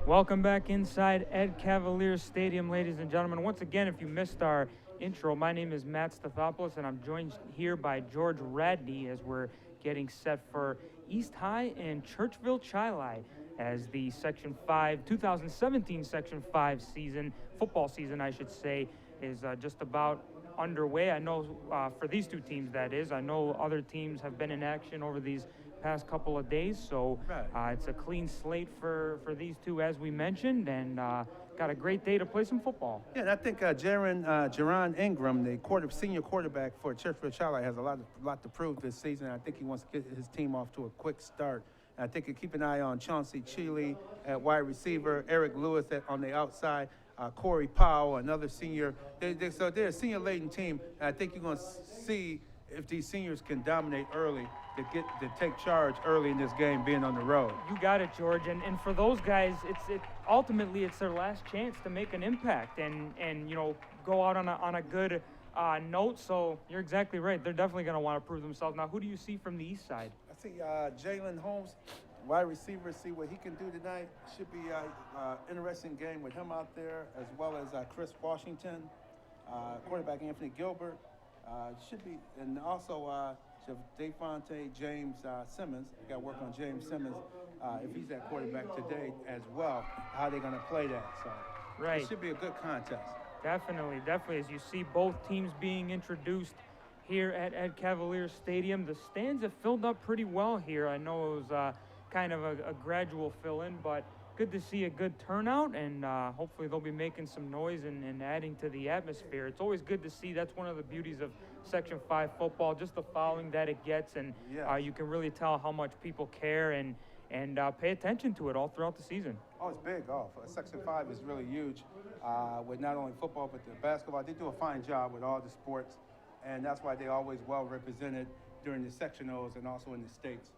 Welcome back inside Ed Cavaliers Stadium, ladies and gentlemen. Once again, if you missed our intro, my name is Matt Stathopoulos, and I'm joined here by George Radney as we're getting set for East High and Churchville-Chili as the Section 5, 2017 Section 5 season, football season, I should say, is just about underway. I know for these two teams, that is. I know other teams have been in action over these past couple of days, so it's a clean slate for these two, as we mentioned, and got a great day to play some football. Yeah, and I think Jaron Ingram, the senior quarterback for Churchville-Chili, has a lot to prove this season. I think he wants to get his team off to a quick start. And I think you keep an eye on Chauncey Chili at wide receiver, Eric Lewis on the outside, Corey Powell, another senior. So they're a senior-laden team, and I think you're going to see if these seniors can dominate early to take charge early in this game, being on the road. You got it, George. And for those guys, ultimately it's their last chance to make an impact and go out on a good note. So you're exactly right. They're definitely going to want to prove themselves. Now, who do you see from the east side? I see Jalen Holmes, wide receiver. See what he can do tonight. Should be an interesting game with him out there, as well as Chris Washington, quarterback Anthony Gilbert. Should be, and also DeFonte James Simmons. We got to work on James Simmons if he's at quarterback today as well. How they're going to play that? So right, it should be a good contest. Definitely. As you see both teams being introduced here at Cavaliers Stadium, the stands have filled up pretty well here. I know it was kind of a gradual fill-in, but good to see a good turnout, and hopefully they'll be making some noise and adding to the atmosphere. It's always good to see. That's one of the beauties of Section 5 football, just the following that it gets, and you can really tell how much people care and pay attention to it all throughout the season. Oh, it's big. Section 5 is really huge with not only football but the basketball. They do a fine job with all the sports, and that's why they're always well represented during the sectionals and also in the states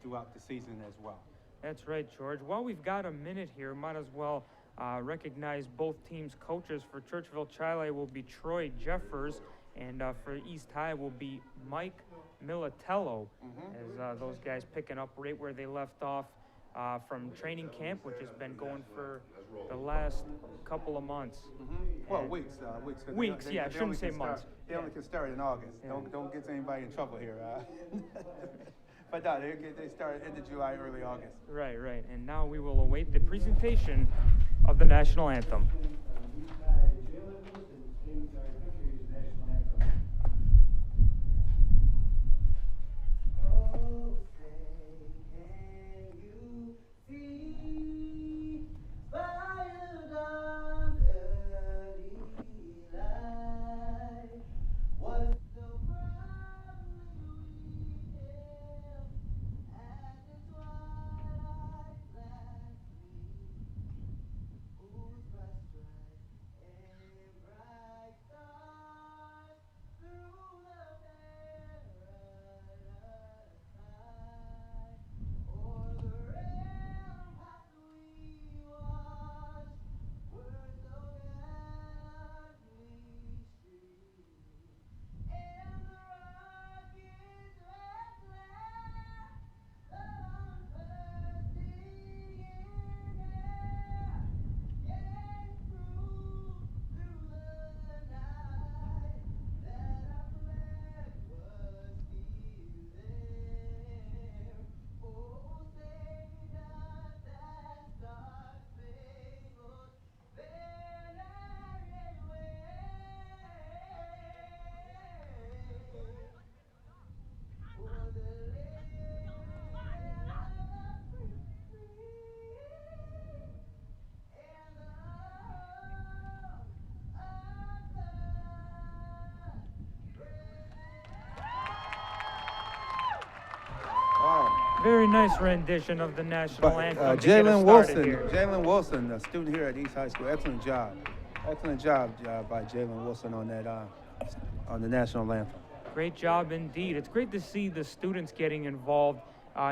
throughout the season as well. That's right, George. Well, we've got a minute here. Might as well recognize both teams' coaches. For Churchville-Chili will be Troy Jeffers, and for East High will be Mike Militello, as those guys picking up right where they left off from training camp, which has been going for the last couple of months. Well, weeks. Weeks, I shouldn't say months. They only can start in August. Yeah. Don't get anybody in trouble here. But no, they start end of July, early August. Right. And now we will await the presentation of the national anthem. Very nice rendition of the national anthem. Jalen Wilson, a student here at East High School. Excellent job by Jalen Wilson on that on the national anthem. Great job indeed. It's great to see the students getting involved,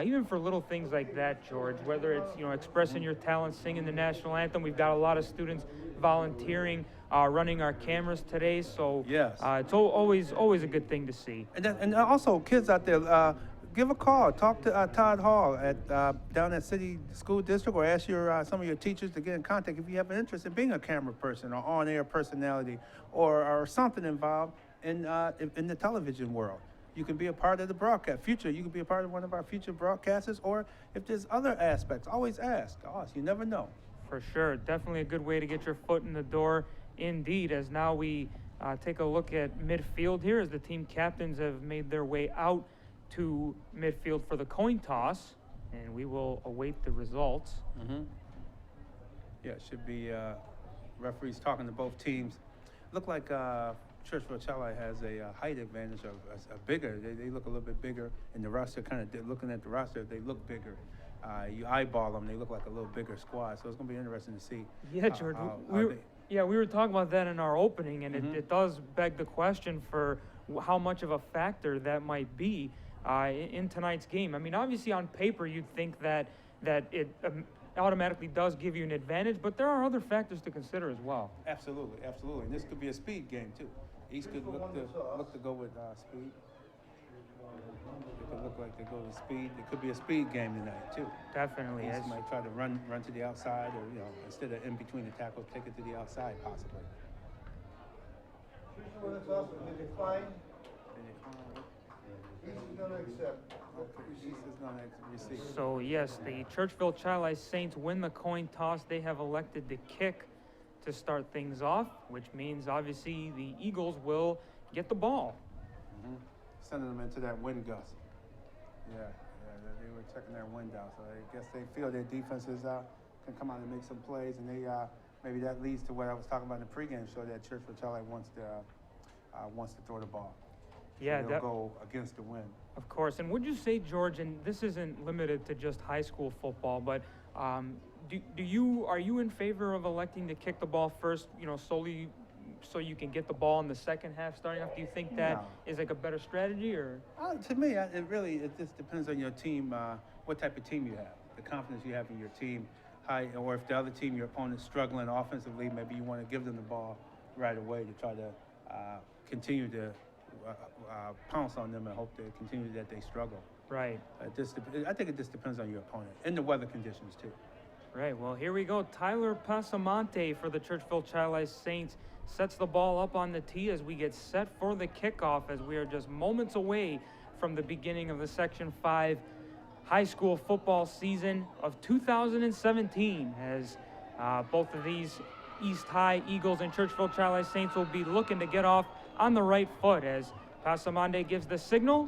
even for little things like that, George. Whether it's expressing your talent, singing the national anthem. We've got a lot of students volunteering, running our cameras today. So yes, it's always a good thing to see. And also kids out there. give a call. Talk to Todd Hall at down at City School District, or ask your some of your teachers to get in contact if you have an interest in being a camera person or on-air personality or something involved in the television world. You can be a part of the broadcast. You can be a part of one of our future broadcasters, or if there's other aspects, always ask us. You never know. For sure. Definitely a good way to get your foot in the door indeed, as now we take a look at midfield here as the team captains have made their way out to midfield for the coin toss, and we will await the results. Mm-hmm. Yeah, it should be referees talking to both teams. Look like Churchville-Chili has a height advantage of a bigger. They look a little bit bigger in the roster. Kind of looking at the roster, they look bigger. You eyeball them, they look like a little bigger squad. So it's going to be interesting to see. Yeah, George. We were talking about that in our opening, and it does beg the question for how much of a factor that might be in tonight's game. I mean, obviously on paper you'd think that it automatically does give you an advantage, but there are other factors to consider as well. Absolutely, absolutely. And this could be a speed game too. East could look to go with speed. It could look like they go with speed. It could be a speed game tonight too. Definitely. East might try to run to the outside, or instead of in between the tackles, take it to the outside possibly. So yes, the Churchville-Chili Saints win the coin toss. They have elected to kick to start things off, which means obviously the Eagles will get the ball. Sending them into that wind gust. Yeah, they were checking their wind out, so I guess they feel their defenses can come out and make some plays, and they maybe that leads to what I was talking about in the pregame show, that Churchville-Chili wants to throw the ball. Yeah, so they'll go against the wind. Of course. And would you say, George, and this isn't limited to just high school football, but are you in favor of electing to kick the ball first, solely so you can get the ball in the second half starting off? Do you think that is like a better strategy, or? To me, it just depends on your team, what type of team you have, the confidence you have in your team, or if the other team, your opponent's struggling offensively, maybe you want to give them the ball right away to try to continue to pounce on them and hope to continue that they struggle. Right. I think it just depends on your opponent and the weather conditions too. Right. Well, here we go. Tyler Pasamonte for the Churchville-Chili Saints sets the ball up on the tee as we get set for the kickoff, as we are just moments away from the beginning of the Section 5 high school football season of 2017, as both of these East High Eagles and Churchville-Chili Saints will be looking to get off on the right foot as Pasamonte gives the signal,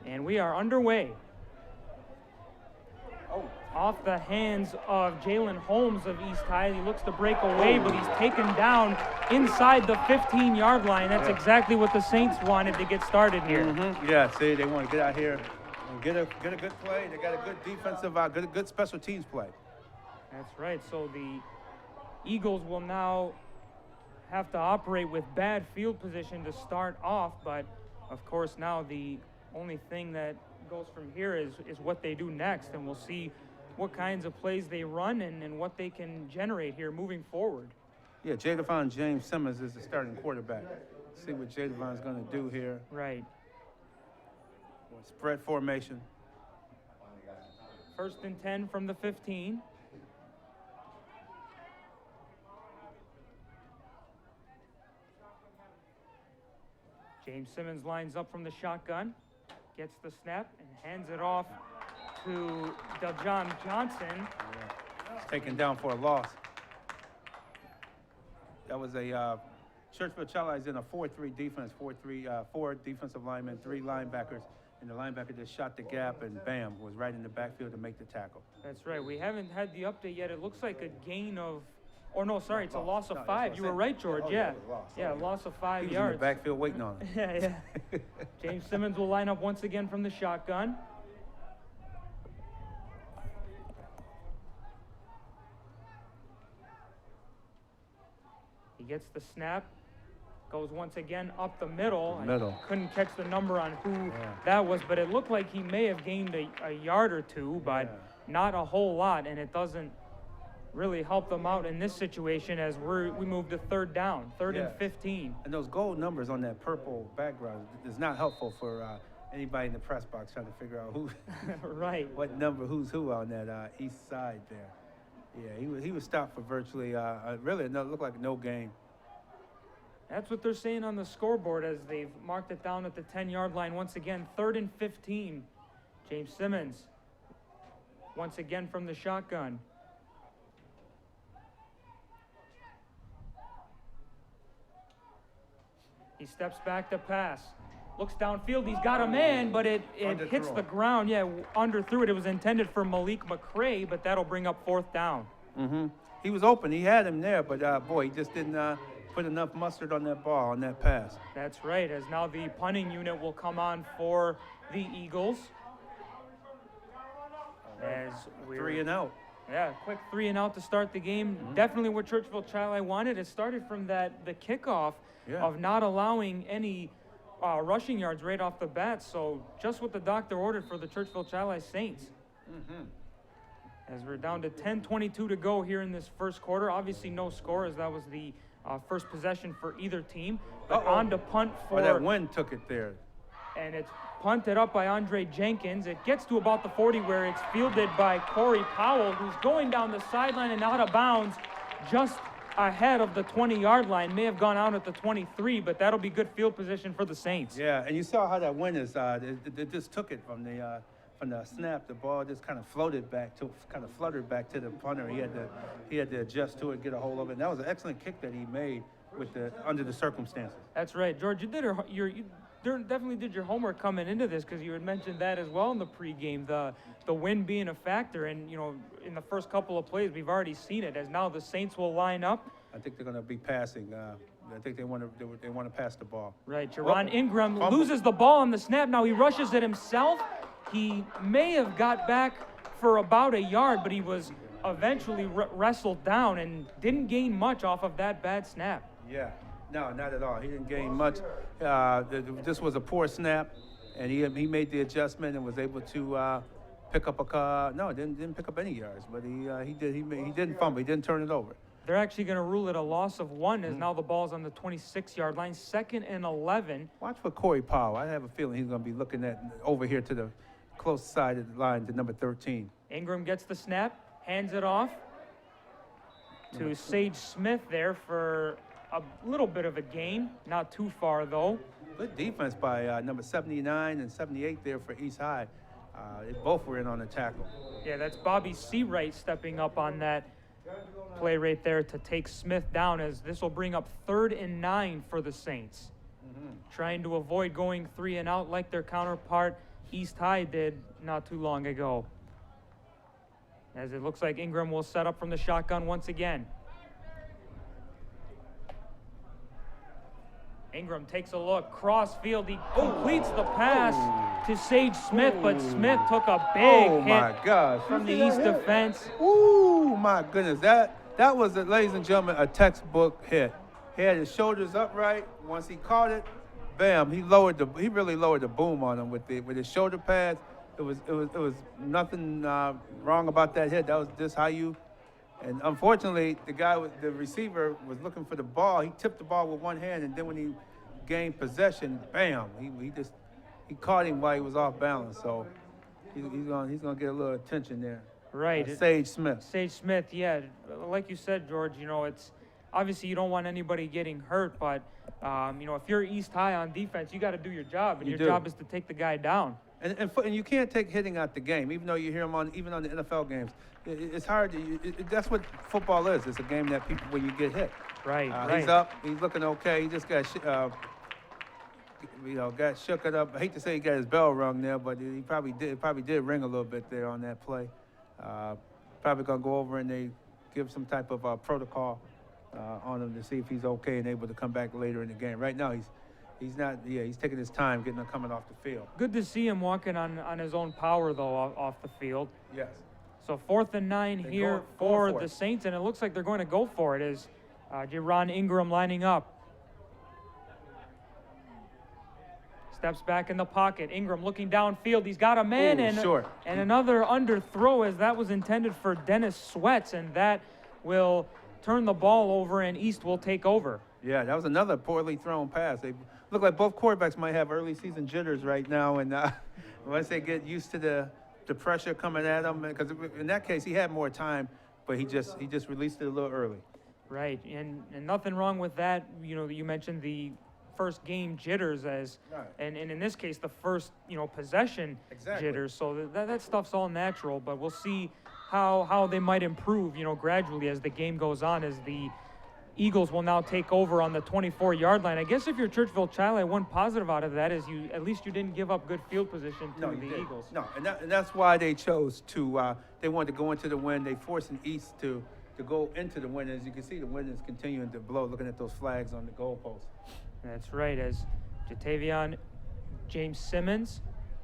and we are underway. Off the hands of Jalen Holmes of East High. He looks to break away, but he's taken down inside the 15-yard line. That's exactly what the Saints wanted to get started here. Yeah, see, they want to get out here and get a good play. They got a good defensive, good special teams play. That's right. So the Eagles will now have to operate with bad field position to start off, but of course now the only thing that goes from here is what they do next, and we'll see what kinds of plays they run and what they can generate here moving forward. Yeah, Jadavon James Simmons is the starting quarterback. See what Jadavon's going to do here. Right. Spread formation. 1st and 10 from the 15. James Simmons lines up from the shotgun, gets the snap, and hands it off to Deljon Johnson. He's taken down for a loss. That was a Churchville-Chili is in a 4-3 defense, 4 defensive linemen, 3 linebackers, and the linebacker just shot the gap and bam, was right in the backfield to make the tackle. That's right. We haven't had the update yet. It looks like a gain of, or no, sorry, it's a loss of 5. You were right, George. Yeah, loss of 5 yards. He was in the backfield waiting on him. Yeah. James Simmons will line up once again from the shotgun. He gets the snap, goes once again up the middle. I couldn't catch the number on who that was, but it looked like he may have gained a yard or two, but not a whole lot, and it doesn't really help them out in this situation as we move to 3rd down, 3rd and 15. And those gold numbers on that purple background is not helpful for anybody in the press box trying to figure out who, Right. what number, who's who on that east side there. Yeah, he was stopped for virtually, really, no, looked like no gain. That's what they're saying on the scoreboard as they've marked it down at the 10-yard line. Once again, 3rd and 15. James Simmons, once again from the shotgun. He steps back to pass. Looks downfield. He's got a man, but it hits the ground. Yeah, underthrew it. It was intended for Malik McCray, but that'll bring up 4th down. He was open. He had him there, but boy, he just didn't put enough mustard on that ball, on that pass. That's right, as now the punting unit will come on for the Eagles. As we're 3 and out. Yeah, quick 3 and out to start the game. Definitely what Churchville-Chili wanted. It started from the kickoff of not allowing any rushing yards right off the bat. So just what the doctor ordered for the Churchville-Chili Saints. As we're down to 10:22 to go here in this first quarter. Obviously no score, as that was the first possession for either team. But on to punt for... that wind took it there. And it's punted up by Andre Jenkins. It gets to about the 40 where it's fielded by Corey Powell, who's going down the sideline and out of bounds just ahead of the 20-yard line. May have gone out at the 23, but that'll be good field position for the Saints. Yeah, and you saw how that wind is. It just took it from the snap. The ball just kind of fluttered back to the punter. He had to adjust to it, get a hold of it. And that was an excellent kick that he made under the circumstances. That's right, George. You definitely did your homework coming into this, because you had mentioned that as well in the pregame, the wind being a factor. And in the first couple of plays, we've already seen it, as now the Saints will line up. I think they're going to be passing. I think they want to pass the ball. Right. Jaron Ingram loses the ball on the snap. Now he rushes it himself. He may have got back for about a yard, but he was eventually wrestled down and didn't gain much off of that bad snap. Yeah. No, not at all. He didn't gain much. This was a poor snap, and he made the adjustment and was able to pick up didn't pick up any yards, but he didn't fumble. He didn't turn it over. They're actually going to rule it a loss of 1, as now the ball's on the 26-yard line, 2nd and 11. Watch for Corey Powell. I have a feeling he's going to be looking over here to the close side of the line to number 13. Ingram gets the snap, hands it off to Sage Smith there for a little bit of a gain, not too far though. Good defense by number 79 and 78 there for East High. They both were in on the tackle. Yeah, that's Bobby Seawright stepping up on that play right there to take Smith down, as this will bring up 3rd and 9 for the Saints. Trying to avoid going 3 and out like their counterpart East High did not too long ago. As it looks like Ingram will set up from the shotgun once again. Ingram takes a look, cross field. He completes the pass to Sage Smith, but Smith took a big hit from the East defense. Ooh, my goodness. That was, ladies and gentlemen, a textbook hit. He had his shoulders upright. Once he caught it, bam, he really lowered the boom on him with his shoulder pads. It was nothing wrong about that hit. That was just how you. And unfortunately, the receiver was looking for the ball. He tipped the ball with one hand, and then when he gained possession, bam, he caught him while he was off balance. So he's gonna get a little attention there. Right. Sage Smith. Sage Smith, yeah. Like you said, George, it's obviously you don't want anybody getting hurt, but if you're East High on defense, you got to do your job, and your job is to take the guy down. And you can't take hitting out the game, even though you hear him even on the NFL games. It's hard. That's what football is. It's a game that where you get hit. Right. He's up. He's looking okay. He just got got shook it up. I hate to say he got his bell rung there, but he probably did ring a little bit there on that play. Probably gonna go over and they give some type of protocol on him to see if he's okay and able to come back later in the game. Right now he's not. Yeah, he's taking his time coming off the field. Good to see him walking on his own power though off the field. Yes. So 4th and 9 here for the Saints, and it looks like they're going to go for it as Jaron Ingram lining up. Steps back in the pocket. Ingram looking downfield. He's got a man and another underthrow, as that was intended for Dennis Sweats, and that will turn the ball over and East will take over. Yeah, that was another poorly thrown pass. They look like both quarterbacks might have early season jitters right now, and once they get used to the pressure coming at them, because in that case he had more time, but he just released it a little early. Right, and nothing wrong with that. You know, you mentioned the first game jitters and in this case the first possession jitters. So that stuff's all natural, but we'll see how they might improve gradually as the game goes on, as the Eagles will now take over on the 24-yard line. I guess if you're Churchville-Chili, one positive out of that is at least you didn't give up good field position to the Eagles. No, and that's why they chose to. They wanted to go into the wind. They forced an East to go into the wind. As you can see, the wind is continuing to blow. Looking at those flags on the goalpost. That's right. As Jatavion James Simmons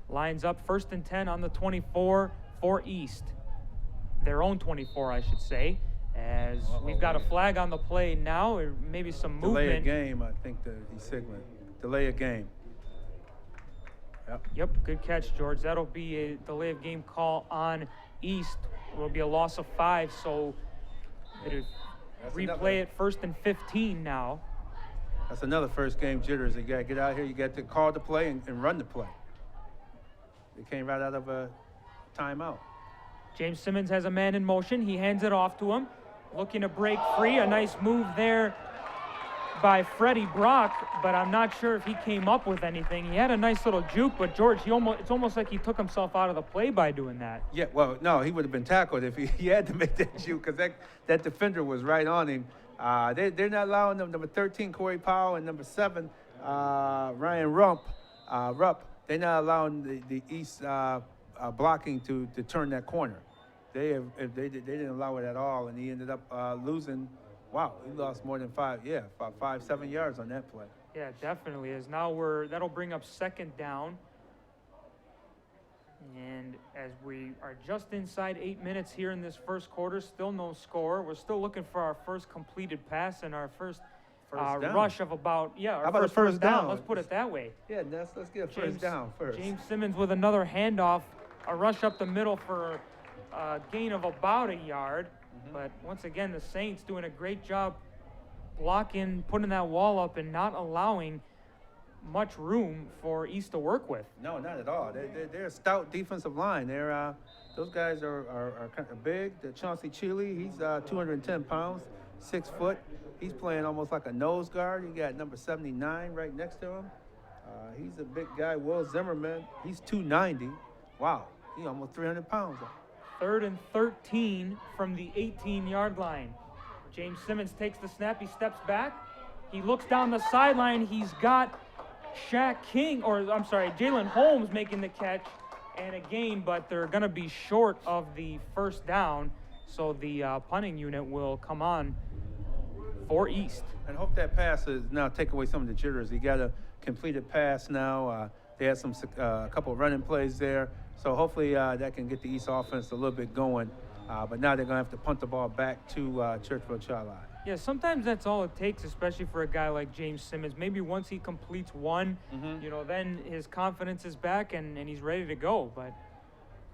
lines up 1st and 10 on the 24 for East, their own 24, I should say. As we've got a flag on the play now, or maybe some movement. Delay a game, I think that he's signaling. Delay a game. Yep, good catch, George. That'll be a delay of game call on East. It will be a loss of 5, so it'll replay it 1st and 15 now. That's another first game jitters. You got to get out here. You got to call the play and run the play. They came right out of a timeout. James Simmons has a man in motion. He hands it off to him. Looking to break free. A nice move there by Freddie Brock, but I'm not sure if he came up with anything. He had a nice little juke, but George, it's almost like he took himself out of the play by doing that. Yeah, well, no, he would have been tackled if he had to make that juke, because that defender was right on him. They're not allowing them. Number 13, Corey Powell, and number 7, Ryan Rupp. They're not allowing the East blocking to turn that corner. They didn't allow it at all, and he ended up losing. Wow, he lost more than 5-7 yards on that play. Yeah, definitely. As now that'll bring up 2nd down. And as we are just inside 8 minutes here in this first quarter, still no score. We're still looking for our first completed pass and our first rush of about, How about first down? Let's put it that way. Yeah, let's get a first down first. James Simmons with another handoff, a rush up the middle for a gain of about a yard. But once again, the Saints doing a great job blocking, putting that wall up, and not allowing much room for East to work with. No, not at all. They're a stout defensive line. Those guys are kind of big. The Churchville-Chili, he's 210 pounds, 6 foot. He's playing almost like a nose guard. You got number 79 right next to him. He's a big guy. Will Zimmerman, he's 290. Wow, he's almost 300 pounds. 3rd and 13 from the 18-yard line. James Simmons takes the snap. He steps back. He looks down the sideline. He's got Jalen Holmes making the catch and a gain, but they're going to be short of the first down, so the punting unit will come on for East. And hope that pass is now take away some of the jitters. He got a completed pass now. They had a couple of running plays there, so hopefully that can get the East offense a little bit going. But now they're going to have to punt the ball back to Churchville-Chili. Yeah, sometimes that's all it takes, especially for a guy like James Simmons. Maybe once he completes one, then his confidence is back and he's ready to go. But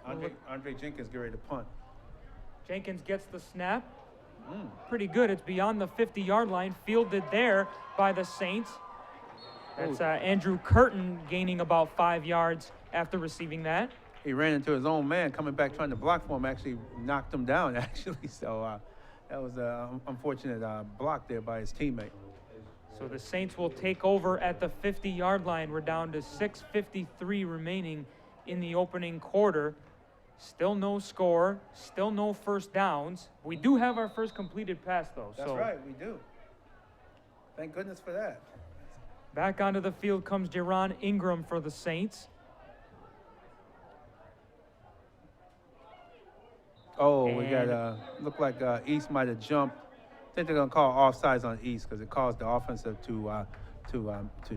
Andre Jenkins get ready to punt. Jenkins gets the snap. Pretty good. It's beyond the 50-yard line, fielded there by the Saints. That's Andrew Curtin gaining about 5 yards after receiving that. He ran into his own man coming back trying to block for him, actually knocked him down, actually. So that was an unfortunate block there by his teammate. So the Saints will take over at the 50-yard line. We're down to 6:53 remaining in the opening quarter. Still no score, still no first downs. We do have our first completed pass, though. That's right, we do. Thank goodness for that. Back onto the field comes Jaron Ingram for the Saints. Oh, we got look like East might have jumped. I think they're gonna call offsides on East because it caused the offensive to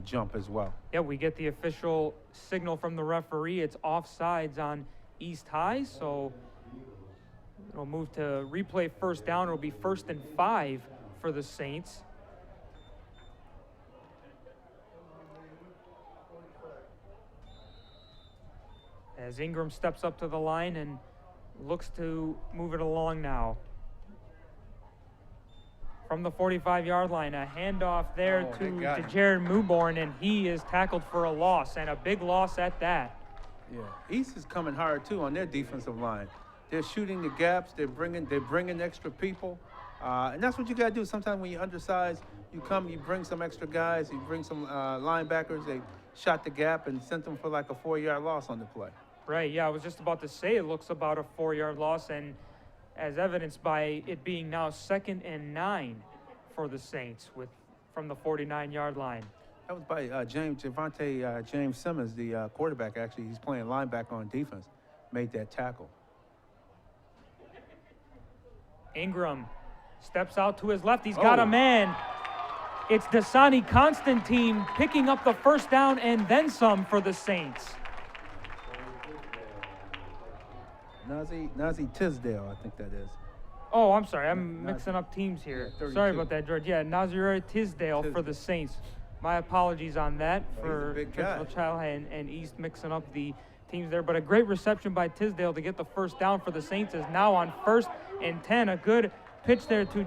jump as well. Yeah, we get the official signal from the referee. It's offsides on East High, so it'll move to replay first down. It'll be 1st and 5 for the Saints. As Ingram steps up to the line and looks to move it along now. from the 45-yard line. A handoff there Oh, they to got him. Jaron Mewborn, and he is tackled for a loss, and a big loss at that. Yeah, East is coming hard too on their defensive line. They're shooting the gaps. They're bringing extra people, and that's what you got to do. Sometimes when you're undersized, you bring some extra guys, you bring some linebackers. They shot the gap and sent them for like a 4-yard loss on the play. Right, yeah, I was just about to say it looks about a 4-yard loss, and as evidenced by it being now 2nd and 9 for the Saints from the 49-yard line. That was by James Simmons, the quarterback. Actually, he's playing linebacker on defense. Made that tackle. Ingram steps out to his left. He's got a man. It's Dasani Constantine picking up the first down and then some for the Saints. Nazi Tisdale, I think that is. Oh, I'm sorry. I'm mixing up teams here. Yeah, Sorry about that, George. Yeah, Nazir Tisdale for the Saints. My apologies on that for Churchville-Chil and East mixing up the teams there. But a great reception by Tisdale to get the first down for the Saints is now on 1st and 10. A good pitch there to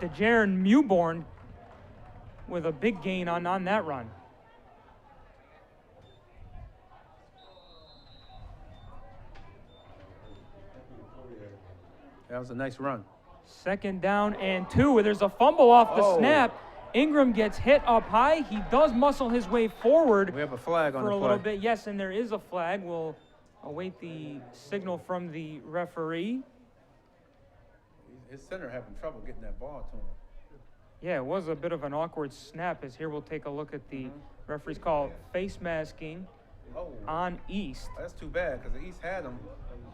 Jaron Mewborn with a big gain on that run. That was a nice run. 2nd down and 2. There's a fumble off the snap. Ingram gets hit up high. He does muscle his way forward. We have a flag on the for play. a little bit. Yes, and there is a flag. We'll await the signal from the referee. His center having trouble getting that ball to him. Yeah, it was a bit of an awkward snap, as here we'll take a look at the referee's call. Face masking on East. That's too bad because the East had him,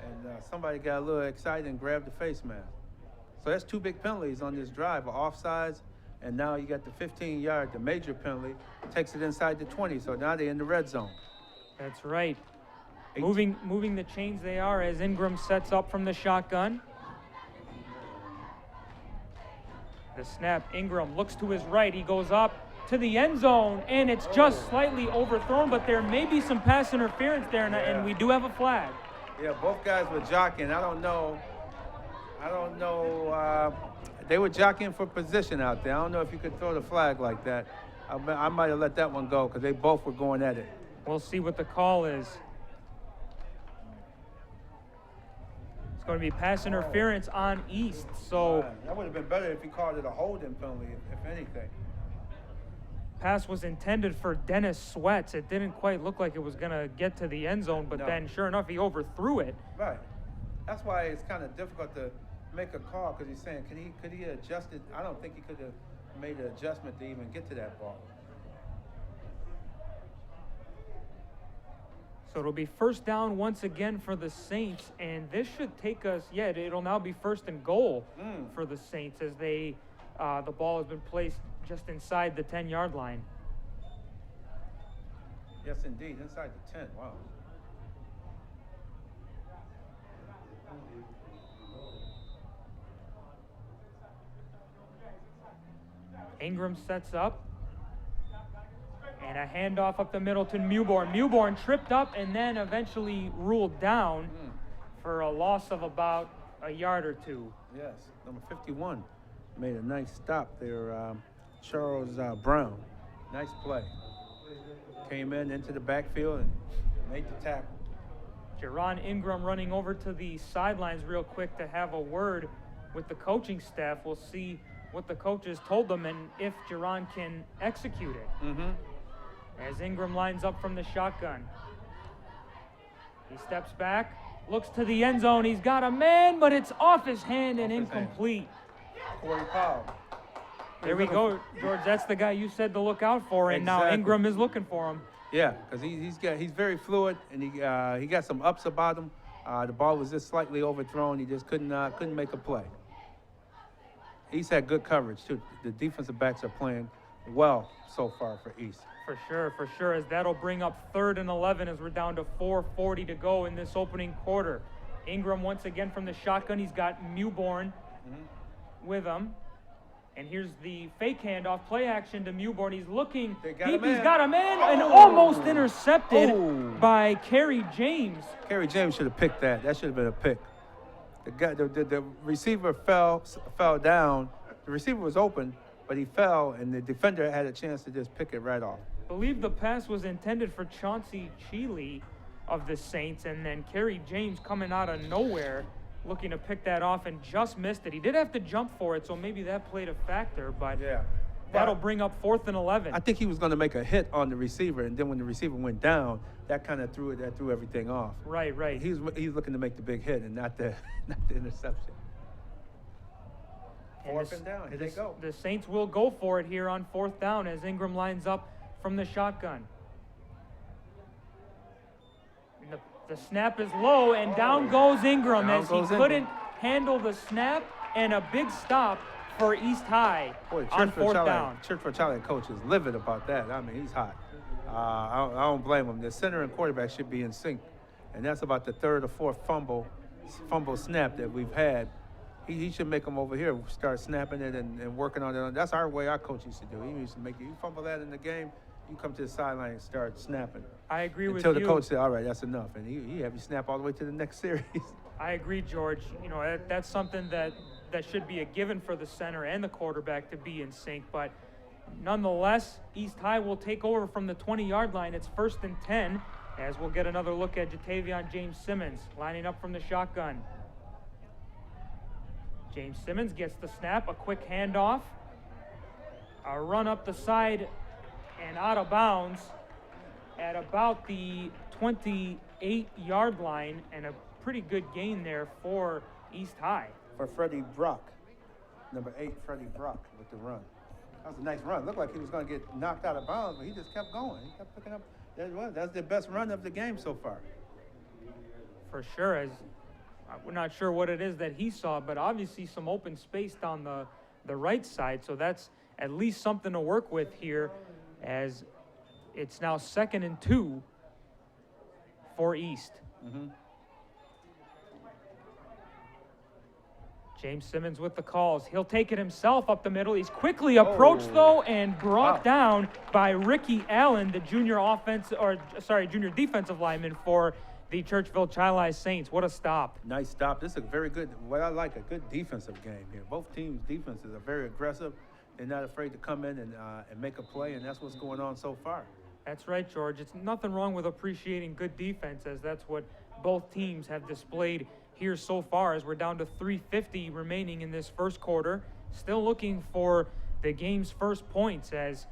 and somebody got a little excited and grabbed the face mask. So that's 2 big penalties on this drive, offsides, and now you got the 15-yard, the major penalty, takes it inside the 20, so now they're in the red zone. That's right. Moving the chains they are as Ingram sets up from the shotgun. The snap, Ingram looks to his right. He goes up to the end zone, and it's just slightly overthrown, but there may be some pass interference there, and we do have a flag. Yeah, both guys were jockeying. I don't know. They were jockeying for position out there. I don't know if you could throw the flag like that. I might have let that one go because they both were going at it. We'll see what the call is. It's going to be pass interference on East. So that would have been better if he called it a holding penalty, if anything. Pass was intended for Dennis Sweats. It didn't quite look like it was going to get to the end zone, but then sure enough, he overthrew it. Right. That's why it's kind of difficult to make a call because he's saying, could he adjust it? I don't think he could have made an adjustment to even get to that ball. So it'll be first down once again for the Saints, and this should take us, it'll now be 1st and goal for the Saints as the ball has been placed just inside the 10-yard line. Yes, indeed, inside the 10, wow. Ingram sets up. And a handoff up the middle to Mewborn. Mewborn tripped up and then eventually ruled down for a loss of about a yard or 2. Yes, number 51 made a nice stop there. Charles Brown, nice play. Came into the backfield and made the tackle. Jaron Ingram running over to the sidelines real quick to have a word with the coaching staff. We'll see what the coaches told them and if Jaron can execute it. As Ingram lines up from the shotgun. He steps back, looks to the end zone. He's got a man, but it's off his hand and incomplete. Corey Powell. There we go, George. That's the guy you said to look out for, and now Ingram is looking for him. Yeah, because he's very fluid, and he got some ups about him. The ball was just slightly overthrown. He just couldn't make a play. He's had good coverage too. The defensive backs are playing well so far for East. For sure, as that'll bring up 3rd and 11 as we're down to 4:40 to go in this opening quarter. Ingram once again from the shotgun. He's got Mewborn with him. And here's the fake handoff, play action to Mewborn. He's looking deep. He's got a man and almost intercepted by Kerry James. Kerry James should have picked that. That should have been a pick. The receiver fell down, The receiver was open, but he fell, and the defender had a chance to just pick it right off. I believe the pass was intended for Chauncey-Chili of the Saints, and then Kerry James coming out of nowhere looking to pick that off and just missed it. He did have to jump for it, so maybe that played a factor, but Yeah. that'll bring up 4th and 11. I think he was going to make a hit on the receiver, and then when the receiver went down, that kind of threw everything off. Right. He's looking to make the big hit and not the interception. Fourth and down. Here they go. The Saints will go for it here on 4th down as Ingram lines up from the shotgun. And the snap is low, and down goes Ingram as he couldn't handle the snap, and a big stop for East High on 4th down. Churchville-Chili coach is livid about that. I mean, he's hot. I don't blame him. The center and quarterback should be in sync, and that's about the 3rd or 4th fumble snap that we've had. He should make them over here start snapping it and working on it. That's our way our coach used to do. He used to make you fumble that in the game, you come to the sideline and start snapping. I agree with you. Until the coach said, all right, that's enough. And he have you snap all the way to the next series. I agree, George. You know, that's something that should be a given for the center and the quarterback to be in sync. But nonetheless, East High will take over from the 20-yard line. It's 1st and 10, as we'll get another look at Jatavion James Simmons lining up from the shotgun. James Simmons gets the snap, a quick handoff, a run up the side and out of bounds at about the 28-yard line, and a pretty good gain there for East High. For Freddie Brock, number 8, Freddie Brock with the run. That was a nice run. Looked like he was going to get knocked out of bounds, but he just kept going. He kept picking up. That's the best run of the game so far. For sure, as we're not sure what it is that he saw, but obviously some open space down the right side, so that's at least something to work with here, as it's now 2nd and 2 for East. Mm-hmm. James Simmons with the calls. He'll take it himself up the middle. He's quickly approached though and brought down by Ricky Allen, the junior defensive lineman for the Churchville-Chili Saints. What a stop. Nice stop. This is a very good, what I like, a good defensive game here. Both teams' defenses are very aggressive. They're not afraid to come in and make a play, and that's what's going on so far. That's right, George. It's nothing wrong with appreciating good defense, as that's what both teams have displayed here so far, as we're down to 3:50 remaining in this first quarter. Still looking for the game's first points, as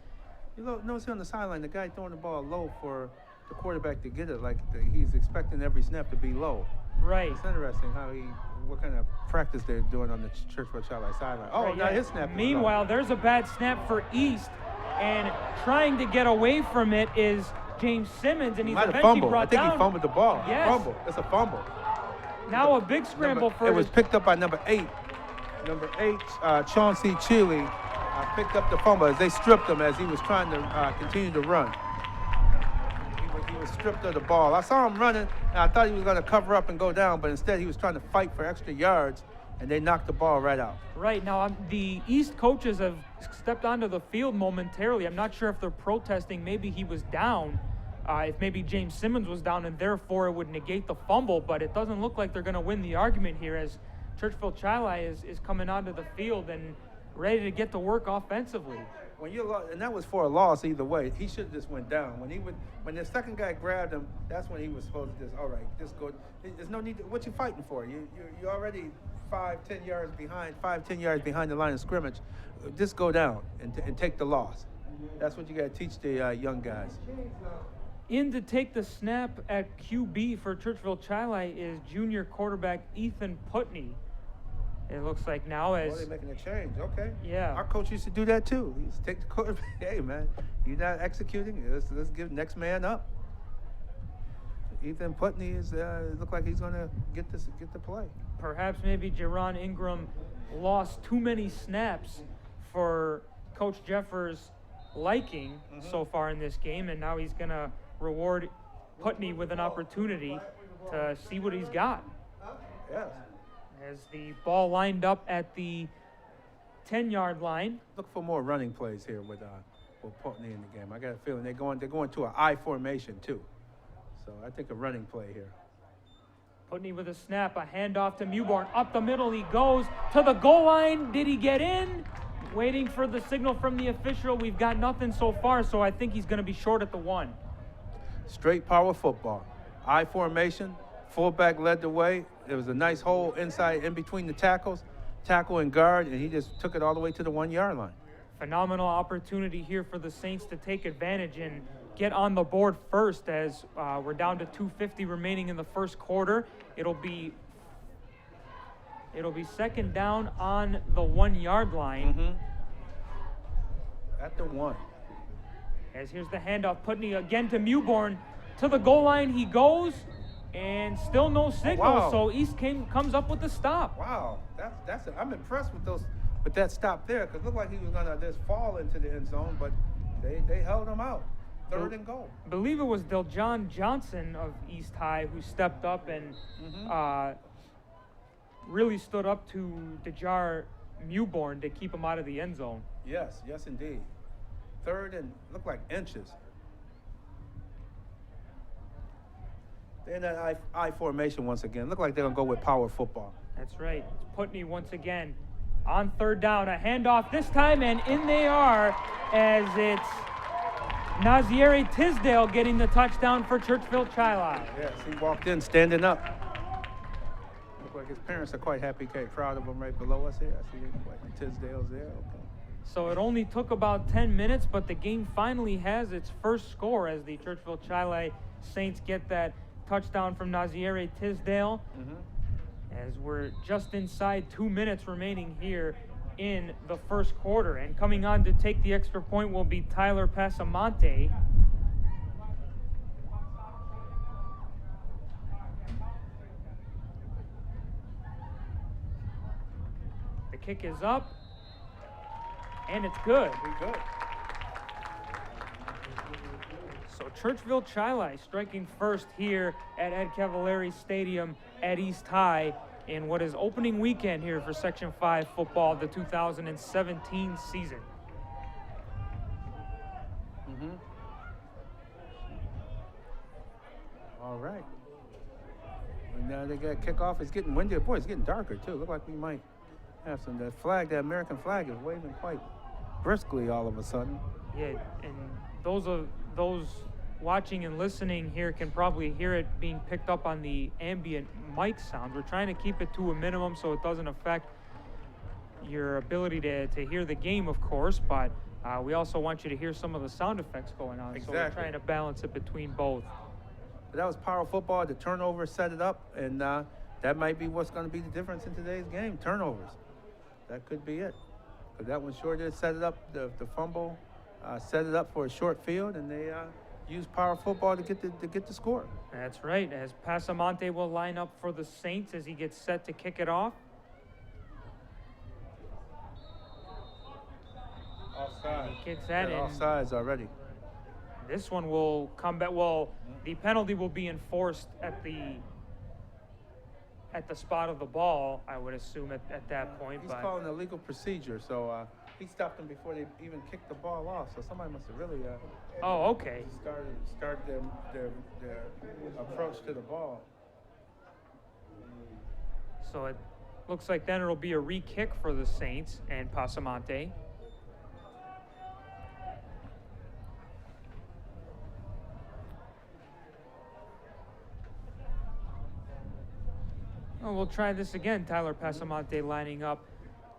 you notice on the sideline, the guy throwing the ball low for the quarterback to get it, like he's expecting every snap to be low. Right. It's interesting what kind of practice they're doing on the Churchville-Chili sideline. Oh, right, now his snap. Meanwhile, there's a bad snap for East, and trying to get away from it is James Simmons, and he's eventually brought down. I think he fumbled the ball. Yes. Fumble. It's a fumble. Now a big scramble for it was picked up by number 8. Number 8, Chauncey-Chili, picked up the fumble as they stripped him as he was trying to continue to run. He was stripped of the ball. I saw him running, and I thought he was going to cover up and go down, but instead he was trying to fight for extra yards, and they knocked the ball right out. Right. Now, the East coaches have stepped onto the field momentarily. I'm not sure if they're protesting. Maybe he was down. If maybe James Simmons was down, and therefore it would negate the fumble, but it doesn't look like they're going to win the argument here, as Churchville-Chili is coming onto the field and ready to get to work offensively. And that was for a loss either way. He should have just went down. When the second guy grabbed him, that's when he was supposed to just, all right, just go. There's no need to, what you fighting for? You're already 5-10 yards behind the line of scrimmage. Just go down and take the loss. That's what you got to teach the young guys. In to take the snap at QB for Churchville-Chili is junior quarterback Ethan Putney. It looks like now as... Oh, they're making a change. Okay. Yeah. Our coach used to do that too. He used to take the quarterback. Hey, man, you're not executing. Let's give next man up. Ethan Putney look like he's going to get the play. Perhaps maybe Jerron Ingram lost too many snaps for Coach Jeffers' liking so far in this game, and now he's going to reward Putney with an opportunity to see what he's got. Yes. As the ball lined up at the 10-yard line. Look for more running plays here with Putney in the game. I got a feeling they're going to an I formation too. So I think a running play here. Putney with a snap, a handoff to Mewborn. Up the middle he goes to the goal line. Did he get in? Waiting for the signal from the official. We've got nothing so far, so I think he's going to be short at the 1. Straight power football. I formation, fullback led the way. There was a nice hole inside in between the tackles, tackle and guard, and he just took it all the way to the 1-yard line. Phenomenal opportunity here for the Saints to take advantage and get on the board first as we're down to 2:50 remaining in the first quarter. It'll be second down on the 1-yard line. At the 1. As here's the handoff, Putney again to Mewborn. To the goal line he goes, and still no signal. Wow. So East comes up with the stop. Wow, I'm impressed with that stop there, because it looked like he was gonna just fall into the end zone, but they held him out. 3rd and goal. I believe it was Deljon Johnson of East High who stepped up and really stood up to Dejar Mewborn to keep him out of the end zone. Yes, indeed. 3rd and looked like inches. They're in that I formation once again. Look like they're gonna go with power football. That's right. It's Putney once again on 3rd down. A handoff this time, and in they are as it's Naziere Tisdale getting the touchdown for Churchville-Chili. Yes, he walked in standing up. Look like his parents are quite happy, quite proud of him right below us here. I see like Tisdale's there. Okay. So it only took about 10 minutes, but the game finally has its first score as the Churchville-Chili Saints get that touchdown from Naziere Tisdale. As we're just inside 2 minutes remaining here in the first quarter. And coming on to take the extra point will be Tyler Passamonte. The kick is up, and it's good. Good. So Churchville-Chili striking first here at Ed Cavalieri Stadium at East High in what is opening weekend here for Section 5 football of the 2017 season. All right. And now they got kickoff. It's getting windy. Boy, it's getting darker too. Look like we might have some. That flag, that American flag, is waving quite briskly all of a sudden. Yeah, and those watching and listening here can probably hear it being picked up on the ambient mic sound. We're trying to keep it to a minimum so it doesn't affect your ability to hear the game, of course, but we also want you to hear some of the sound effects going on. Exactly. So we're trying to balance it between both. But that was power football. The turnover set it up, and that might be what's going to be the difference in today's game, turnovers. That could be it. But that one sure did set it up, the fumble, set it up for a short field, and they used power football to get the score. That's right, as Passamonte will line up for the Saints as he gets set to kick it off. Offside. He kicks that in. Offsides already. This one will come back. Well, the penalty will be enforced at the spot of the ball, I would assume at that point. He's but calling a legal procedure, so he stopped them before they even kicked the ball off. So somebody must have really okay. started their approach to the ball. So it looks like then it'll be a re-kick for the Saints and Passamonte. Well, we'll try this again. Tyler Passamonte lining up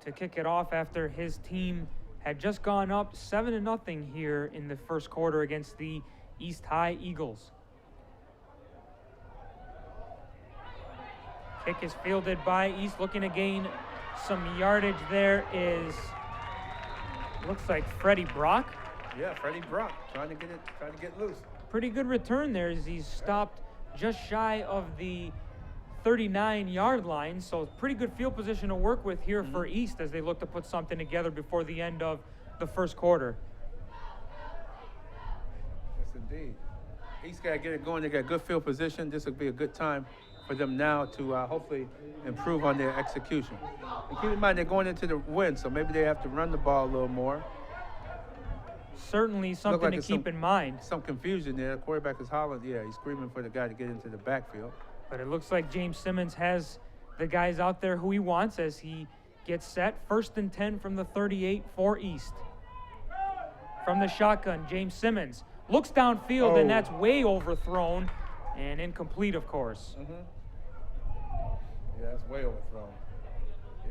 to kick it off after his team had just gone up 7-0 here in the first quarter against the East High Eagles. Kick is fielded by East, looking to gain some yardage. There is, looks like Freddie Brock. Yeah, Freddie Brock trying to get loose. Pretty good return there as he's stopped just shy of the 39-yard line, so pretty good field position to work with here for East as they look to put something together before the end of the first quarter. Yes, indeed. East got to get it going. They got good field position. This would be a good time for them now to hopefully improve on their execution. And keep in mind, they're going into the win, so maybe they have to run the ball a little more. Certainly something to keep in mind. Some confusion there. The quarterback is hollering. Yeah, he's screaming for the guy to get into the backfield. But it looks like James Simmons has the guys out there who he wants as he gets set. 1st and 10 from the 38 for East. From the shotgun, James Simmons looks downfield, and that's way overthrown and incomplete, of course. Yeah, that's way overthrown.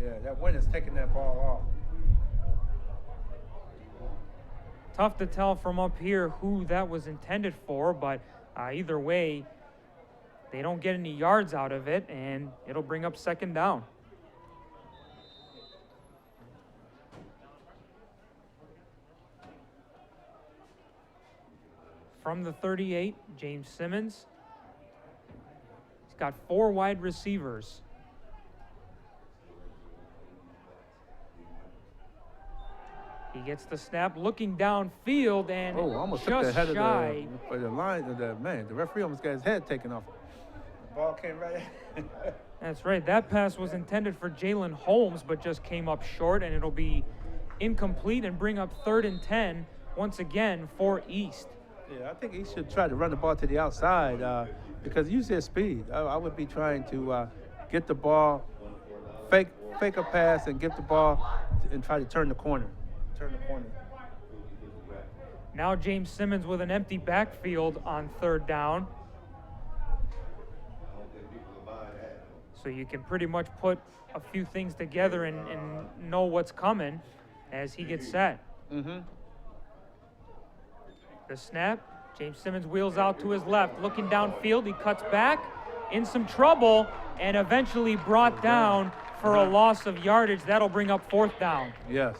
Yeah, that wind is taking that ball off. Tough to tell from up here who that was intended for, but either way, they don't get any yards out of it, and it'll bring up 2nd down. From the 38, James Simmons. He's got 4 wide receivers. He gets the snap, looking downfield, and almost just took the head shy. of the line. The referee almost got his head taken off. The ball came right. That's right. That pass was intended for Jalen Holmes, but just came up short, and it'll be incomplete and bring up 3rd and 10 once again for East. Yeah, I think he should try to run the ball to the outside because use their speed. I would be trying to get the ball, fake a pass, and get the ball and try to turn the corner. Now James Simmons with an empty backfield on 3rd down. So you can pretty much put a few things together and know what's coming as he gets set. The snap, James Simmons wheels out to his left, looking downfield, he cuts back, in some trouble, and eventually brought down for a loss of yardage. That'll bring up 4th down. Yes.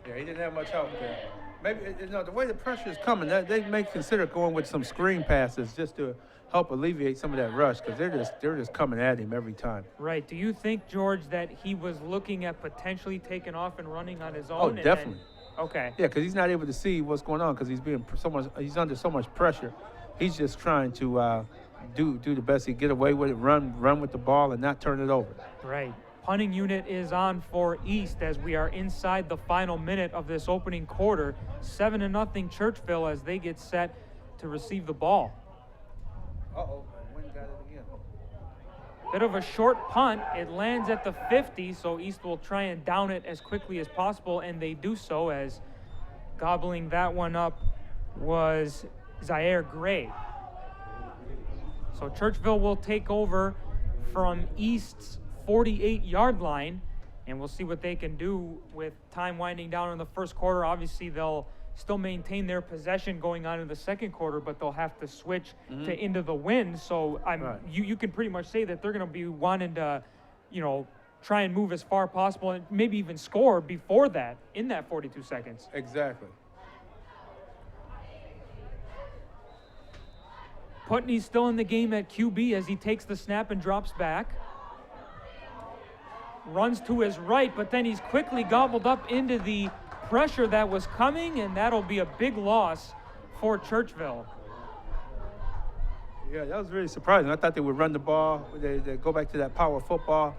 Yeah, he didn't have much help there. Maybe, the way the pressure is coming, they may consider going with some screen passes just to help alleviate some of that rush because they're just coming at him every time. Right. Do you think, George, that he was looking at potentially taking off and running on his own? Oh, definitely. Okay. Yeah, because he's not able to see what's going on because he's under so much pressure. He's just trying to do the best he get away with it, run with the ball, and not turn it over. Right. Punting unit is on for East as we are inside the final minute of this opening quarter. 7-0 Churchville as they get set to receive the ball. Wynn got it again. Bit of a short punt. It lands at the 50, so East will try and down it as quickly as possible, and they do so as gobbling that one up was Zaire Gray. So Churchville will take over from East's 48-yard line, and we'll see what they can do with time winding down in the first quarter. Obviously, they'll still maintain their possession going on in the second quarter, but they'll have to switch to into the wind. So you can pretty much say that they're going to be wanting to, try and move as far as possible and maybe even score before that in that 42 seconds. Exactly. Putney's still in the game at QB as he takes the snap and drops back. Runs to his right, but then he's quickly gobbled up into the pressure that was coming, and that'll be a big loss for Churchville. Yeah, that was really surprising. I thought they would run the ball. They go back to that power football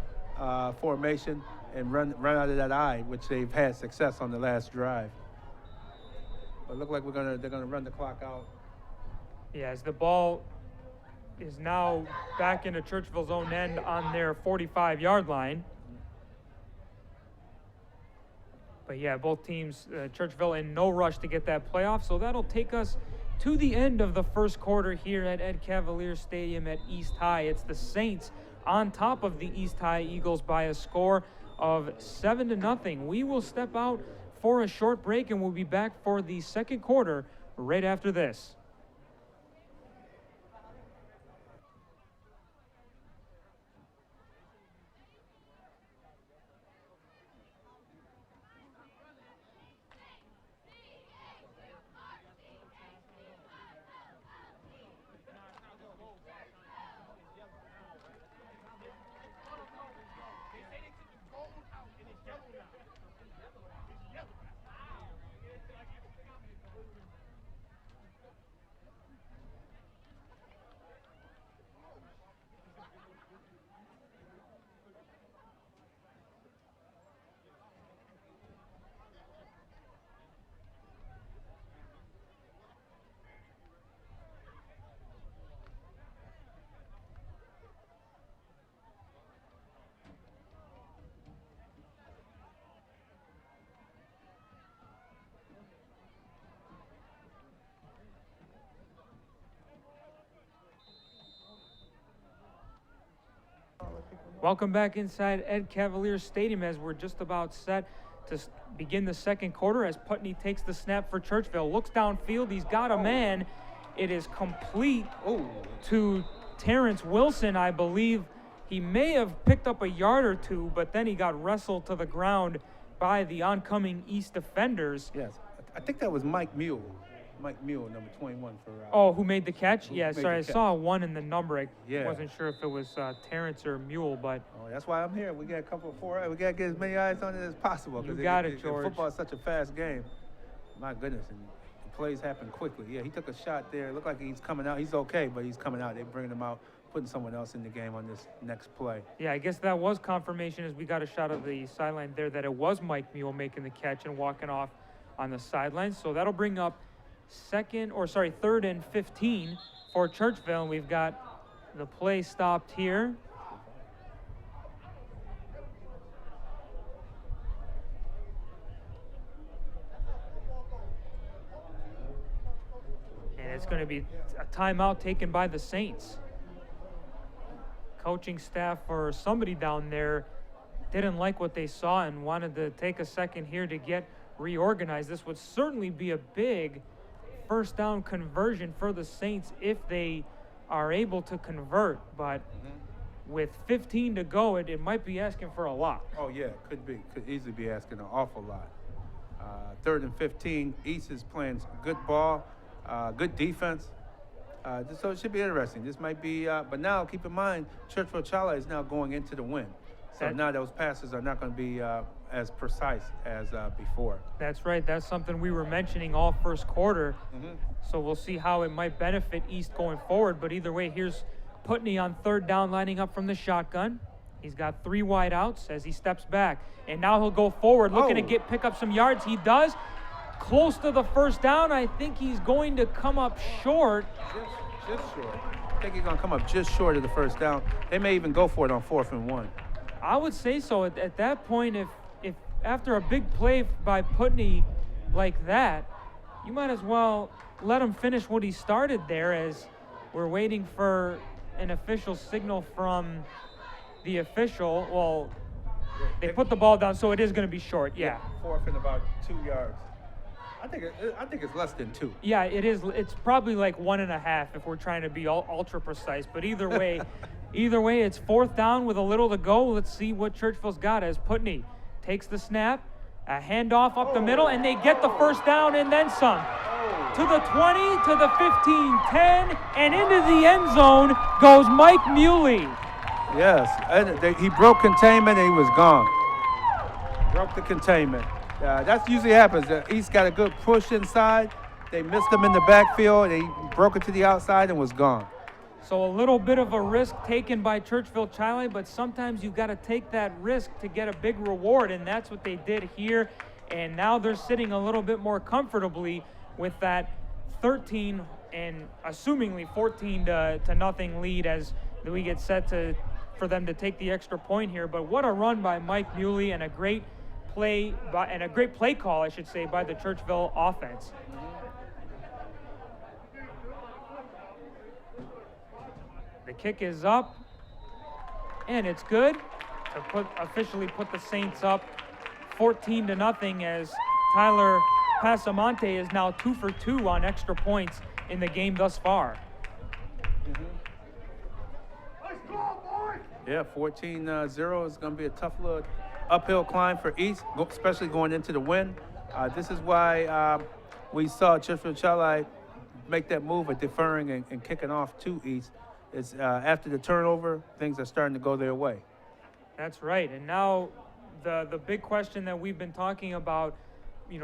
formation and run out of that eye, which they've had success on the last drive. But it looked like they're gonna run the clock out. Yeah, as the ball is now back into Churchville's own end on their 45-yard line. But yeah, both teams, Churchville in no rush to get that playoff. So that'll take us to the end of the first quarter here at Ed Cavalier Stadium at East High. It's the Saints on top of the East High Eagles by a score of 7-0. We will step out for a short break, and we'll be back for the second quarter right after this. Welcome back inside Ed Cavalier Stadium as we're just about set to begin the second quarter as Putney takes the snap for Churchville. Looks downfield, he's got a man. It is complete to Terrence Wilson, I believe. He may have picked up a yard or two, but then he got wrestled to the ground by the oncoming East defenders. Yes, I think that was Mike Mule. Mike Mule, number 21 for. Who made the catch? Yeah, sorry, I saw a 1 in the number. I wasn't sure if it was Terrence or Mule, but. Oh, that's why I'm here. We got a couple of 4. We got to get as many eyes on it as possible. You got it, George. Football is such a fast game. My goodness, and the plays happen quickly. Yeah, he took a shot there. It looked like he's coming out. He's okay, but he's coming out. They're bringing him out, putting someone else in the game on this next play. Yeah, I guess that was confirmation as we got a shot of the sideline there that it was Mike Mule making the catch and walking off on the sideline. So that'll bring up third and 15 for Churchville. And we've got the play stopped here. And it's going to be a timeout taken by the Saints. Coaching staff or somebody down there didn't like what they saw and wanted to take a second here to get reorganized. This would certainly be a big first down conversion for the Saints if they are able to convert, but with 15 to go, it might be asking for a lot. Oh yeah, could easily be asking an awful lot. Third and 15, East is playing good ball, good defense. So it should be interesting. This might be, but now keep in mind, Churchville-Chil is now going into the win. So now those passes are not going to be as precise as before. That's right. That's something we were mentioning all first quarter. So we'll see how it might benefit East going forward. But either way, here's Putney on third down, lining up from the shotgun. He's got 3 wide outs as he steps back. And now he'll go forward, looking to pick up some yards. He does. Close to the first down. I think he's going to come up short. Just short. I think he's going to come up just short of the first down. They may even go for it on 4th and 1. I would say so. At that point, if after a big play by Putney like that, you might as well let him finish what he started there, as we're waiting for an official signal from the official. Well, they put the ball down, so it is going to be short. Yeah. 4th and about 2 yards. I think it's less than 2. Yeah, it is. It's probably like 1.5 if we're trying to be ultra precise. But either way, it's 4th down with a little to go. Let's see what Churchville's got as Putney takes the snap, a handoff up the middle, and they get the first down and then some. To the 20, to the 15, 10, and into the end zone goes Mike Muley. Yes, and he broke containment and he was gone. Broke the containment. That usually happens. East got a good push inside. They missed him in the backfield. He broke it to the outside and was gone. So a little bit of a risk taken by Churchville-Chili, but sometimes you've got to take that risk to get a big reward, and that's what they did here. And now they're sitting a little bit more comfortably with that 13 and assumingly 14 to nothing lead as we get set for them to take the extra point here. But what a run by Mike Muley, and a great play call, I should say, by the Churchville offense. The kick is up, and it's good to officially put the Saints up 14 to nothing, as Tyler Passamonte is now 2 for 2 on extra points in the game thus far. Yeah, 14-0 is going to be a tough little uphill climb for East, especially going into the win. This is why we saw Churchville-Chili make that move of deferring and kicking off to East. It's after the turnover, things are starting to go their way. That's right. And now the big question that we've been talking about,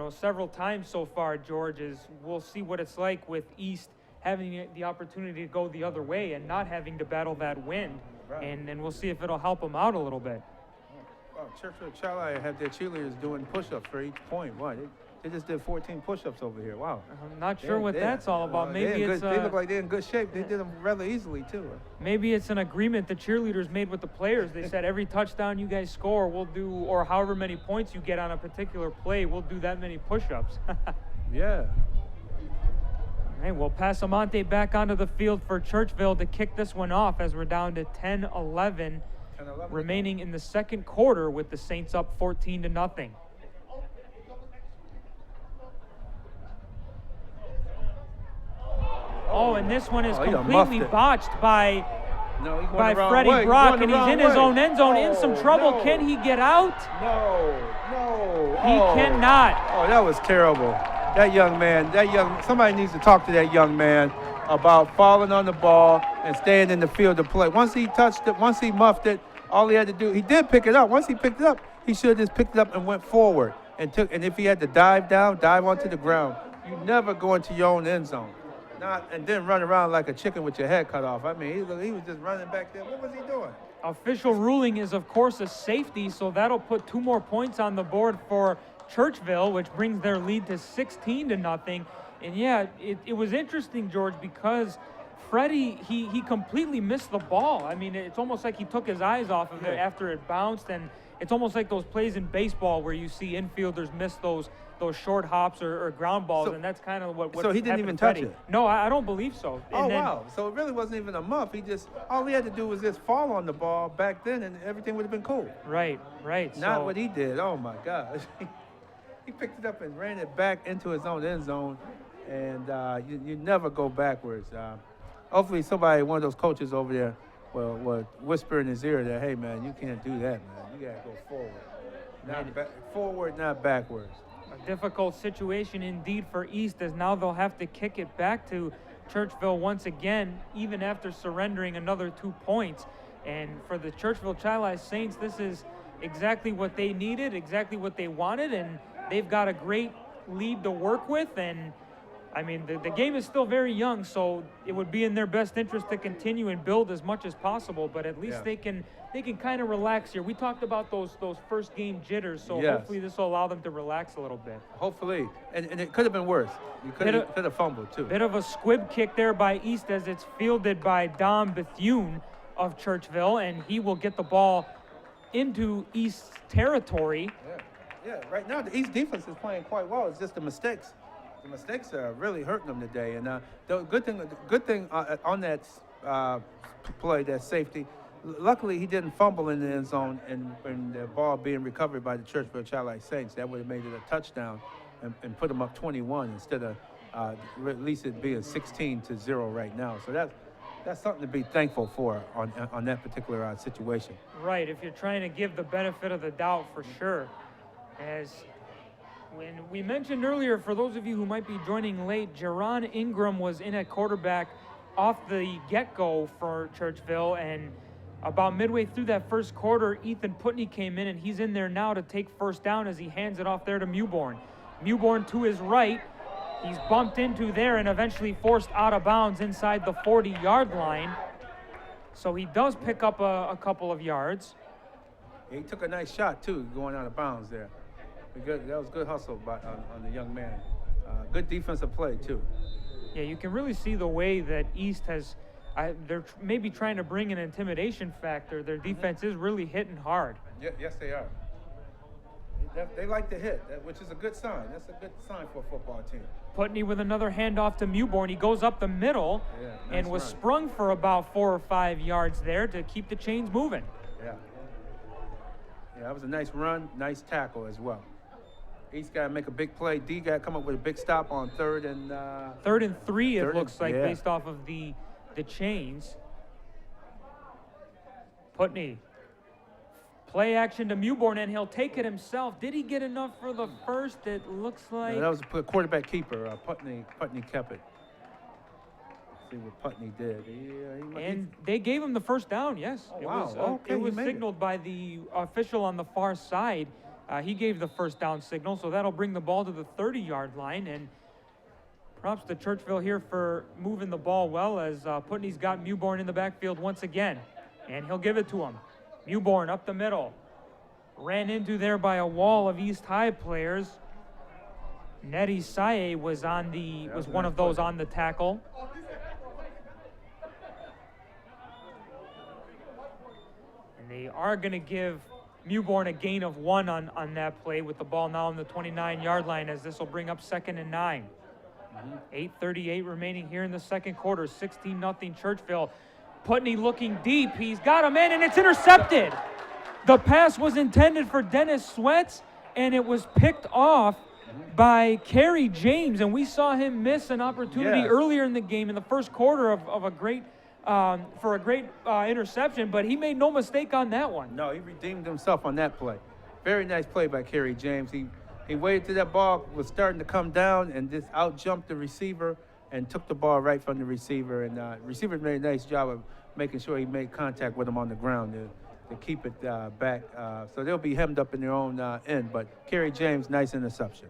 several times so far, George, is we'll see what it's like with East having the opportunity to go the other way and not having to battle that wind. Right. And we'll see if it'll help them out a little bit. Well, Churchville-Chili have their cheerleaders doing push-ups for each point. Wow, they just did 14 push-ups over here. Wow. I'm not sure what that's all about. Maybe it's they look like they're in good shape. They did them rather easily too. Maybe it's an agreement the cheerleaders made with the players. They said every touchdown you guys score, we'll do, or however many points you get on a particular play, we'll do that many push-ups. Yeah. All right, we'll pass Passamonte back onto the field for Churchville to kick this one off as we're down to 10-11 10-11. remaining in the second quarter with the Saints up 14-0. Oh, and this one is completely botched by Freddie Brock, and he's in his own end zone in some trouble. No. Can he get out? No. He cannot. Oh, that was terrible. That young man, somebody needs to talk to that young man about falling on the ball and staying in the field of play. Once he touched it, once he muffed it, all he had to do, he did pick it up. Once he picked it up, he should have just picked it up and went forward and if he had to dive onto the ground. You never go into your own end zone. And then run around like a chicken with your head cut off. I mean, he was just running back there. What was he doing? Official ruling is, of course, a safety, so that'll put 2 more points on the board for Churchville, which brings their lead to 16-0. And yeah, it was interesting, George, because Freddie, he completely missed the ball. I mean, it's almost like he took his eyes off of it after it bounced, and it's almost like those plays in baseball where you see infielders miss those short hops or ground balls, and that's kind of what so he didn't even touch it? No, I don't believe so. Wow. So it really wasn't even a muff. All he had to do was just fall on the ball back then, and everything would have been cool. Right. Not what he did. Oh, my gosh. He picked it up and ran it back into his own end zone, and you never go backwards. Hopefully somebody, one of those coaches over there, will whisper in his ear that, hey, man, you can't do that, man. You got to go forward. Forward, not backwards. A difficult situation indeed for East, as now they'll have to kick it back to Churchville once again, even after surrendering another 2 points. And for the Churchville-Chili Saints, this is exactly what they needed, exactly what they wanted, and they've got a great lead to work with. And I mean, the game is still very young, so it would be in their best interest to continue and build as much as possible, but at least they can kind of relax here. We talked about those first game jitters, so hopefully this will allow them to relax a little bit. Hopefully, and it could have been worse. You could have fumbled too. Bit of a squib kick there by East as it's fielded by Dom Bethune of Churchville, and he will get the ball into East's territory. Yeah. Right now the East defense is playing quite well. It's just the mistakes. The mistakes are really hurting them today. And the good thing on that play, that safety, luckily he didn't fumble in the end zone and the ball being recovered by the Churchville-Chili Saints. That would have made it a touchdown and put them up 21 instead of at least it being 16-0 right now. So that's something to be thankful for on that particular situation. Right, if you're trying to give the benefit of the doubt, for sure. As when we mentioned earlier, for those of you who might be joining late, Jerron Ingram was in at quarterback off the get-go for Churchville, and about midway through that first quarter, Ethan Putney came in, and he's in there now to take first down as he hands it off there to Mewborn. Mewborn to his right, he's bumped into there and eventually forced out of bounds inside the 40-yard line. So he does pick up a couple of yards. He took a nice shot, too, going out of bounds there. That was good hustle on the young man. Good defensive play, too. Yeah, you can really see the way that East has they're maybe trying to bring an intimidation factor. Their defense is really hitting hard. Yes, they are. They like to hit, which is a good sign. That's a good sign for a football team. Putney with another handoff to Mewborn. He goes up the middle and was sprung for about 4 or 5 yards there to keep the chains moving. Yeah, that was a nice run, nice tackle as well. East got to make a big play. D got to come up with a big stop on third and 3, it looks like, based off of the chains. Putney. Play action to Mewborn, and he'll take it himself. Did he get enough for the first? It looks like. No, that was a quarterback keeper. Putney kept it. Let's see what Putney did. And they gave him the first down, yes. Oh, wow. It was signaled by the official on the far side. He gave the first down signal, so that'll bring the ball to the 30-yard line. And props to Churchville here for moving the ball well, as Putney's got Mewborn in the backfield once again. And he'll give it to him. Mewborn up the middle. Ran into there by a wall of East High players. Nettie Saye was one of those on the tackle. And they are going to give Mewborn a gain of 1 on that play, with the ball now on the 29-yard line, as this will bring up 2nd and 9. 8:38 remaining here in the second quarter. 16-0 Churchville. Putney looking deep. He's got a man, and it's intercepted. The pass was intended for Dennis Sweats, and it was picked off by Kerry James, and we saw him miss an opportunity earlier in the game in the first quarter of a great interception, but he made no mistake on that one. No, he redeemed himself on that play. Very nice play by Kerry James. He waited till that ball was starting to come down and just out-jumped the receiver and took the ball right from the receiver. And receiver made a nice job of making sure he made contact with him on the ground to keep it back. So they'll be hemmed up in their own end. But Kerry James, nice interception.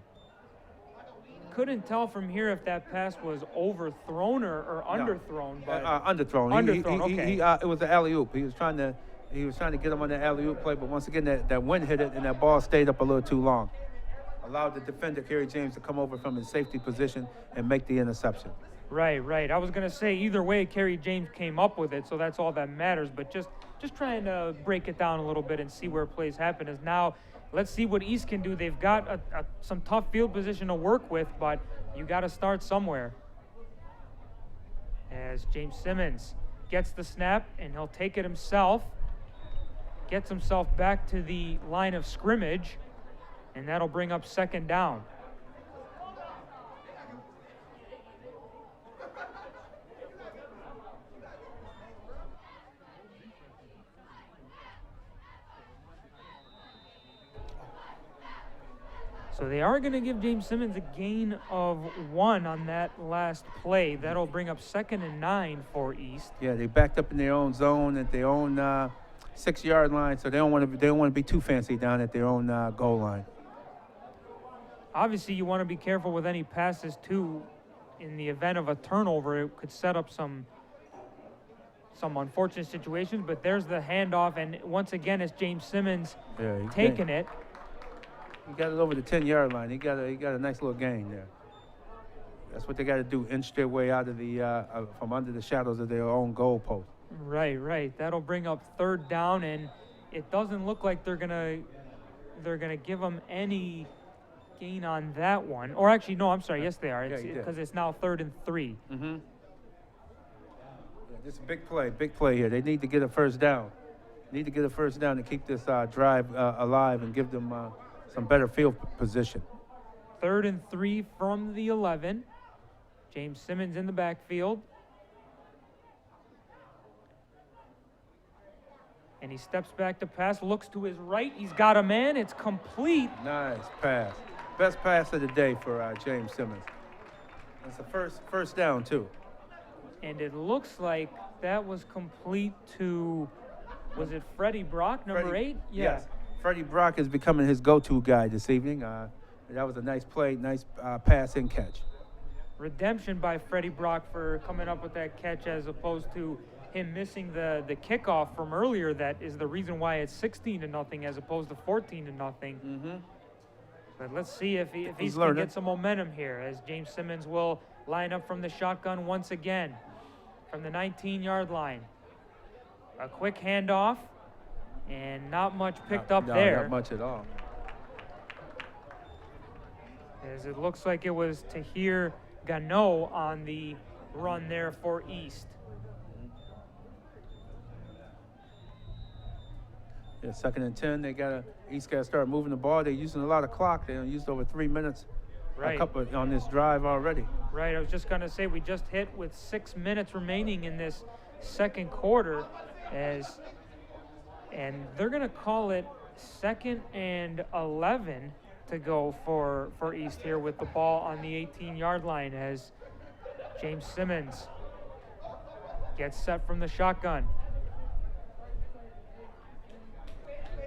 Couldn't tell from here if that pass was overthrown or underthrown. But underthrown. Underthrown. Okay. It was an alley-oop. He was trying to get him on the alley-oop play, but once again that wind hit it and that ball stayed up a little too long. Allowed the defender Kerry James to come over from his safety position and make the interception. Right. I was gonna say either way, Kerry James came up with it, so that's all that matters. But just trying to break it down a little bit and see where plays happen is now. Let's see what East can do. They've got some tough field position to work with, but you got to start somewhere. As James Simmons gets the snap, and he'll take it himself, gets himself back to the line of scrimmage, and that'll bring up second down. So they are going to give James Simmons a gain of 1 on that last play. That'll bring up 2nd and 9 for East. Yeah, they backed up in their own zone at their own 6-yard line, so they don't want to be too fancy down at their own goal line. Obviously, you want to be careful with any passes too. In the event of a turnover, it could set up some unfortunate situations. But there's the handoff, and once again, it's James Simmons taking it. He got it over the 10-yard line. He got a nice little gain there. That's what they got to do: inch their way out of the from under the shadows of their own goal post. Right. That'll bring up 3rd down, and it doesn't look like they're gonna give them any gain on that one. Or actually, no, I'm sorry. Yes, they are. Because it's now 3rd and 3. Mm-hmm. Yeah, this is a big play here. They need to get a first down. To keep this drive alive and give them some better field position. 3rd and 3 from the 11. James Simmons in the backfield. And he steps back to pass, looks to his right. He's got a man. It's complete. Nice pass. Best pass of the day for James Simmons. That's the first down, too. And it looks like that was complete to, was it Freddie Brock, number 8? Yeah. Yes. Freddie Brock is becoming his go-to guy this evening. That was a nice play, nice pass and catch. Redemption by Freddie Brock for coming up with that catch, as opposed to him missing the kickoff from earlier. That is the reason why it's 16-0 as opposed to 14-0. Mm-hmm. But let's see if he can get some momentum here, as James Simmons will line up from the shotgun once again from the 19-yard line. A quick handoff, and not much picked up there. Not much at all. As it looks like it was Tahir Gano on the run there for East. Yeah, 2nd and 10. East got to start moving the ball. They're using a lot of clock. They used over 3 minutes. Right. A couple on this drive already. Right. I was just going to say we just hit with 6 minutes remaining in this second quarter, and they're going to call it 2nd and 11 to go for East here with the ball on the 18-yard line, as James Simmons gets set from the shotgun.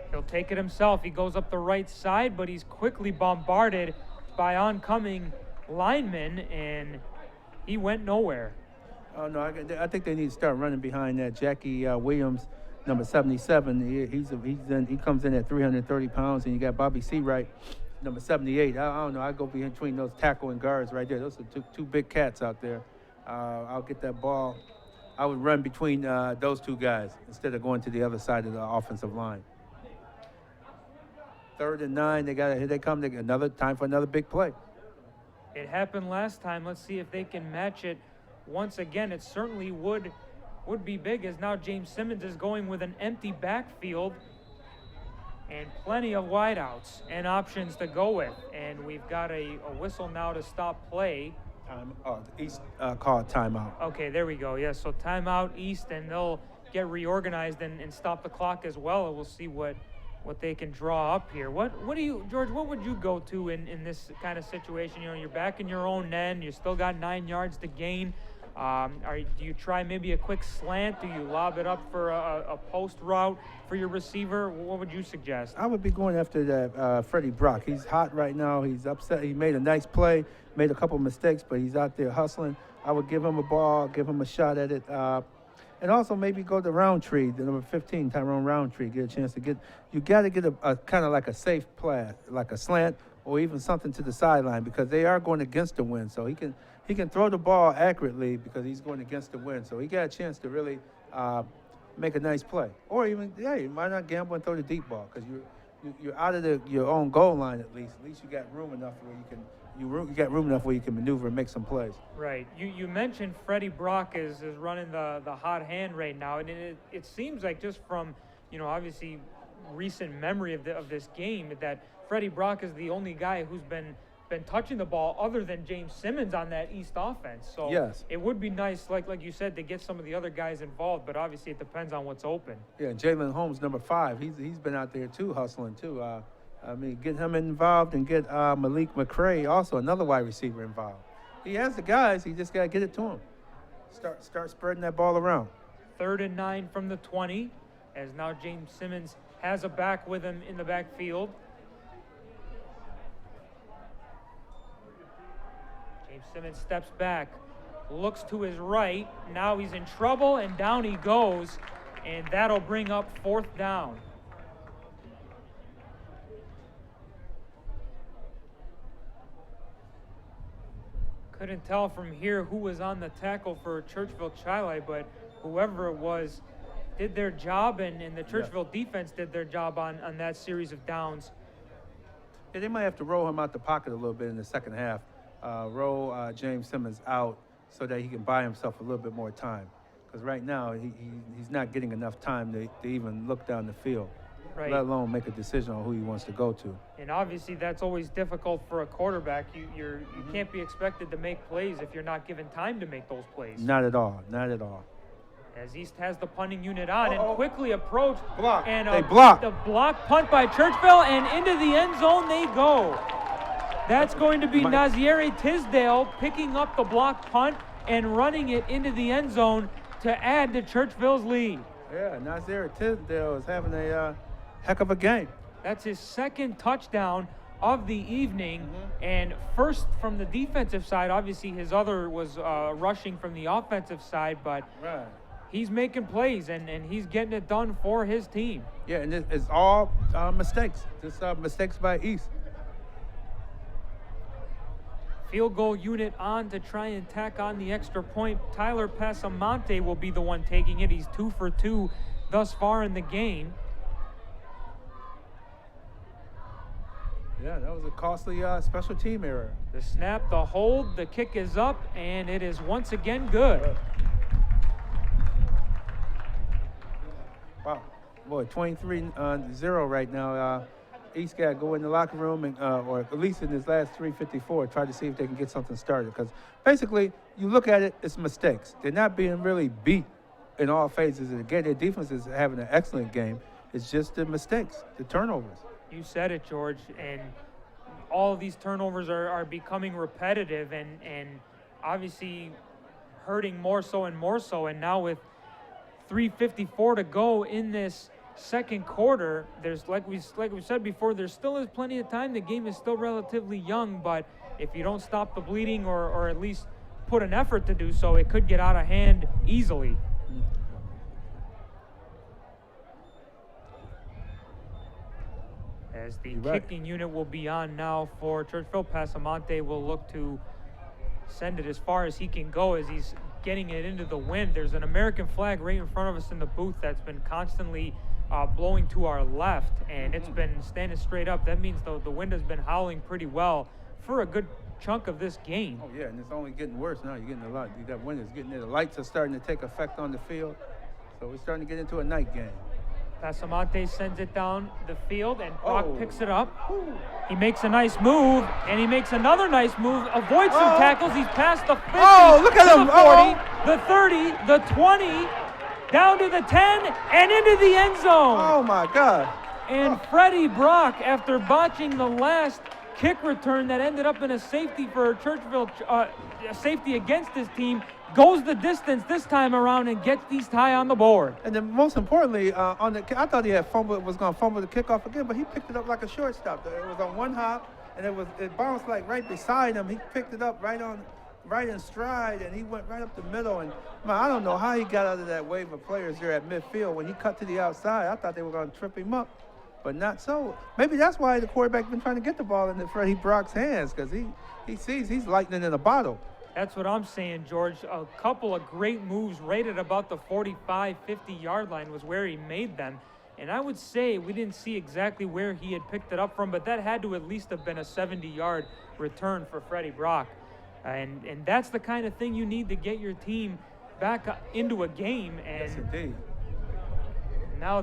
He'll take it himself. He goes up the right side, but he's quickly bombarded by oncoming linemen, and he went nowhere. Oh, no, I think they need to start running behind that. Jackie Williams, number 77, he comes in at 330 pounds, and you got Bobby Seawright, number 78. I don't know. I go between those tackle and guards right there. Those are two big cats out there. I'll get that ball. I would run between those two guys instead of going to the other side of the offensive line. 3rd and 9. Here they come. Another time for another big play. It happened last time. Let's see if they can match it once again. It certainly would would be big, as now James Simmons is going with an empty backfield and plenty of wideouts and options to go with. And we've got a whistle now to stop play. The East called timeout. Okay, there we go. Yes, so timeout East, and they'll get reorganized and stop the clock as well, and we'll see what they can draw up here. What do you, George, what would you go to in this kind of situation? You know, you're back in your own end, you still got 9 yards to gain. Do you try maybe a quick slant? Do you lob it up for a post route for your receiver? What would you suggest? I would be going after that Freddie Brock. He's hot right now. He's upset. He made a nice play, made a couple mistakes, but he's out there hustling. I would give him a ball, give him a shot at it. And also maybe go to Roundtree, the number 15, Tyrone Roundtree, get a chance to get – you got to get a kind of like a safe play, like a slant or even something to the sideline, because they are going against the wind. So he can throw the ball accurately because he's going against the wind. So he got a chance to really make a nice play. Or even, you might not gamble and throw the deep ball, because you're out of your own goal line at least. At least you got room enough where you got room enough where you can maneuver and make some plays. Right. You mentioned Freddie Brock is running the hot hand right now, and it seems like, just from, you know, obviously recent memory of this game, that Freddie Brock is the only guy who's been touching the ball other than James Simmons on that East offense. So yes, it would be nice, like you said, to get some of the other guys involved, but obviously it depends on what's open. Yeah, Jalen Holmes, number 5, he's been out there too, hustling too. I mean, get him involved and get Malik McCray, also another wide receiver, involved. He has the guys. He just got to get it to him. Start spreading that ball around. 3rd and 9 from the 20, as now James Simmons has a back with him in the backfield. James Simmons steps back, looks to his right. Now he's in trouble, and down he goes, and that'll bring up 4th down. Couldn't tell from here who was on the tackle for Churchville-Chili, but whoever it was did their job, and the Churchville defense did their job on that series of downs. Yeah, they might have to roll him out the pocket a little bit in the second half. Roll James Simmons out so that he can buy himself a little bit more time. Because right now he's not getting enough time to even look down the field, right, let alone make a decision on who he wants to go to. And obviously that's always difficult for a quarterback. You can't be expected to make plays if you're not given time to make those plays. Not at all. Not at all. As East has the punting unit on and quickly approach. Block. And they block. The block punt by Churchville, and into the end zone they go. That's going to be Naziere Tisdale picking up the block punt and running it into the end zone to add to Churchville's lead. Yeah, Naziere Tisdale is having a heck of a game. That's his 2nd touchdown of the evening, and first from the defensive side. Obviously his other was rushing from the offensive side, but he's making plays and he's getting it done for his team. Yeah, and it's all mistakes. Just mistakes by East. Field goal unit on to try and tack on the extra point. Tyler Passamonte will be the one taking it. He's 2 for 2 thus far in the game. Yeah, that was a costly special team error. The snap, the hold, the kick is up, and it is once again good. Wow, boy, 23-0 right now. East got to go in the locker room, and, or at least in his last 3:54, try to see if they can get something started. Because basically, you look at it, it's mistakes. They're not being really beat in all phases of the game. Their defense is having an excellent game. It's just the mistakes, the turnovers. You said it, George, and all of these turnovers are becoming repetitive and obviously hurting more so and more so. And now with 3:54 to go in this second quarter, there's like we said before, there still is plenty of time. The game is still relatively young, but if you don't stop the bleeding or at least put an effort to do so, it could get out of hand easily. As the kicking unit will be on now for Churchville, Passamonte will look to send it as far as he can go as he's getting it into the wind. There's an American flag right in front of us in the booth that's been constantly blowing to our left, and it's been standing straight up. That means the wind has been howling pretty well for a good chunk of this game. Oh, yeah, and it's only getting worse now. You're getting a lot. You got winners getting there. The lights are starting to take effect on the field. So we're starting to get into a night game. Passamante sends it down the field, and Brock Oh. picks it up. He makes a nice move, and he makes another nice move, avoids some tackles. He's past the 50, look at to him. the 40, the 30, the 20, down to the 10, and into the end zone. Oh, my God. And Freddie Brock, after botching the last kick return that ended up in a safety for Churchville, a safety against his team, goes the distance this time around and gets East High on the board. And then most importantly, I thought he was going to fumble the kickoff again, but he picked it up like a shortstop. It was on one hop, and it bounced like right beside him. He picked it up right in stride, and he went right up the middle. And man, I don't know how he got out of that wave of players there at midfield. When he cut to the outside, I thought they were going to trip him up, but not so. Maybe that's why the quarterback been trying to get the ball in Freddie Brock's hands, because he sees he's lightning in a bottle. That's what I'm saying, George. A couple of great moves right at about the 45, 50-yard line was where he made them. And I would say we didn't see exactly where he had picked it up from, but that had to at least have been a 70-yard return for Freddie Brock. And that's the kind of thing you need to get your team back into a game. And Yes, indeed. now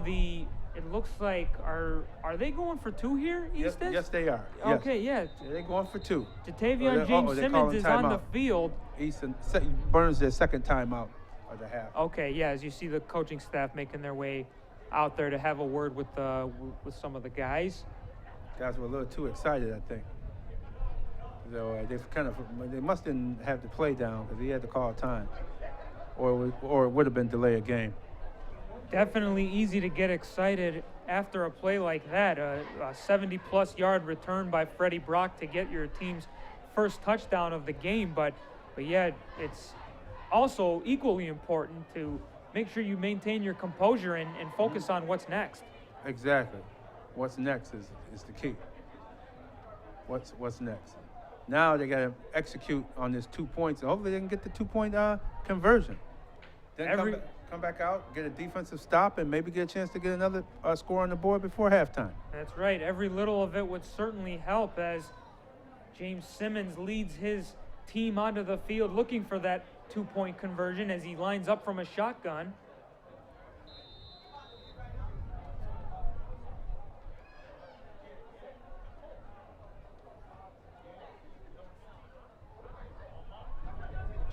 it looks like, are they going for two here, Easton? Yes, they are. Yes. Okay, yeah. They're going for two. Jatavion James Simmons is on the field. Easton burns their second timeout of the half. Okay, yeah, as you see the coaching staff making their way out there to have a word with some of the guys. Guys were a little too excited, I think. So they must didn't have the play down because he had to call time, or it would have been delay a game. Definitely easy to get excited after a play like that. A 70-plus yard return by Freddie Brock to get your team's first touchdown of the game. But yeah, it's also equally important to make sure you maintain your composure and focus on what's next. Exactly. What's next is the key. What's next? Now they got to execute on this 2 points, and hopefully they can get the 2-point conversion. Then come back out, get a defensive stop, and maybe get a chance to get another score on the board before halftime. That's right. Every little of it would certainly help as James Simmons leads his team onto the field looking for that 2-point conversion as he lines up from a shotgun.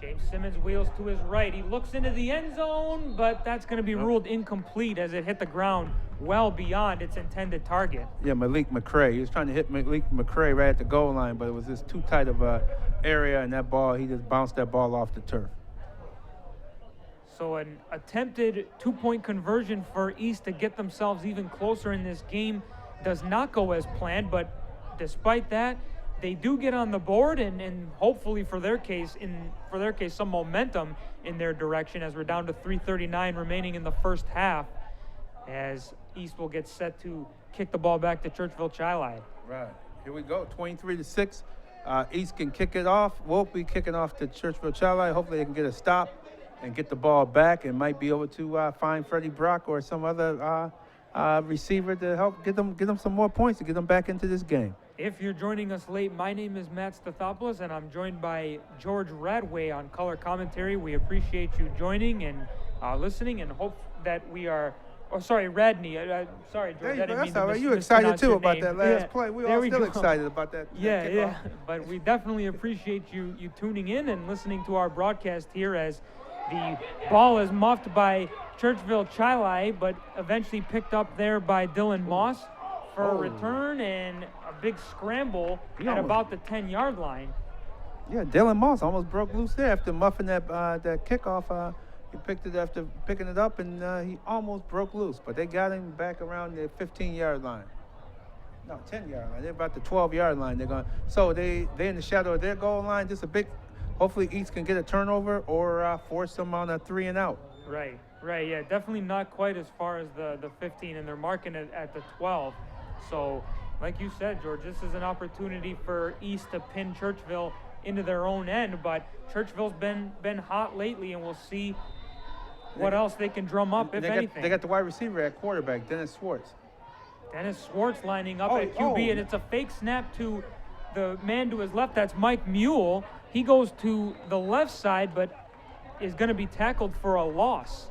James Simmons wheels to his right. He looks into the end zone, but that's going to be ruled incomplete as it hit the ground well beyond its intended target. Yeah, Malik McCray. He was trying to hit Malik McCray right at the goal line, but it was just too tight of a area, and that ball, he just bounced that ball off the turf. So an attempted 2-point conversion for East to get themselves even closer in this game does not go as planned, but despite that, they do get on the board and hopefully for their case some momentum in their direction as we're down to 3:39 remaining in the first half as East will get set to kick the ball back to Churchville-Chili. Right. Here we go, 23-6. East can kick it off. We'll be kicking off to Churchville-Chili. Hopefully they can get a stop and get the ball back and might be able to find Freddie Brock or some other receiver to help get them some more points to get them back into this game. If you're joining us late, my name is Matt Stathopoulos, and I'm joined by George Radway on color commentary. We appreciate you joining and listening, and hope that we are. Oh, sorry, Radney. Sorry, George. I didn't mean to you excited too about name. that last play. We're all still excited about that. Yeah. But we definitely appreciate you tuning in and listening to our broadcast here as the ball is muffed by Churchville-Chili, but eventually picked up there by Dylan Moss for a return and a big scramble at about the 10-yard line. Yeah, Dylan Moss almost broke loose there after muffing that kickoff. He picked it after picking it up, and he almost broke loose. But they got him back around the 15-yard line. No, 10-yard line. They're about the 12-yard line. So they're in the shadow of their goal line. Just a big. Hopefully, East can get a turnover or force them on a 3-and-out. Right. Yeah, definitely not quite as far as the 15, and they're marking it at the 12. So, like you said, George, this is an opportunity for East to pin Churchville into their own end, but Churchville's been hot lately, and we'll see what else they can drum up, if anything. They got the wide receiver at quarterback, Dennis Schwartz. Dennis Schwartz lining up at QB, and it's a fake snap to the man to his left, that's Mike Mule. He goes to the left side, but is going to be tackled for a loss.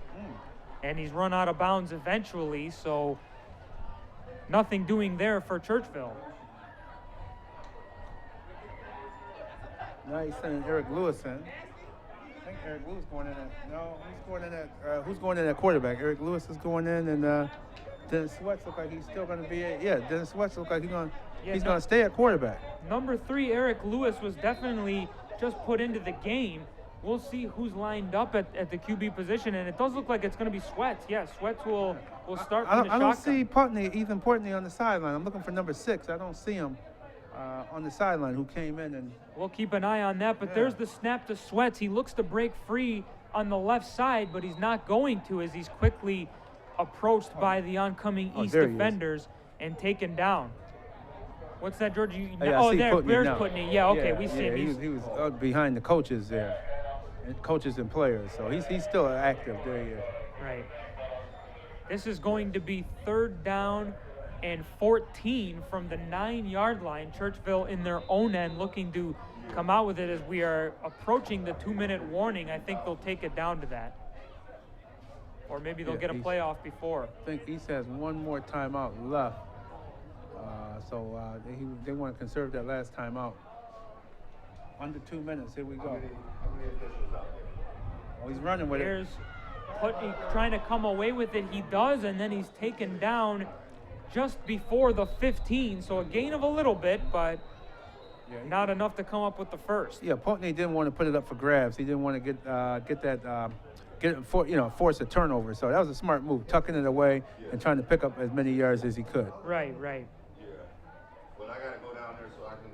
And he's run out of bounds eventually, so nothing doing there for Churchville. Now he's sending Eric Lewis in. I think Eric Lewis going in at, no, who's going in at quarterback? Eric Lewis is going in, and Dennis Sweats look like he's still going to be Dennis Sweats look like he's going to stay at quarterback. Number 3, Eric Lewis, was definitely just put into the game. We'll see who's lined up at the QB position, and it does look like it's going to be Sweats. Yeah, Sweats will start from the shotgun. I don't see Ethan Portney on the sideline. I'm looking for number 6. I don't see him on the sideline who came in. And we'll keep an eye on that, but there's the snap to Sweats. He looks to break free on the left side, but he's not going to, as he's quickly approached by the oncoming East defenders and taken down. What's that, George? There's Putney. Yeah, okay, we see him. He was behind the coaches there, coaches and players, so he's still active there. Yeah. Right. This is going to be 3rd down and 14 from the 9-yard line. Churchville in their own end looking to come out with it as we are approaching the 2-minute warning. I think they'll take it down to that. Or maybe they'll get a playoff before. I think East has one more timeout left. So they want to conserve that last timeout. Under 2 minutes, here we go. Oh, he's running with it. Putney trying to come away with it. He does, and then he's taken down just before the 15. So a gain of a little bit, but not enough to come up with the first. Yeah, Putney didn't want to put it up for grabs. He didn't want to force a turnover. So that was a smart move, tucking it away and trying to pick up as many yards as he could. Right. Yeah. But I got to go down there so I can.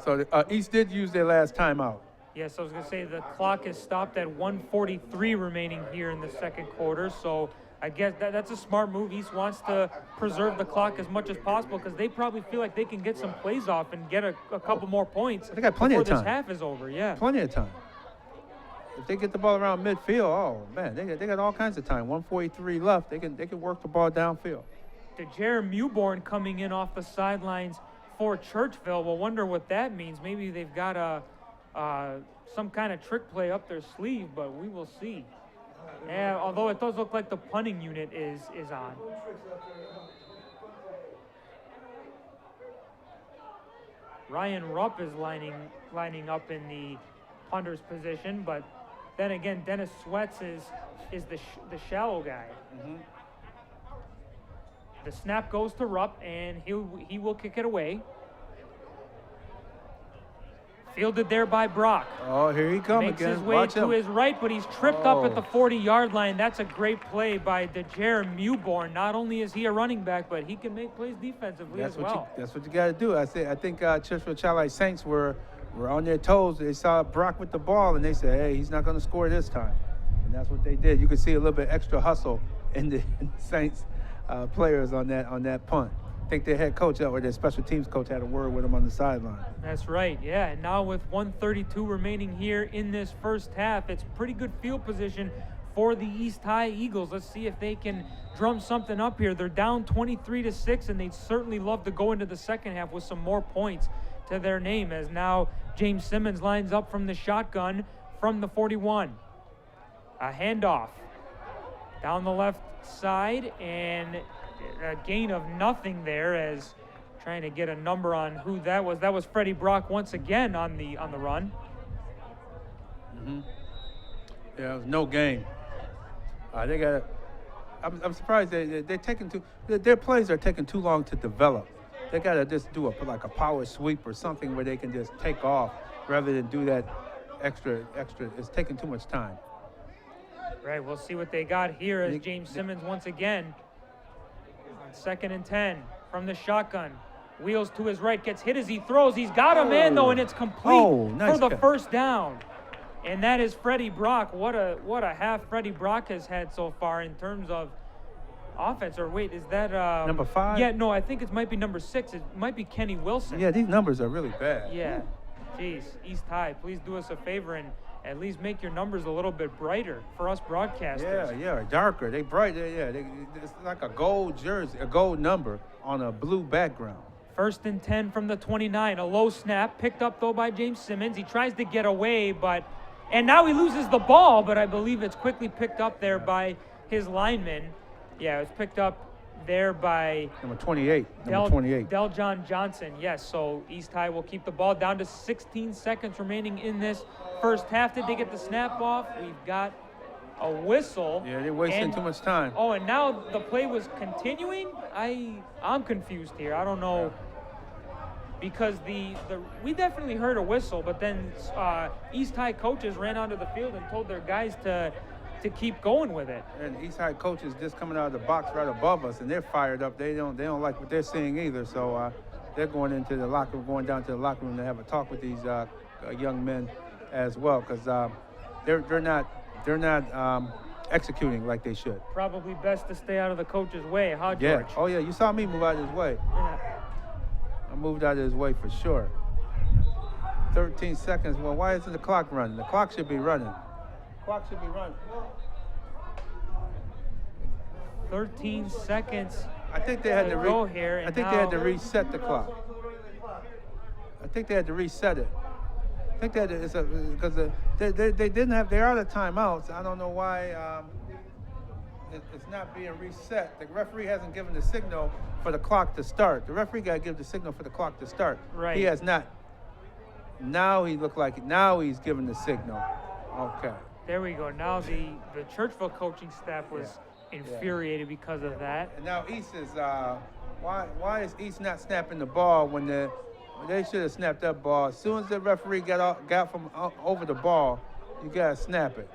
So East did use their last timeout. Yes, I was going to say the clock is stopped at 1:43 remaining here in the second quarter. So I guess that's a smart move. East wants to preserve the clock as much as possible because they probably feel like they can get some plays off and get a couple more points. They got plenty of time. This half is over. Yeah, plenty of time. If they get the ball around midfield, oh man, they got all kinds of time. 1:43 left. They can work the ball downfield. DeJare Mewborn coming in off the sidelines for Churchville. We'll wonder what that means. Maybe they've got some kind of trick play up their sleeve, but we will see. Yeah, although it does look like the punting unit is on. Ryan Rupp is lining up in the punter's position, but then again, Dennis Sweats is the shallow guy. Mm-hmm. The snap goes to Rupp, and he will kick it away. Fielded there by Brock. Oh, here he comes again. Makes his way to his right, but he's tripped up at the 40-yard line. That's a great play by DeJare Mewborn. Not only is he a running back, but he can make plays defensively as well. That's what you got to do. I think Churchville-Chili Saints were on their toes. They saw Brock with the ball, and they said, hey, he's not going to score this time. And that's what they did. You could see a little bit extra hustle in the Saints players on that punt. I think their head coach or their special teams coach had a word with him on the sideline. That's right, yeah. And now with 1:32 remaining here in this first half, it's pretty good field position for the East High Eagles. Let's see if they can drum something up here. They're down 23-6, and they'd certainly love to go into the second half with some more points to their name, as now James Simmons lines up from the shotgun from the 41. A handoff down the left side, and a gain of nothing there, as trying to get a number on who that was. That was Freddie Brock once again on the run. Mm-hmm. Yeah, it was no gain. They got. I'm surprised they're taking their plays are taking too long to develop. They got to just do like a power sweep or something where they can just take off rather than do that extra. It's taking too much time. Right. We'll see what they got here as James Simmons once again. 2nd and 10 from the shotgun. Wheels to his right, gets hit as he throws. He's got a man though, and it's complete nice for the first down. And that is Freddie Brock. What a half Freddie Brock has had so far in terms of offense. Or wait, is that number 5? Yeah, no, I think it might be number 6. It might be Kenny Wilson. Yeah, these numbers are really bad. Yeah. Jeez, East High, please do us a favor and at least make your numbers a little bit brighter for us broadcasters. Yeah, darker. They bright. It's like a gold jersey, a gold number on a blue background. First and 10 from the 29. A low snap, picked up though by James Simmons. He tries to get away, and now he loses the ball, but I believe it's quickly picked up there by his lineman. Yeah, it was picked up there by Number 28. Number 28. Deljon Johnson. Yes, so East High will keep the ball down to 16 seconds remaining in this first half. Did they get the snap off? We've got a whistle. Yeah, they're wasting too much time. Oh, and now the play was continuing? I'm confused here. I don't know. Because we definitely heard a whistle, but then East High coaches ran onto the field and told their guys to keep going with it. And East High coaches just coming out of the box right above us, and they're fired up. They don't like what they're seeing either. So they're going into the locker room, going down to the locker room to have a talk with these young men as well, because they're not executing like they should. Probably best to stay out of the coach's way, huh, George? Yeah. Oh yeah, you saw me move out of his way. Yeah. I moved out of his way for sure. 13 seconds. Well, why isn't the clock running? The clock should be running. Clock should be running. 13 seconds. I think they had to go here. I think they had to reset the clock. I think they had to reset it. I think that it's because they didn't have. They're out of timeouts. I don't know why it's not being reset. The referee hasn't given the signal for the clock to start. The referee got to give the signal for the clock to start. Right. He has not. Now he looked like it. Now he's giving the signal. Okay. There we go. Now the Churchville coaching staff was infuriated because of that. And now East is why is East not snapping the ball when they should have snapped that ball? As soon as the referee got from over the ball, you gotta snap it.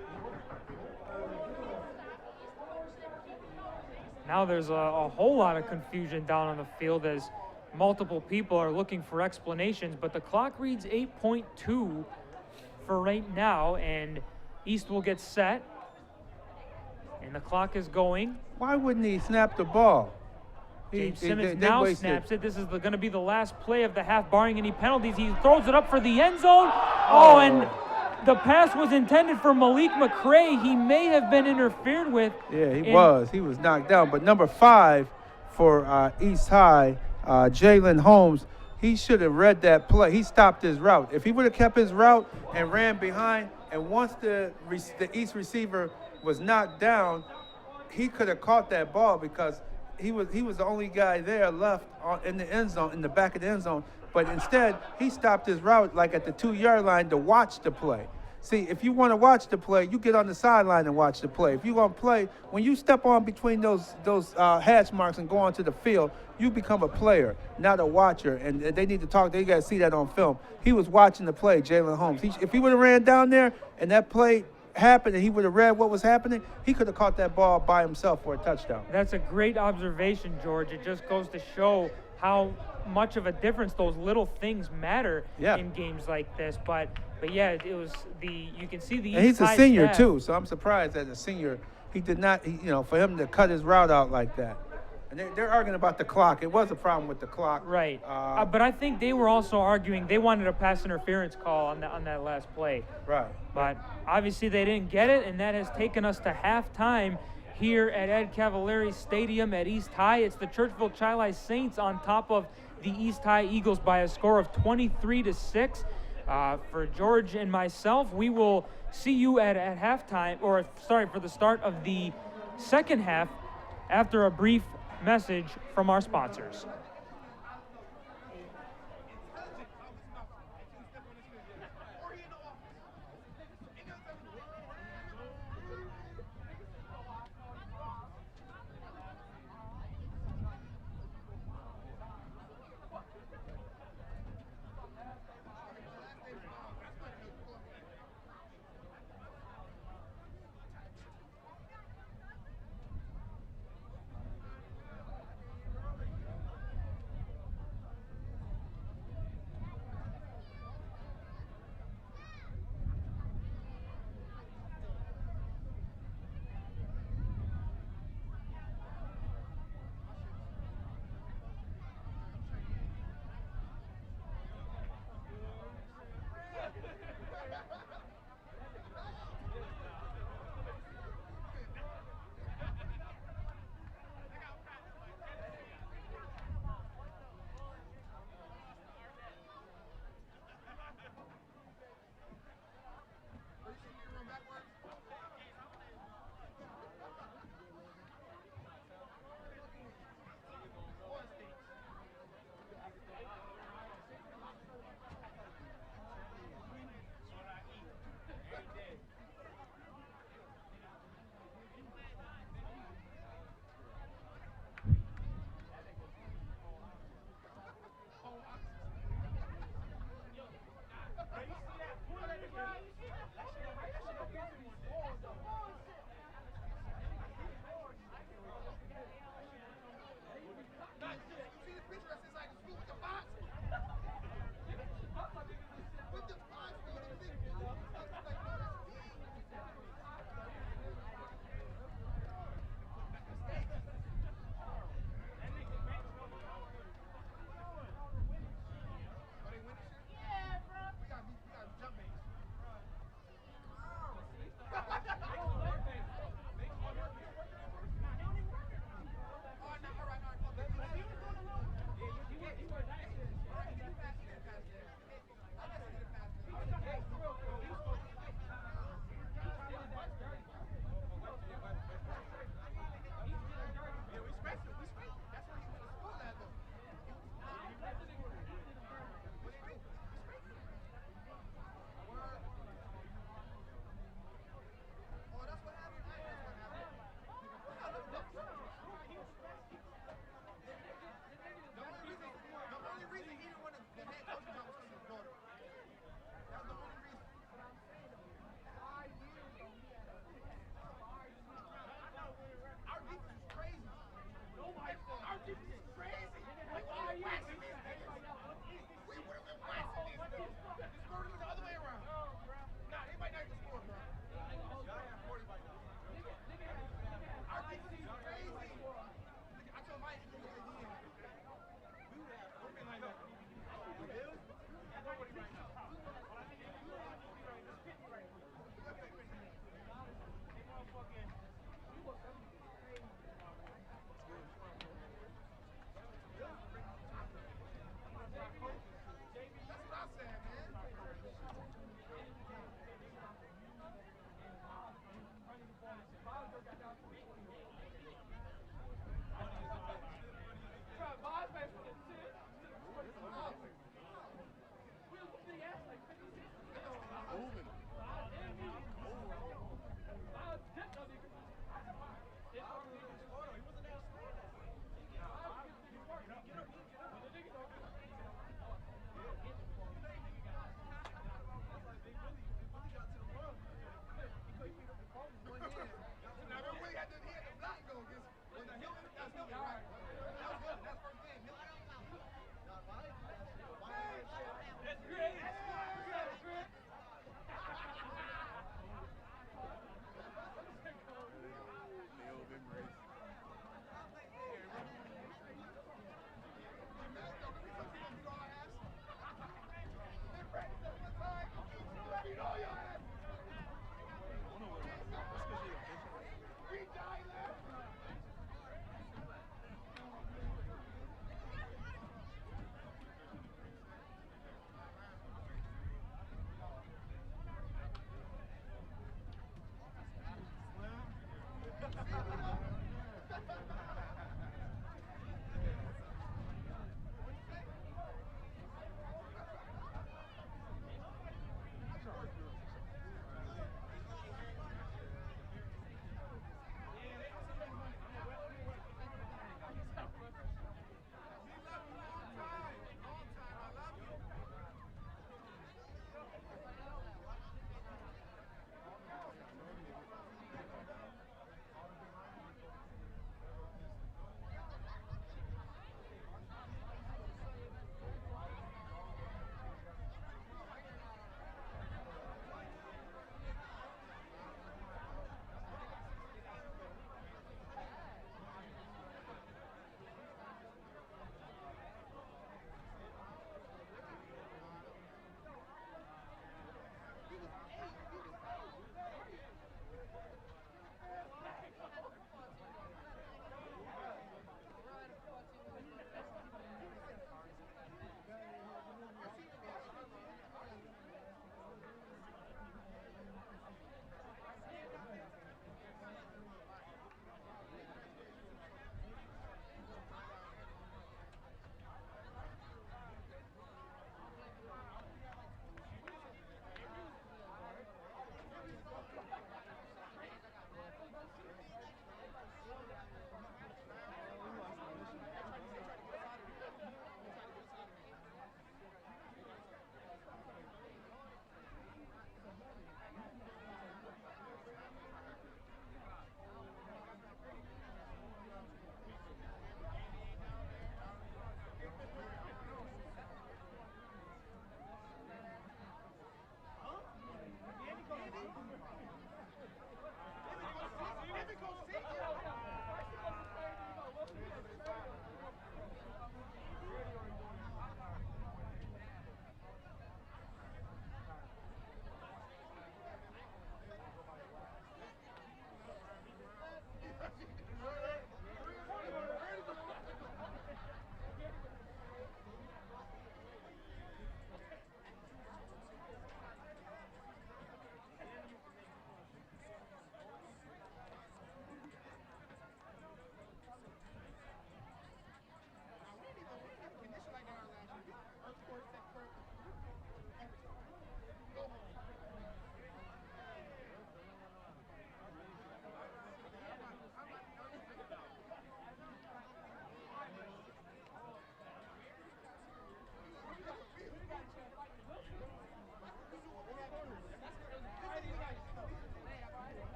Now there's a whole lot of confusion down on the field as multiple people are looking for explanations, but the clock reads 8.2 for right now, and East will get set, and the clock is going. Why wouldn't he snap the ball? James Simmons now snaps it. This is going to be the last play of the half, barring any penalties. He throws it up for the end zone. Oh, and the pass was intended for Malik McCray. He may have been interfered with. Yeah, he was. He was knocked down. But number 5 for East High, Jalen Holmes, he should have read that play. He stopped his route. If he would have kept his route and ran behind, and once the East receiver was knocked down, he could have caught that ball because he was the only guy there left in the end zone, in the back of the end zone. But instead, he stopped his route like at the 2-yard line to watch the play. See, if you want to watch the play, you get on the sideline and watch the play. If you want to play, when you step on between those hash marks and go onto the field, you become a player, not a watcher. And they need to talk. They got to see that on film. He was watching the play, Jalen Holmes. If he would have ran down there and that play happened and he would have read what was happening, he could have caught that ball by himself for a touchdown. That's a great observation, George. It just goes to show how much of a difference those little things matter in games like this. But yeah, it was you can see the. And he's a senior too, so I'm surprised as a senior he did not. For him to cut his route out like that. And they're arguing about the clock. It was a problem with the clock. Right. But I think they were also arguing they wanted a pass interference call on that last play. Right. But obviously they didn't get it, and that has taken us to halftime here at Ed Cavalieri Stadium at East High. It's the Churchville-Chili Saints on top of the East High Eagles by a score of 23-6. For George and myself, we will see you at halftime, for the start of the second half after a brief message from our sponsors.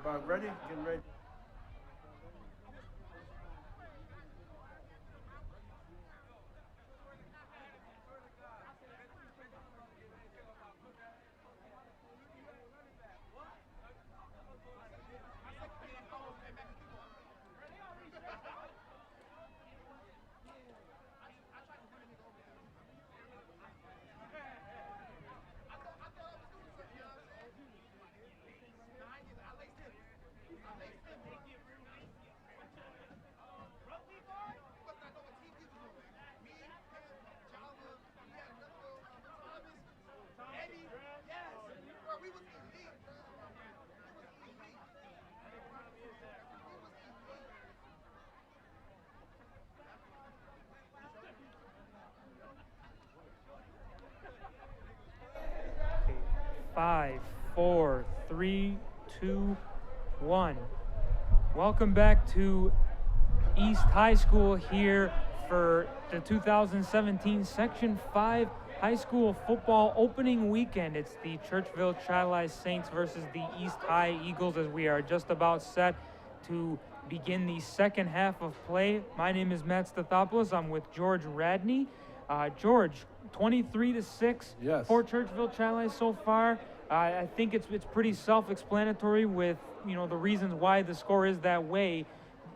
about ready? Getting ready. Five, four, three, two, one. Welcome back to East High School here for the 2017 Section 5 High School Football Opening Weekend. It's the Churchville-Chili Saints versus the East High Eagles as we are just about set to begin the second half of play. My name is Matt Stathopoulos. I'm with George Radney. George, 23-6 Yes. for Churchville-Chili so far. I think it's pretty self-explanatory with the reasons why the score is that way.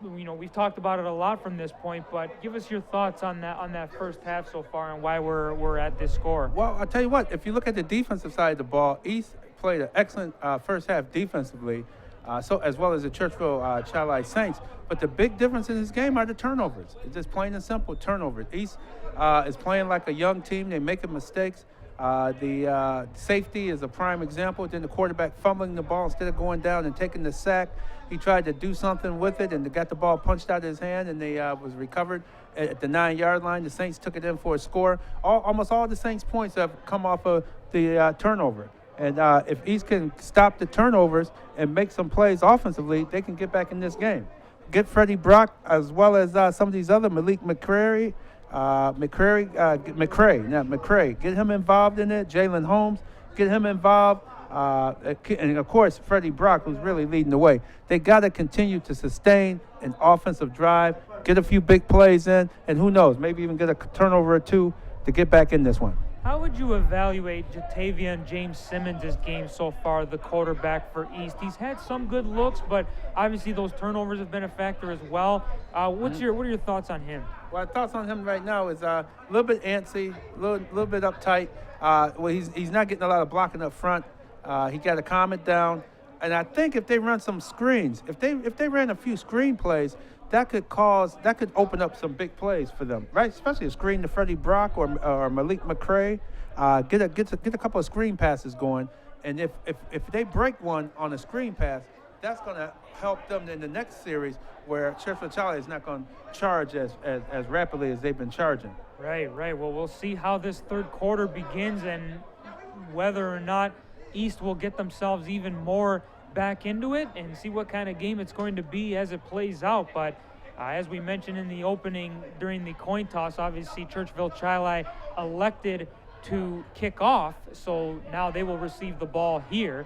We've talked about it a lot from this point, but give us your thoughts on that first half so far and why we're at this score. Well, I'll tell you what, if you look at the defensive side of the ball, East played an excellent first half defensively, so as well as the Churchville-Chili Saints. But the big difference in this game are the turnovers. It's just plain and simple turnovers. East is playing like a young team. They're making mistakes. The safety is a prime example. Then the quarterback fumbling the ball instead of going down and taking the sack. He tried to do something with it and got the ball punched out of his hand, and they was recovered at the 9-yard line. The Saints took it in for a score. Almost all the Saints' points have come off of the turnover. And if East can stop the turnovers and make some plays offensively, they can get back in this game. Get Freddie Brock as well as some of these other Malik McCray. Get him involved in it. Jalen Holmes, get him involved. And of course, Freddie Brock, who's really leading the way. They got to continue to sustain an offensive drive, get a few big plays in, and who knows, maybe even get a turnover or two to get back in this one. How would you evaluate Jatavian James Simmons' game so far, the quarterback for East? He's had some good looks, but obviously those turnovers have been a factor as well. What are your thoughts on him? Well, my thoughts on him right now is a little bit antsy, a little bit uptight. He's not getting a lot of blocking up front. He got to calm it down. And I think if they run some screens, if they ran a few screen plays, that could open up some big plays for them, right? Especially a screen to Freddie Brock or Malik McCray. Get a couple of screen passes going, and if they break one on a screen pass, that's going to help them in the next series where Churchville-Chili is not going to charge as rapidly as they've been charging. Right. Well, we'll see how this third quarter begins and whether or not East will get themselves even more back into it and see what kind of game it's going to be as it plays out. But as we mentioned in the opening during the coin toss, obviously Churchville-Chili elected to kick off, so now they will receive the ball here.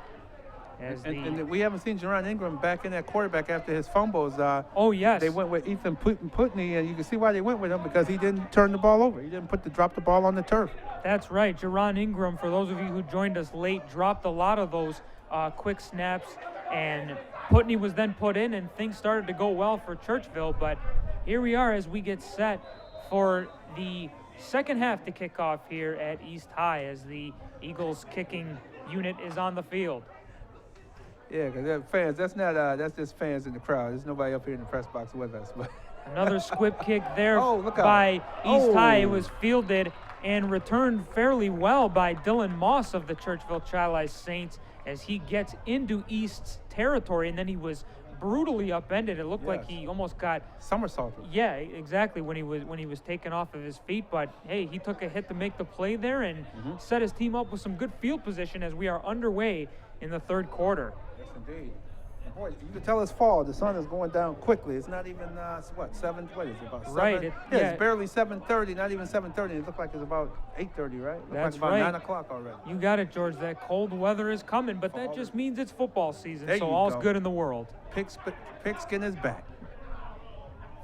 And we haven't seen Jerron Ingram back in that quarterback after his fumbles. Oh, yes. They went with Ethan Putney, and you can see why they went with him, because he didn't turn the ball over. He didn't drop the ball on the turf. That's right. Jerron Ingram, for those of you who joined us late, dropped a lot of those quick snaps, and Putney was then put in, and things started to go well for Churchville. But here we are as we get set for the second half to kick off here at East High as the Eagles kicking unit is on the field. Yeah, because fans, that's just fans in the crowd. There's nobody up here in the press box with us. But another squib kick there look out. by East High. It was fielded and returned fairly well by Dylan Moss of the Churchville-Chili Saints as he gets into East's territory, and then he was brutally upended. It looked like he almost got somersaulted. Yeah, exactly, when he was taken off of his feet. But hey, he took a hit to make the play there and set his team up with some good field position as we are underway in the third quarter. Yes, indeed. Boy, you can tell it's fall. The sun is going down quickly. It's not even, what, 7, what is it, about 7? Right, Yeah, yeah. it's barely 7:30, not even 7:30. It looks like it's about 8:30, right? It looks That's like about right. 9 o'clock already. You got it, George. That cold weather is coming, but that Fall just is- means it's football season, There so you all's go. good in the world. Pigskin is back.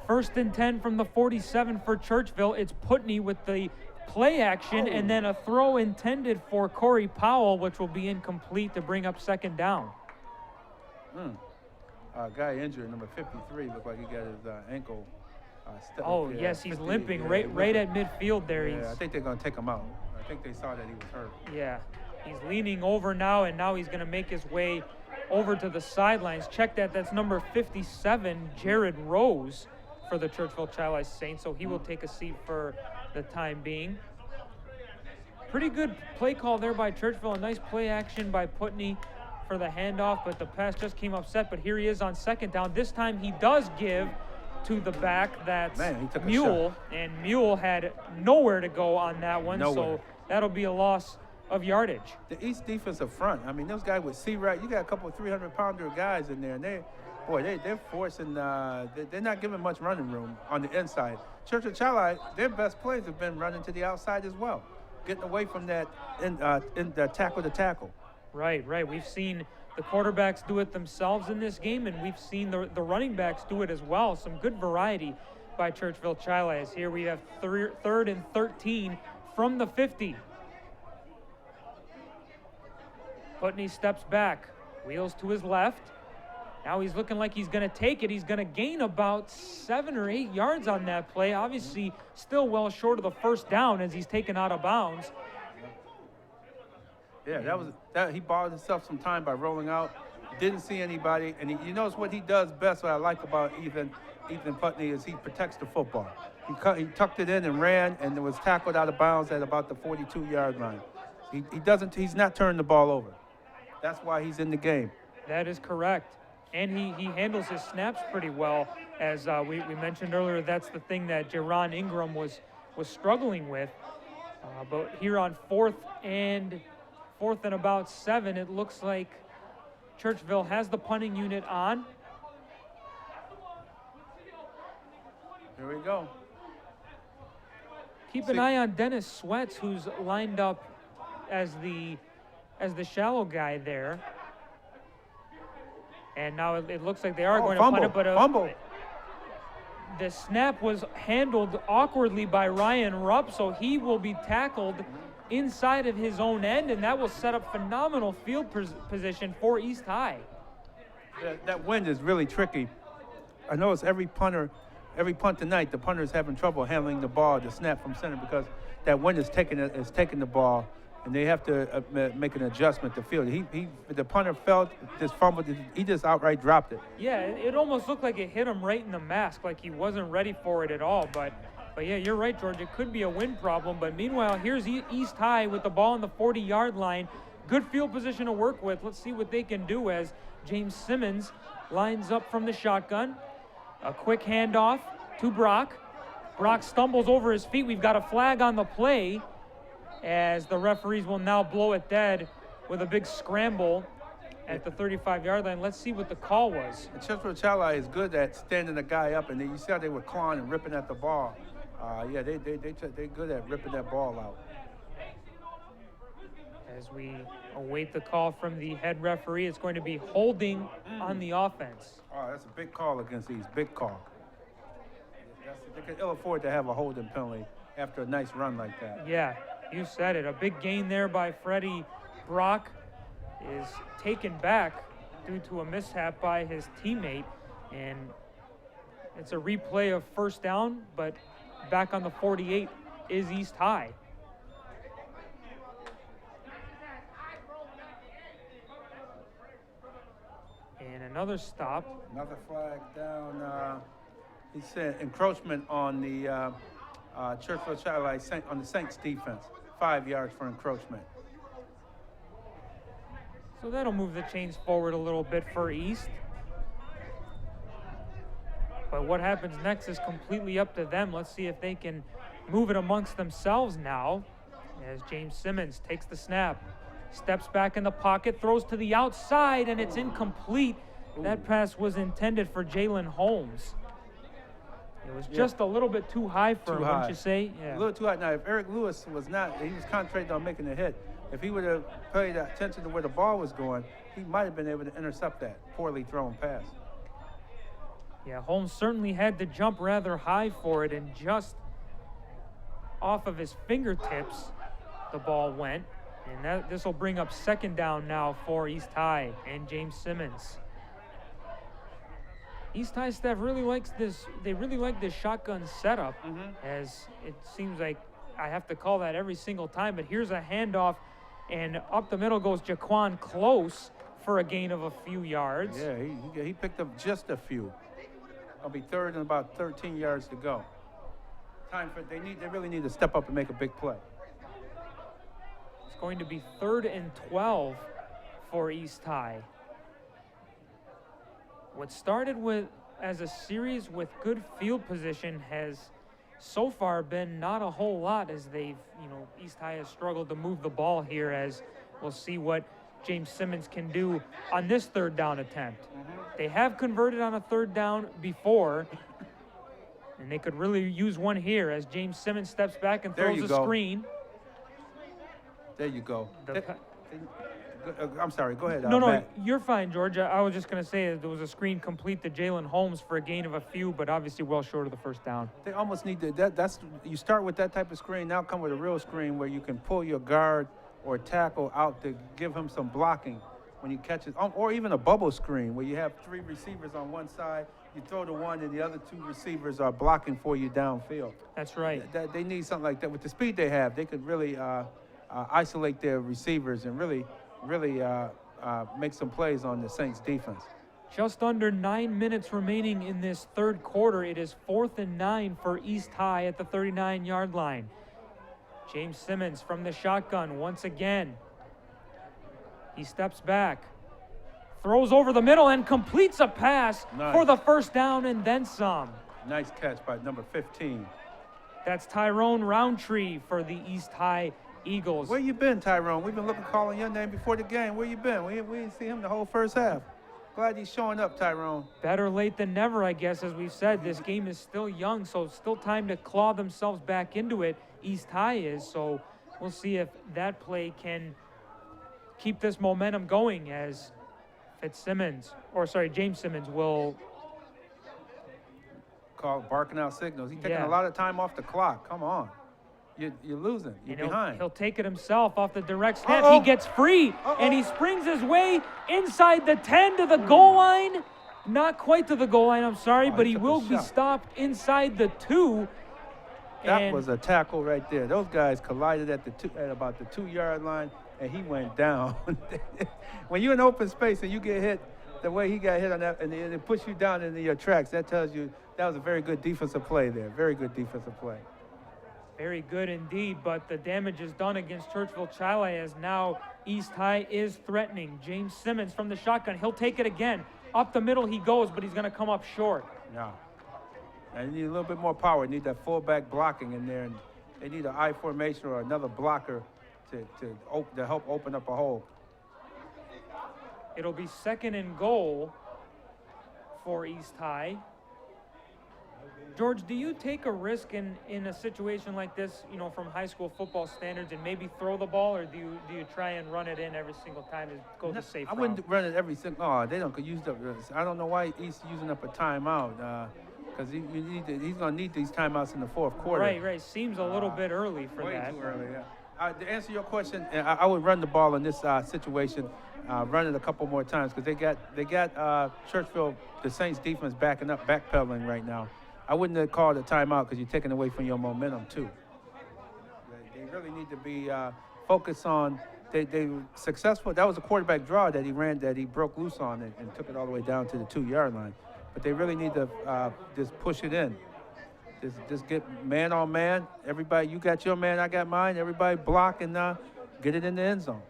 1st and 10 from the 47 for Churchville. It's Putney with the play action, and then a throw intended for Corey Powell, which will be incomplete to bring up 2nd down. Guy injured, number 53, looked like he got his ankle. Oh, yeah, yes, he's 50, limping yeah, right at midfield there. Yeah, I think they're going to take him out. I think they saw that he was hurt. Yeah, he's leaning over now, and now he's going to make his way over to the sidelines. Check that. That's number 57, Jared Rose, for the Churchville-Chili Saints, so he will take a seat for the time being. Pretty good play call there by Churchville. A nice play action by Putney for the handoff, but the pass just came up set. But here he is on 2nd down. This time he does give to the back. That's Man, he took a Mule, and Mule had nowhere to go on that one, Nowhere. so that'll be a loss of yardage. The East defensive front, I mean, those guys with C-Right, you got a couple of 300-pounder guys in there, and they're forcing, they're not giving much running room on the inside. Churchville-Chili, their best plays have been running to the outside as well, getting away from that in the tackle to tackle. Right. We've seen the quarterbacks do it themselves in this game, and we've seen the running backs do it as well. Some good variety by Churchville-Chili. As here we have 3rd and 13 from the 50. Putney steps back, wheels to his left. Now he's looking like he's going to take it. He's going to gain about 7 or 8 yards on that play. Obviously, still well short of the 1st down as he's taken out of bounds. Yeah, he bought himself some time by rolling out. Didn't see anybody, and you notice what he does best. What I like about Ethan Putney is he protects the football. He tucked it in and ran, and it was tackled out of bounds at about the 42-yard line. He's not turning the ball over. That's why he's in the game. That is correct. And he handles his snaps pretty well. As we mentioned earlier, that's the thing that Jaron Ingram was struggling with. But here on 4th and about 7, it looks like Churchville has the punting unit on. Here we go. Keep an eye on Dennis Sweats, who's lined up as the shallow guy there. And now it looks like they are going to punt it, but fumble. the snap was handled awkwardly by Ryan Rupp, so he will be tackled inside of his own end, and that will set up phenomenal field position for East High. That wind is really tricky. I notice every punt tonight, the punter is having trouble handling the ball, the snap from center, because that wind is taking the ball, and they have to make an adjustment to field. The punter felt this fumble. He just outright dropped it. Yeah, it almost looked like it hit him right in the mask, like he wasn't ready for it at all. But yeah, you're right, George. It could be a wind problem. But meanwhile, here's East High with the ball on the 40-yard line. Good field position to work with. Let's see what they can do as James Simmons lines up from the shotgun. A quick handoff to Brock. Brock stumbles over his feet. We've got a flag on the play, as the referees will now blow it dead with a big scramble at the 35-yard line. Let's see what the call was. And Churchville-Chili is good at standing a guy up, and you see how they were clawing and ripping at the ball. They're good at ripping that ball out. As we await the call from the head referee, it's going to be holding on the offense. Oh, that's a big call against these. Big call. They can ill afford to have a holding penalty after a nice run like that. Yeah, you said it. A big gain there by Freddie. Brock is taken back due to a mishap by his teammate, and it's a replay of 1st down, but back on the 48 is East High. And another stop. Another flag down. He said encroachment on the Churchville-Chili on the Saints defense. 5 yards for encroachment. So that'll move the chains forward a little bit for East. But what happens next is completely up to them. Let's see if they can move it amongst themselves now, as James Simmons takes the snap, steps back in the pocket, throws to the outside, and it's incomplete That pass was intended for Jalen Holmes. It was just a little bit too high for him, wouldn't you say? A little too high. Now, if Eric Lewis was not, he was concentrating on making a hit. If he would have paid attention to where the ball was going, he might have been able to intercept that poorly thrown pass. Yeah, Holmes certainly had to jump rather high for it, and just off of his fingertips, the ball went. And this will bring up second down now for East High and James Simmons. East High staff really likes this. They really like this shotgun setup, as it seems like I have to call that every single time. But here's a handoff, and up the middle goes Jaquan Close for a gain of a few yards. Yeah, he picked up just a few. It'll be third and about 13 yards to go. They really need to step up and make a big play. It's going to be 3rd and 12 for East High. What started as a series with good field position has so far been not a whole lot, as East High has struggled to move the ball here, as we'll see what James Simmons can do on this 3rd down attempt. They have converted on a 3rd down before, and they could really use one here as James Simmons steps back and throws a screen. There you go. I'm sorry, go ahead. No, Matt. you're fine, George. I was just going to say that there was a screen complete to Jalen Holmes for a gain of a few, but obviously well short of the 1st down. They almost need to, you start with that type of screen, now come with a real screen where you can pull your guard or tackle out to give him some blocking when he catches, or even a bubble screen where you have 3 receivers on one side, you throw to one and the other 2 receivers are blocking for you downfield. That's right. They need something like that. With the speed they have, they could really isolate their receivers and really make some plays on the Saints defense. Just under 9 minutes remaining in this 3rd quarter. It is 4th and 9 for East High at the 39-yard line. James Simmons from the shotgun once again. He steps back, throws over the middle, and completes a pass for the 1st down and then some. Nice catch by number 15. That's Tyrone Roundtree for the East High Eagles. Where you been, Tyrone? We've been calling your name before the game. Where you been? We didn't see him the whole 1st half. Glad he's showing up, Tyrone. Better late than never, I guess. As we've said, this game is still young, so still time to claw themselves back into it. East High is, so we'll see if that play can keep this momentum going, as James Simmons will call barking out signals. He's taking a lot of time off the clock. Come on. You're losing. You're behind. He'll take it himself off the direct snap. He gets free, and he springs his way inside the 10 to the goal line. Not quite to the goal line, I'm sorry, but he will be stopped inside the 2. That was a tackle right there. Those guys collided at about the 2-yard line, and he went down. When you're in open space and you get hit the way he got hit on that, and it puts you down into your tracks, that tells you that was a very good defensive play there. Very good defensive play. Very good indeed, but the damage is done against Churchville-Chili, as now East High is threatening. James Simmons from the shotgun. He'll take it again. Up the middle he goes, but he's going to come up short. Yeah. And you need a little bit more power. You need that fullback blocking in there, and they need an I formation or another blocker to help open up a hole. It'll be 2nd and goal for East High. George, do you take a risk in a situation like this, from high school football standards, and maybe throw the ball, or do you try and run it in every single time and go the safe route? I wouldn't run it every single. Oh, they don't use up. I don't know why he's using up a timeout. Because he's going to need these timeouts in the 4th quarter. Right. Seems a little bit early for that. Way too early, yeah. To answer your question, I would run the ball in this situation, run it a couple more times, because they got Churchville, the Saints defense backpedaling right now. I wouldn't have called a timeout because you're taking away from your momentum too. They really need to be focused on. They were successful. That was a quarterback draw that he ran, that he broke loose on and took it all the way down to the 2-yard line. But they really need to just push it in. Just get man on man. Everybody, you got your man, I got mine. Everybody block and get it in the end zone.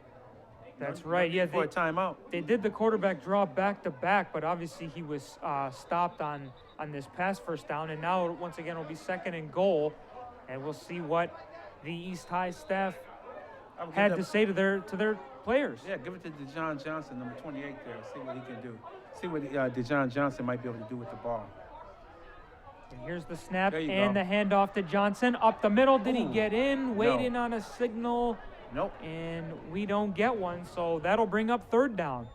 That's right. Yeah, for a timeout. They did the quarterback draw back to back, but obviously he was stopped on this pass 1st down, and now once again it'll be 2nd and goal, and we'll see what the East High staff had to say to their players. Yeah, give it to DeJohn Johnson, number 28 there. See what he can do. See what Dejon Johnson might be able to do with the ball. And here's the snap There you and go. the handoff to Johnson. Up the middle, did he Ooh, get in? Waiting no. on a signal, Nope. and we don't get one, so that'll bring up third down.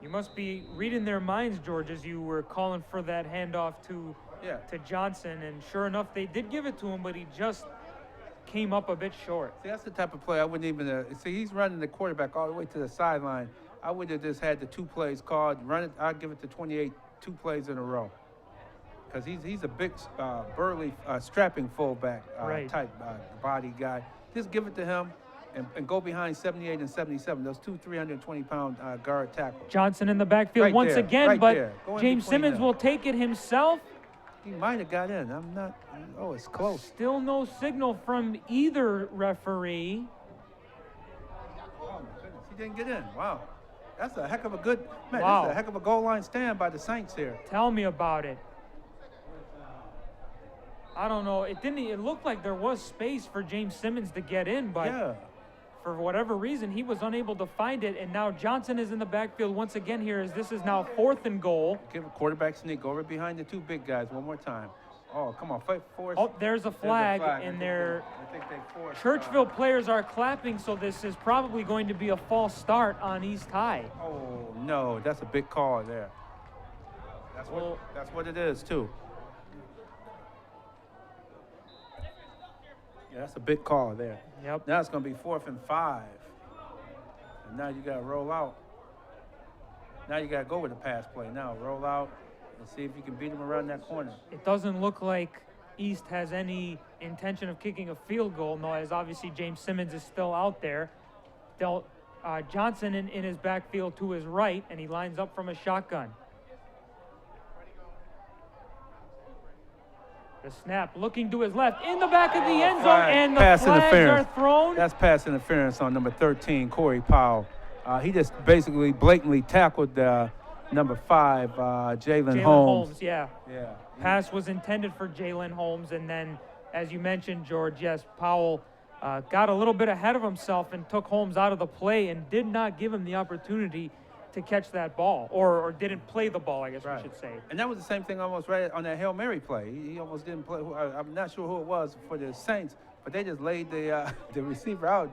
You must be reading their minds, George, as you were calling for that handoff to Johnson, and sure enough, they did give it to him, but he just came up a bit short. See, that's the type of play I wouldn't even. See, he's running the quarterback all the way to the sideline. I would have just had the 2 plays called. Run it. I'd give it to 28, 2 plays in a row. Because he's a big, burly, strapping fullback Right. type body guy. Just give it to him and go behind 78 and 77. Those 2 320-pound guard tackles. Johnson in the backfield Right once there, again, right but there. Go in James between Simmons them. will take it himself. He might have got in. I'm not. Oh, it's close. Still no signal from either referee. Oh my goodness, he didn't get in. Wow, that's a heck of a good man. Wow. That's a heck of a goal line stand by the Saints here. Tell me about it. I don't know. It looked like there was space for James Simmons to get in, but Yeah. for whatever reason, he was unable to find it. And now Johnson is in the backfield once again here, as this is now 4th and goal. Give a quarterback sneak over behind the 2 big guys one more time. Oh, come on, force. Oh, there's a flag, I and think they forced. Churchville players are clapping, so this is probably going to be a false start on East High. Oh no, that's a big call there. Well- That's what it is too. Yeah, that's a big call there. Yep. Now it's going to be 4th and 5. And now you got to roll out. Now you got to go with the pass play. Now roll out and see if you can beat him around that corner. It doesn't look like East has any intention of kicking a field goal, no, as obviously James Simmons is still out there. Johnson in his backfield to his right, and he lines up from a shotgun. The snap, looking to his left, in the back of the end zone, Flag. and the Pass flags are interference. thrown. That's pass interference on number 13, Corey Powell. He just basically blatantly tackled number 5, Jalen Holmes. Yeah. Yeah. Pass was intended for Jalen Holmes, and then, as you mentioned, George, yes, Powell got a little bit ahead of himself and took Holmes out of the play and did not give him the opportunity to catch that ball, or didn't play the ball, I guess we should say. And that was the same thing almost right on that Hail Mary play. He almost didn't play. I'm not sure who it was for the Saints, but they just laid the receiver out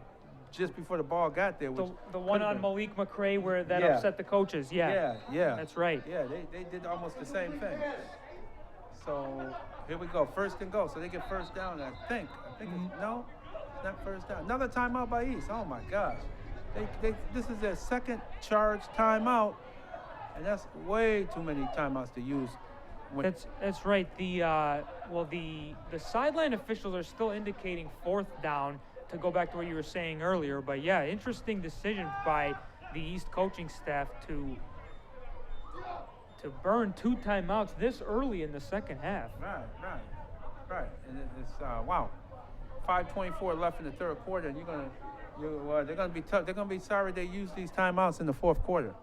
just before the ball got there. Which The one could've on been- Malik McRae where that Yeah. upset the coaches, Yeah. That's right. Yeah, they did almost the same thing. So here we go, 1st and goal. So they get 1st down, I think. No, it's not 1st down. Another timeout by East. Oh my gosh. This is their 2nd charge timeout, and that's way too many timeouts to use. That's right. The sideline officials are still indicating 4th down, to go back to what you were saying earlier. But yeah, interesting decision by the East coaching staff to burn 2 timeouts this early in the second half. Right. And it's wow, 5:24 left in the 3rd quarter, and they're gonna be tough. They're gonna be sorry they used these timeouts in the 4th quarter.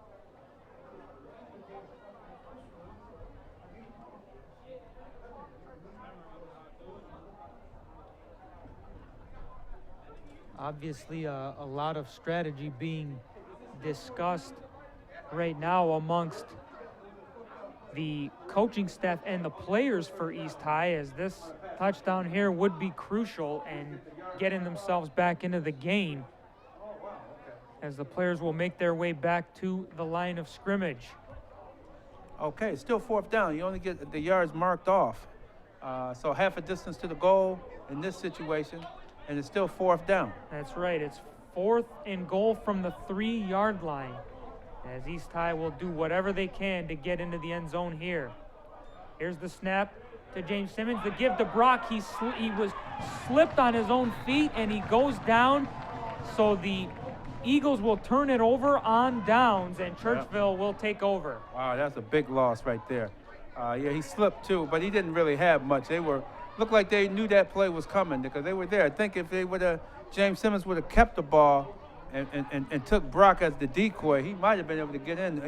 Obviously, a lot of strategy being discussed right now amongst the coaching staff and the players for East High, as this touchdown here would be crucial in getting themselves back into the game, as the players will make their way back to the line of scrimmage. Okay, still 4th down. You only get the yards marked off. So half a distance to the goal in this situation, and it's still 4th down. That's right. It's 4th and goal from the 3-yard line, as East High will do whatever they can to get into the end zone here. Here's the snap to James Simmons. The give to Brock. He was slipped on his own feet, and he goes down. So the Eagles will turn it over on downs, and Churchville will take over. Wow, that's a big loss right there. Yeah, he slipped too, but he didn't really have much. Looked like they knew that play was coming because they were there. I think if James Simmons would have kept the ball and took Brock as the decoy, he might have been able to get in.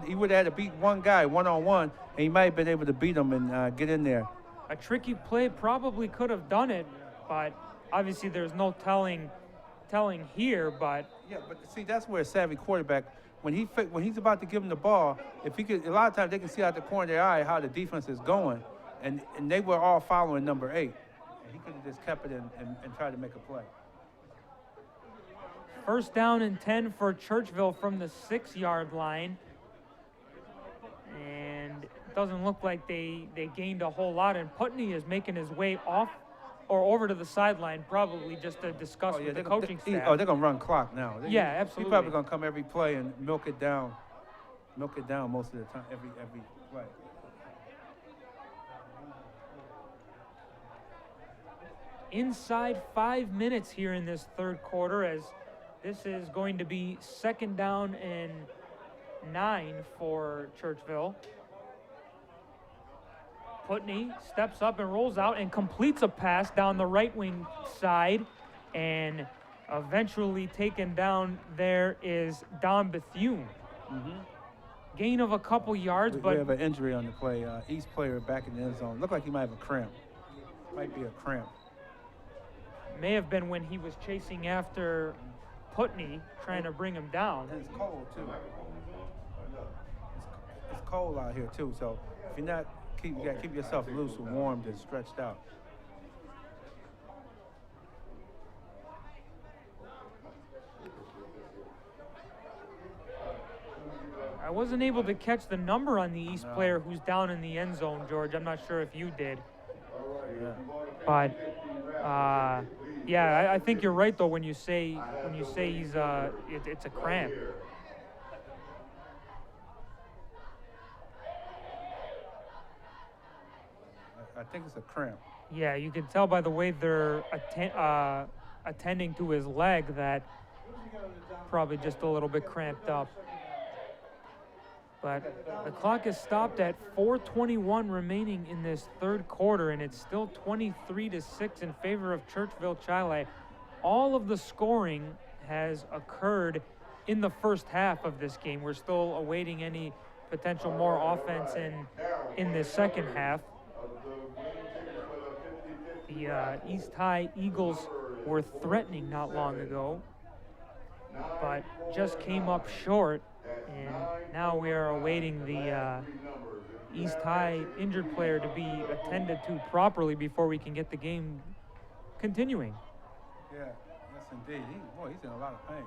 He would have had to beat one guy one-on-one, and he might have been able to beat him and get in there. A tricky play, probably could have done it, but Obviously, there's no telling here, but Yeah, but see, that's where a savvy quarterback, when he's about to give him the ball, if he could, a lot of times they can see out the corner of their eye how the defense is going, and they were all following number 8, and he could have just kept it and tried to make a play. first down and 10 for Churchville from the 6-yard line. And it doesn't look like they gained a whole lot. And Putney is making his way off or over to the sideline, probably just to discuss with the coaching staff. They're going to run clock now. Yeah, absolutely. He's probably going to come every play and milk it down most of the time, every play. Inside 5 minutes here in this third quarter, as this is going to be 2nd down and 9 for Churchville. Putney steps up and rolls out and completes a pass down the right wing side, and eventually taken down there is Don Bethune. Gain of a couple yards, We but have an injury on the play. East player back in the end zone. Looked like he might have a cramp. Might be a cramp. may have been when he was chasing after Putney, trying to bring him down. And it's cold too. It's cold out here too. So if you're not, you gotta keep yourself loose and warmed and stretched out. I wasn't able to catch the number on the East player who's down in the end zone, George. I'm not sure if you did. Yeah. But yeah, I think you're right though when you say he's it's a cramp. I think it's a cramp. Yeah, you can tell by the way they're attending to his leg that probably just a little bit cramped up. But the clock is stopped at 4:21 remaining in this third quarter, and it's still 23-6 in favor of Churchville-Chili. All of the scoring has occurred in the first half of this game. We're still awaiting any potential more offense in the second half. The East High Eagles were threatening not long ago, but just came up short. And now we are awaiting the East High injured player to be attended to properly before we can get the game continuing. Yeah, yes indeed. He's in a lot of pain,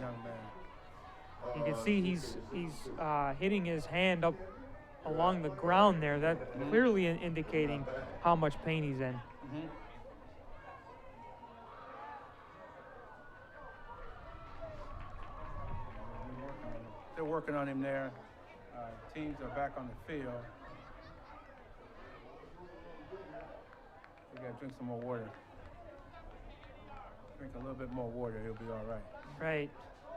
young man. You can see he's hitting his hand up along the ground there. That clearly indicating how much pain he's in. Mm-hmm. They're working on him there. Teams are back on the field. We gotta drink some more water. Drink a little bit more water, he'll be all right. Right.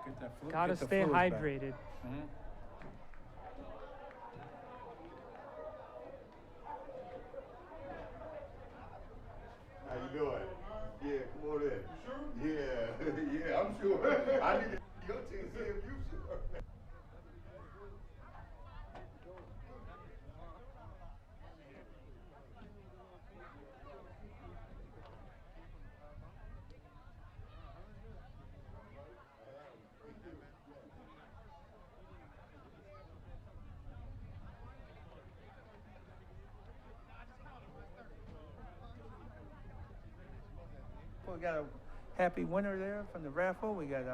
Get that Gotta stay hydrated. Mm-hmm. How you doing? Yeah, come on in. Yeah, yeah, I'm sure. I need to your team see if you sure. We got a happy winner there from the raffle. We got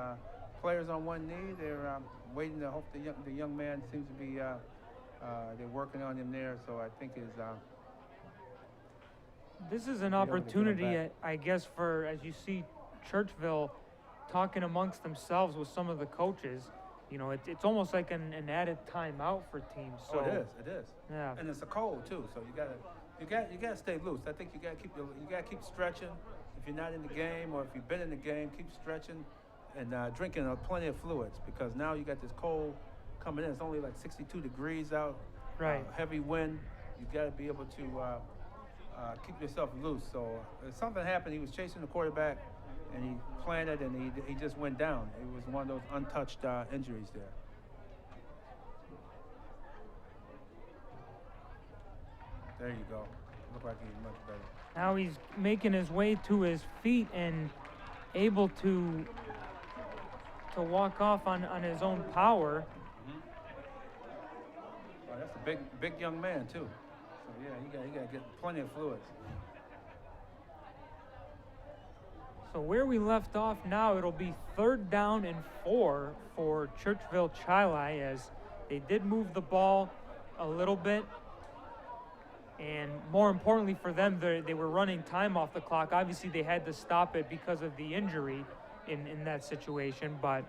players on one knee. They're waiting to hope the young man seems to be. They're working on him there, so I think is. This is an opportunity, I guess, for, as you see, Churchville talking amongst themselves with some of the coaches. You know, it's almost like an added timeout for teams. So it is. Yeah. And it's a cold too, so you gotta stay loose. I think you gotta keep stretching. If you're not in the game, or if you've been in the game, keep stretching and drinking plenty of fluids, because now you got this cold coming in. It's only like 62 degrees out. Right. Heavy wind. You got to be able to keep yourself loose. So if something happened, he was chasing the quarterback, and he planted, and he just went down. It was one of those untouched injuries there. There you go. Looked like he's much better. Now he's making his way to his feet and able to walk off on his own power. Oh, that's a big young man too. So yeah, he got to get plenty of fluids. So where we left off now, it'll be 3rd down and 4 for Churchville-Chili, as they did move the ball a little bit. And more importantly for them, they were running time off the clock. Obviously, they had to stop it because of the injury in that situation. But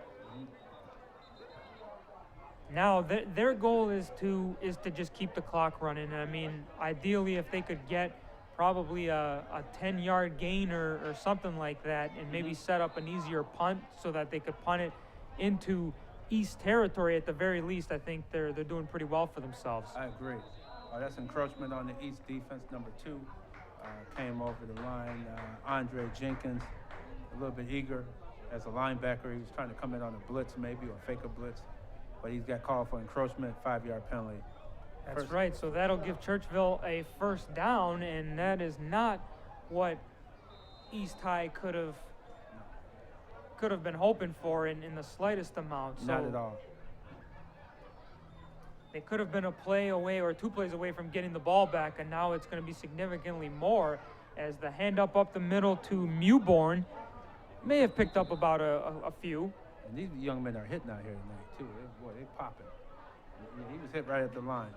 now their goal is to just keep the clock running. I mean, ideally, if they could get probably a 10-yard gain or something like that, and maybe set up an easier punt so that they could punt it into East territory at the very least, I think they're doing pretty well for themselves. I agree. That's encroachment on the East defense. Number 2 came over the line. Andre Jenkins, a little bit eager as a linebacker. He was trying to come in on a blitz maybe, or fake a blitz, but he's got called for encroachment, 5-yard penalty. That's right. So that'll give Churchville a 1st down, and that is not what East High could have been hoping for in the slightest amount. So not at all. they could have been a play away or 2 plays away from getting the ball back, and now it's going to be significantly more, as the hand up the middle to Mewborn may have picked up about a few. And these young men are hitting out here tonight too. They popping. He was hit right at the line.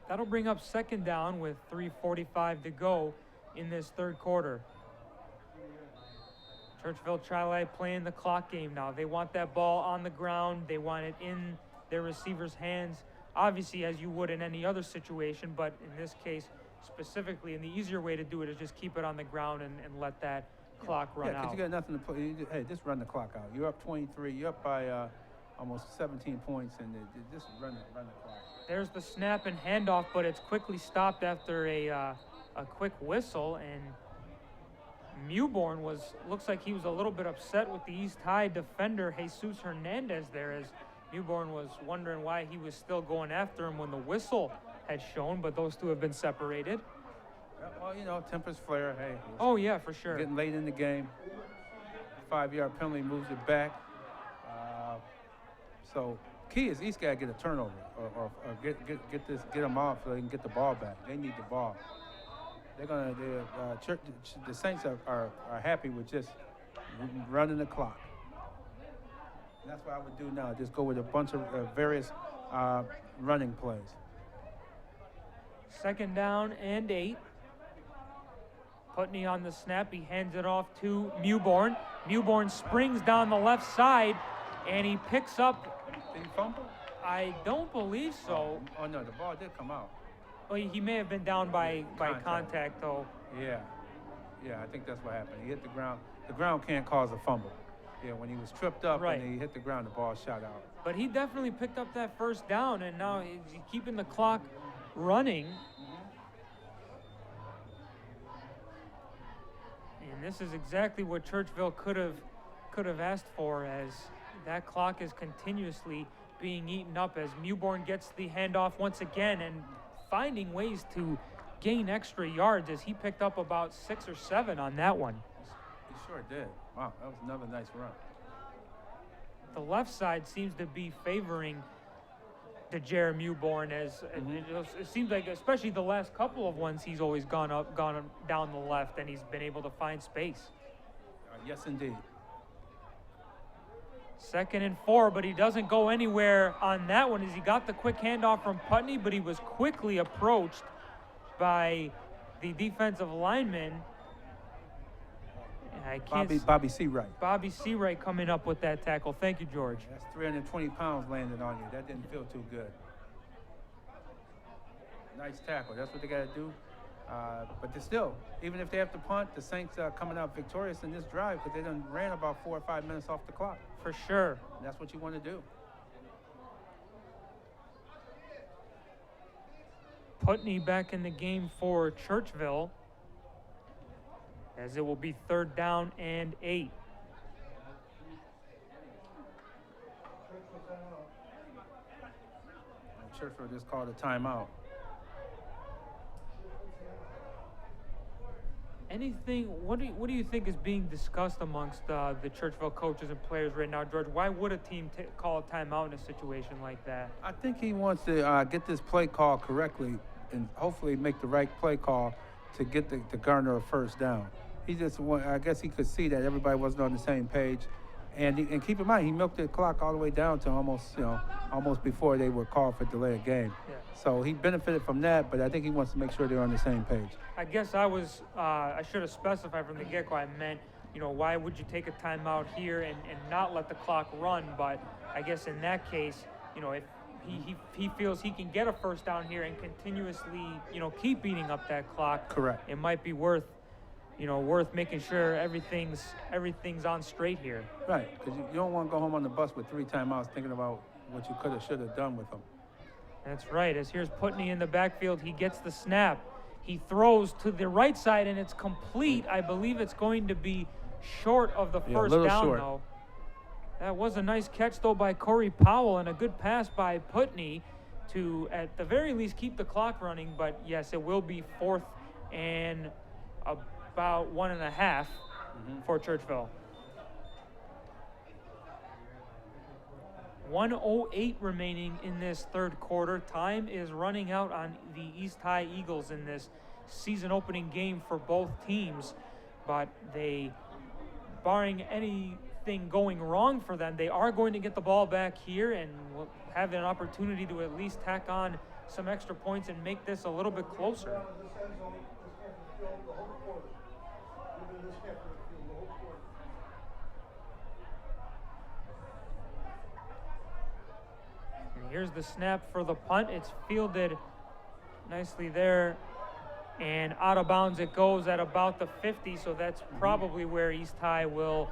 That'll bring up 2nd down with 3:45 to go in this 3rd quarter. Churchville-Chili playing the clock game now. They want that ball on the ground. They want it in their receiver's hands, obviously as you would in any other situation, but in this case specifically, and the easier way to do it is just keep it on the ground and let that clock run Yeah, because out. you got nothing to play. Hey, just run the clock out. You're up 23. You're up by almost 17 points, and just run the clock. There's the snap and handoff, but it's quickly stopped after a quick whistle, and Mewborn looks like he was a little bit upset with the East High defender Jesus Hernandez there, as Mewborn was wondering why he was still going after him when the whistle had shown, but those two have been separated. Well, tempers flare. Hey. Oh yeah, for sure. Getting late in the game. 5-yard penalty moves it back. So key is East got to get a turnover or get them off so they can get the ball back. They need the ball. The Saints are happy with just running the clock. And that's what I would do now. Just go with a bunch of various running plays. 2nd down and 8. Putney on the snap. He hands it off to Mewborn. Mewborn springs down the left side, and he picks up. Did he fumble? I don't believe so. Oh no, the ball did come out. Well, he may have been down by contact, though. Yeah, I think that's what happened. He hit the ground. The ground can't cause a fumble. Yeah, when he was tripped up and he hit the ground, the ball shot out. But he definitely picked up that 1st down, and now he's keeping the clock running. And this is exactly what Churchville could have asked for, as that clock is continuously being eaten up, as Mewborn gets the handoff once again and finding ways to gain extra yards, as he picked up about 6 or 7 on that one. He sure did. Wow, that was another nice run. The left side seems to be favoring DeJare Mewborn, as it seems like, especially the last couple of ones, he's always gone down the left, and he's been able to find space. Yes, indeed. 2nd and 4, but he doesn't go anywhere on that one, as he got the quick handoff from Putney, but he was quickly approached by the defensive lineman. Bobby Seawright. Bobby Seawright coming up with that tackle. Thank you, George. That's 320 pounds landed on you. That didn't feel too good. Nice tackle. That's what they got to do. But still, even if they have to punt, the Saints are coming out victorious in this drive because they done ran about 4 or 5 minutes off the clock. For sure. And that's what you want to do. Putney back in the game for Churchville, as it will be 3rd down and 8. Churchville just called a timeout. Anything? What do you think is being discussed amongst the Churchville coaches and players right now, George? Why would a team call a timeout in a situation like that? I think he wants to get this play call correctly and hopefully make the right play call to get to garner a first down. He just I guess he could see that everybody wasn't on the same page, and keep in mind he milked the clock all the way down to almost before they were called for delay of game. Yeah. So he benefited from that, but I think he wants to make sure they're on the same page. I guess I should have specified from the get-go. I meant, why would you take a timeout here and not let the clock run? But I guess in that case, if he feels he can get a first down here and continuously, keep eating up that clock. Correct. It might be worth making sure everything's on straight here. Right, because you don't want to go home on the bus with 3 timeouts thinking about what you could have, should have done with them. That's right. As here's Putney in the backfield, he gets the snap. He throws to the right side, and it's complete. I believe it's going to be short of the first down, short. though. That was a nice catch, though, by Corey Powell, and a good pass by Putney to, at the very least, keep the clock running. But, yes, it will be 4th and about 1.5 for Churchville. 1:08 remaining in this third quarter. Time is running out on the East High Eagles in this season opening game for both teams, but barring anything going wrong for them, they are going to get the ball back here and will have an opportunity to at least tack on some extra points and make this a little bit closer. Here's the snap for the punt. It's fielded nicely there, and out of bounds it goes at about the 50, so that's probably where East High will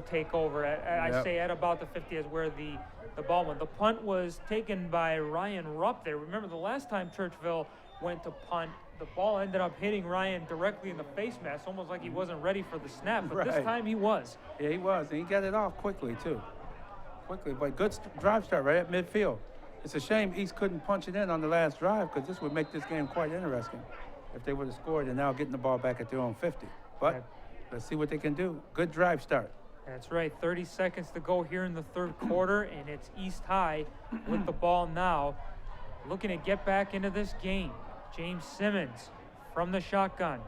take over. I say at about the 50 is where the ball went. The punt was taken by Ryan Rupp there. Remember the last time Churchville went to punt, the ball ended up hitting Ryan directly in the face mask, almost like he wasn't ready for the snap, but this time he was. Yeah, he was, and he got it off quickly too. But good drive start right at midfield. It's a shame East couldn't punch it in on the last drive, because this would make this game quite interesting if they would have scored and now getting the ball back at their own 50. But let's see what they can do. Good drive start. That's right. 30 seconds to go here in the third quarter, and it's East High with the ball now, looking to get back into this game. James Simmons from the shotgun.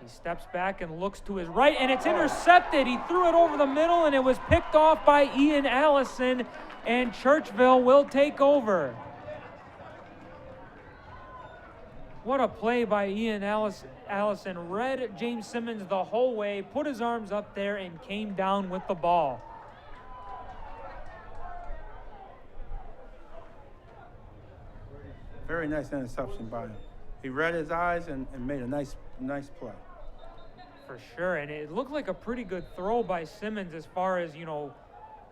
He steps back and looks to his right, and it's intercepted. He threw it over the middle, and it was picked off by Ian Allison, and Churchville will take over. What a play by Ian Allison. Read James Simmons the whole way, put his arms up there, and came down with the ball. Very nice interception by him. He read his eyes and made a nice play. For sure, and it looked like a pretty good throw by Simmons as far as,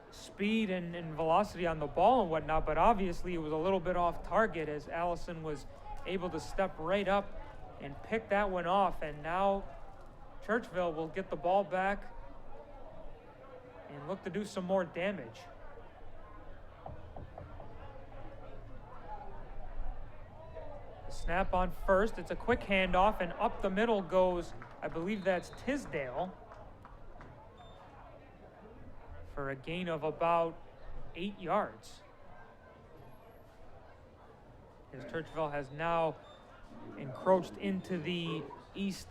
speed and velocity on the ball and whatnot, but obviously it was a little bit off target as Allison was able to step right up and pick that one off, and now Churchville will get the ball back and look to do some more damage. Snap on first. It's a quick handoff, and up the middle goes, I believe that's Tisdale, for a gain of about 8 yards. As Churchville has now encroached into the east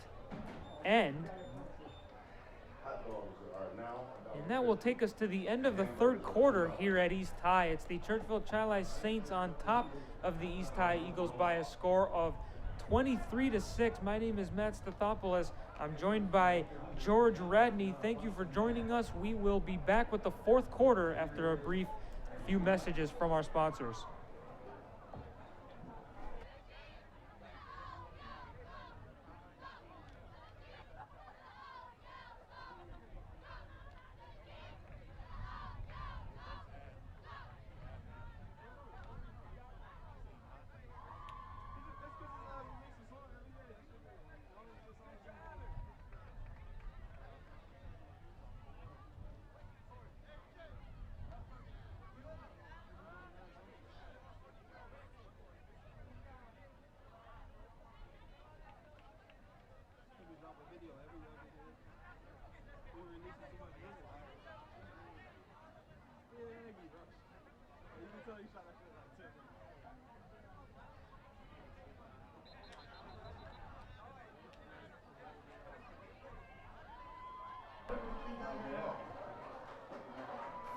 end. And that will take us to the end of the third quarter here at East High. It's the Churchville-Chili Saints on top of the East High Eagles by a score of 23-6. My name is Matt Stathopoulos. I'm joined by George Radney. Thank you for joining us. We will be back with the fourth quarter after a brief few messages from our sponsors.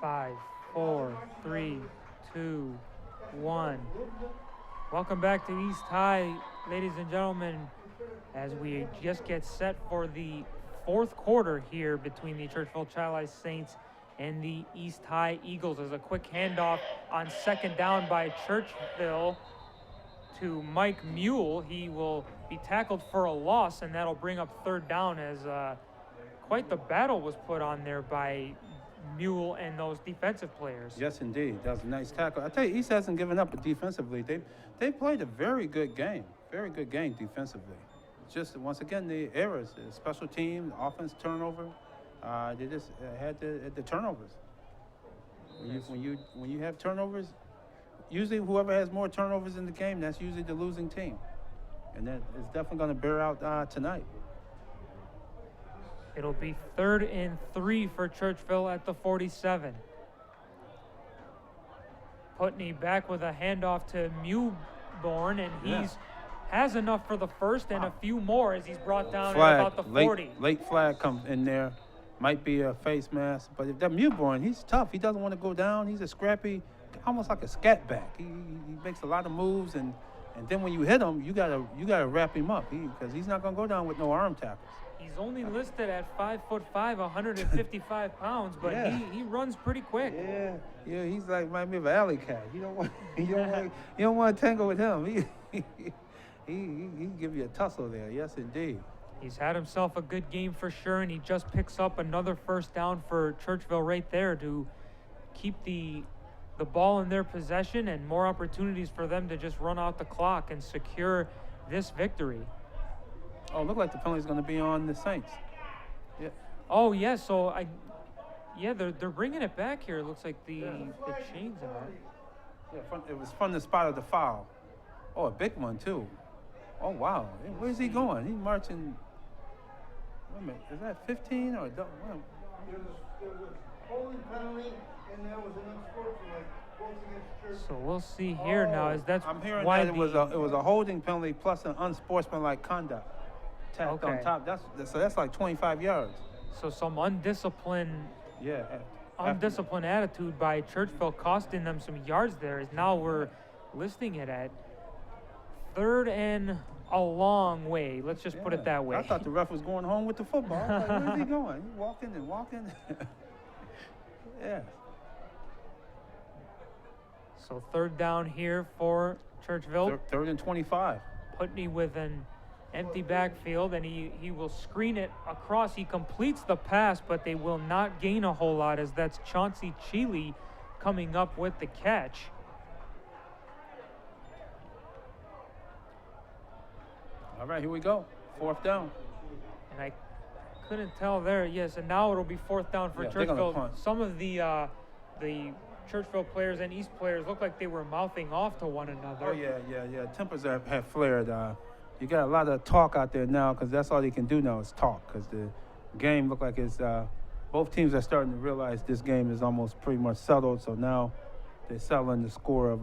Five, four, three, two, one. Welcome back to East High, ladies and gentlemen, as we just get set for the fourth quarter here between the Churchville-Chili Saints and the East High Eagles. As a quick handoff on second down by Churchville to Mike Mule. He will be tackled for a loss, and that'll bring up third down, as quite the battle was put on there by Mule and those defensive players. Yes, indeed. That was a nice tackle. I tell you, East hasn't given up defensively. They played a very good game defensively. Just once again, the errors, the special team, offense turnover. They just had the turnovers. When you have turnovers, usually whoever has more turnovers in the game, that's usually the losing team, and that is definitely going to bear out tonight. It'll be 3rd and 3 for Churchville at the 47. Putney back with a handoff to Mewborn, and has enough for the first and a few more as he's brought down at about the 40. Late flag comes in there. Might be a face mask, but if that Mewborn, he's tough. He doesn't want to go down. He's a scrappy, almost like a scat back. He makes a lot of moves, and then when you hit him, you gotta wrap him up because he's not gonna go down with no arm tackles. He's only listed at 5'5", 155 pounds, but he runs pretty quick. Yeah, he's like might be an alley cat. You don't want to tangle with him. He can give you a tussle there. Yes, indeed. He's had himself a good game for sure, and he just picks up another first down for Churchville right there to keep the ball in their possession and more opportunities for them to just run out the clock and secure this victory. Oh, look like the penalty's going to be on the Saints. Yeah. Oh, yeah, so they're bringing it back here. It looks like the chains are. Yeah, it was from the spot of the foul. Oh, a big one, too. Oh, wow. Where's he going? He's marching. Wait a minute. Is that 15 or? There was a holding penalty, and there was an unsportsmanlike goals against Church. So we'll see here now. I'm hearing that it was a holding penalty plus an unsportsmanlike conduct tacked on top. That's like 25 yards. So some undisciplined attitude by Churchville costing them some yards there. As now we're listing it at 3rd and a long way. Let's just put it that way. I thought the ref was going home with the football. I was like, where's he going? He's walking and walking. Yeah. So 3rd down here for Churchville. 3rd and 25. Putney with an empty backfield, and he will screen it across. He completes the pass, but they will not gain a whole lot, as that's Chauncey-Chili coming up with the catch. All right, here we go. 4th down. And I couldn't tell there. Yes, and now it'll be 4th down for Churchville. Some of the Churchville players and East players look like they were mouthing off to one another. Oh, yeah. Tempers have flared. You got a lot of talk out there now because that's all they can do now is talk, because the game look like it's both teams are starting to realize this game is almost pretty much settled. So now they're settling the score of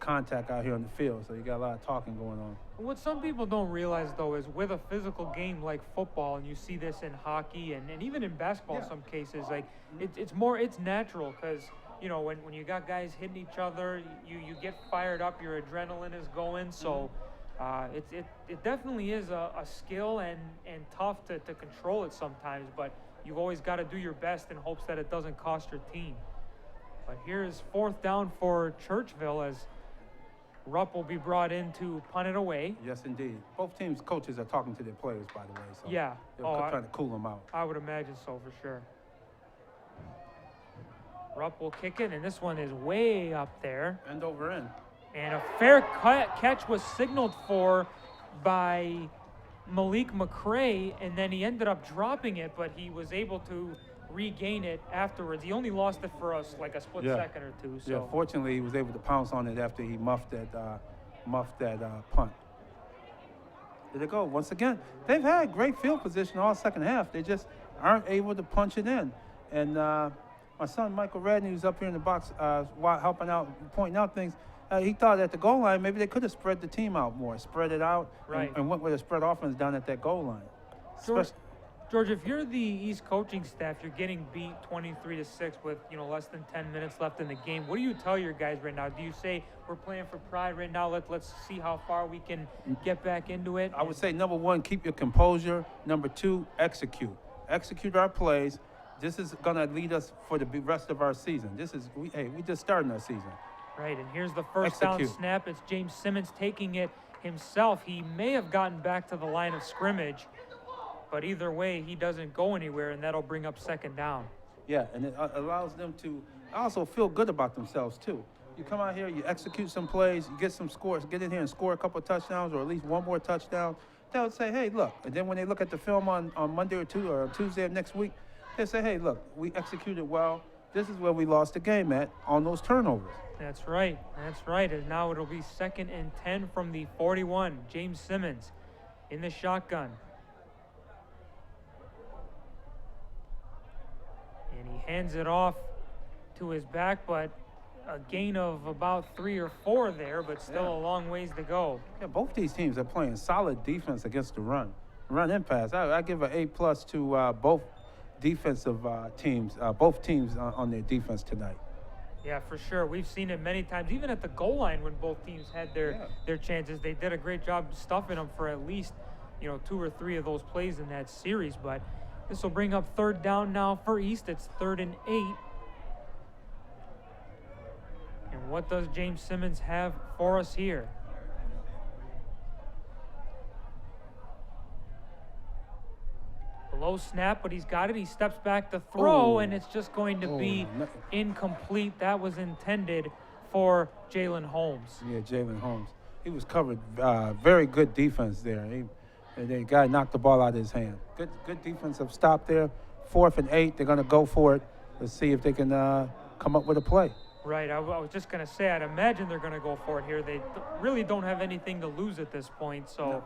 contact out here on the field. So you got a lot of talking going on. What some people don't realize, though, is with a physical game like football, and you see this in hockey and even in basketball in some cases, like it's natural, because when you got guys hitting each other, you get fired up, your adrenaline is going. So it definitely is a skill and tough to control it sometimes, but you've always got to do your best in hopes that it doesn't cost your team. But here's 4th down for Churchville, as Rupp will be brought in to punt it away. Yes, indeed. Both teams' coaches are talking to their players, by the way. So yeah. They're trying to cool them out. I would imagine so, for sure. Rupp will kick it, and this one is way up there. End over end. And a fair catch was signaled for by Malik McCray, and then he ended up dropping it, but he was able to regain it afterwards. He only lost it for us like a split second or two. So yeah, fortunately he was able to pounce on it after he muffed that punt. There they go. Once again, they've had great field position all second half. They just aren't able to punch it in. And my son Michael Radney, who's up here in the box, helping out, pointing out things. He thought at the goal line maybe they could have spread the team out more, spread it out, Right. and went with a spread offense down at that goal line. George, if you're the East coaching staff, you're getting beat 23-6 with less than 10 minutes left in the game. What do you tell your guys right now? Do you say we're playing for pride right now? Let's see how far we can get back into it. I would say number one, keep your composure. Number two, execute. Execute our plays. This is gonna lead us for the rest of our season. We just starting our season. Right, and here's the first down snap. It's James Simmons taking it himself. He may have gotten back to the line of scrimmage, but either way, he doesn't go anywhere, and that'll bring up second down. Yeah, and it allows them to also feel good about themselves, too. You come out here, you execute some plays, you get some scores, get in here and score a couple of touchdowns or at least one more touchdown. They'll say, hey, look. And then when they look at the film on Monday or Tuesday of next week, they'll say, hey, look, we executed well. This is where we lost the game at, on those turnovers. That's right. That's right. And now it'll be 2nd and 10 from the 41. James Simmons in the shotgun. And he hands it off to his back, but a gain of about 3 or 4 there, but still a long ways to go. Yeah, both these teams are playing solid defense against the run and pass. I give an A+ to both defensive teams, both teams on their defense tonight. Yeah, for sure. We've seen it many times, even at the goal line when both teams had their chances. They did a great job stuffing them for at least 2 or 3 of those plays in that series. But this will bring up 3rd down now for East. It's 3rd and 8. And what does James Simmons have for us here? Low snap, but he's got it. He steps back to throw, and it's just going to be incomplete. That was intended for Jalen Holmes. Yeah, Jalen Holmes. He was covered. Very good defense there. The guy knocked the ball out of his hand. Good defensive stop there. 4th and 8. They're going to go for it. Let's see if they can come up with a play. Right. I was just going to say, I'd imagine they're going to go for it here. They really don't have anything to lose at this point, so... No.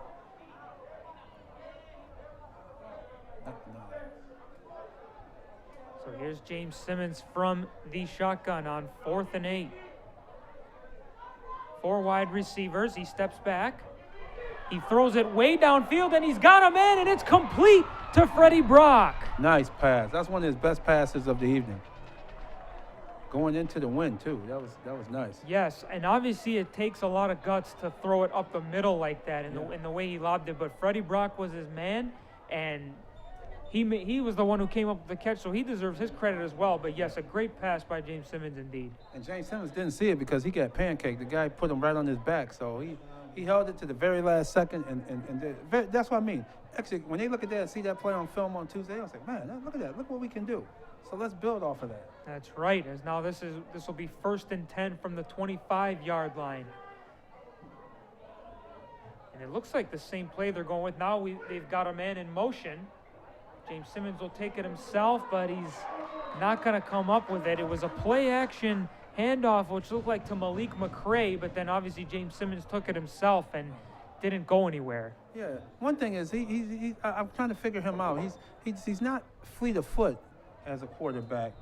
So here's James Simmons from the shotgun on 4th and 8. 4 wide receivers. He steps back. He throws it way downfield, and he's got him in, and it's complete to Freddie Brock. Nice pass. That's one of his best passes of the evening. Going into the wind, too. That was nice. Yes, and obviously it takes a lot of guts to throw it up the middle like that in the way he lobbed it. But Freddie Brock was his man, and he was the one who came up with the catch, so he deserves his credit as well. But, yes, a great pass by James Simmons indeed. And James Simmons didn't see it because he got pancaked. The guy put him right on his back, so he held it to the very last second, and that's what I mean. Actually, when they look at that and see that play on film on Tuesday, they'll say, man, look at that. Look what we can do. So let's build off of that. That's right, as now this will be 1st and 10 from the 25-yard line. And it looks like the same play they're going with. Now they've got a man in motion. James Simmons will take it himself, but he's not going to come up with it. It was a play-action handoff, which looked like to Malik McCray, but then obviously James Simmons took it himself and didn't go anywhere. Yeah, one thing is I'm trying to figure him out. He's not fleet of foot as a quarterback.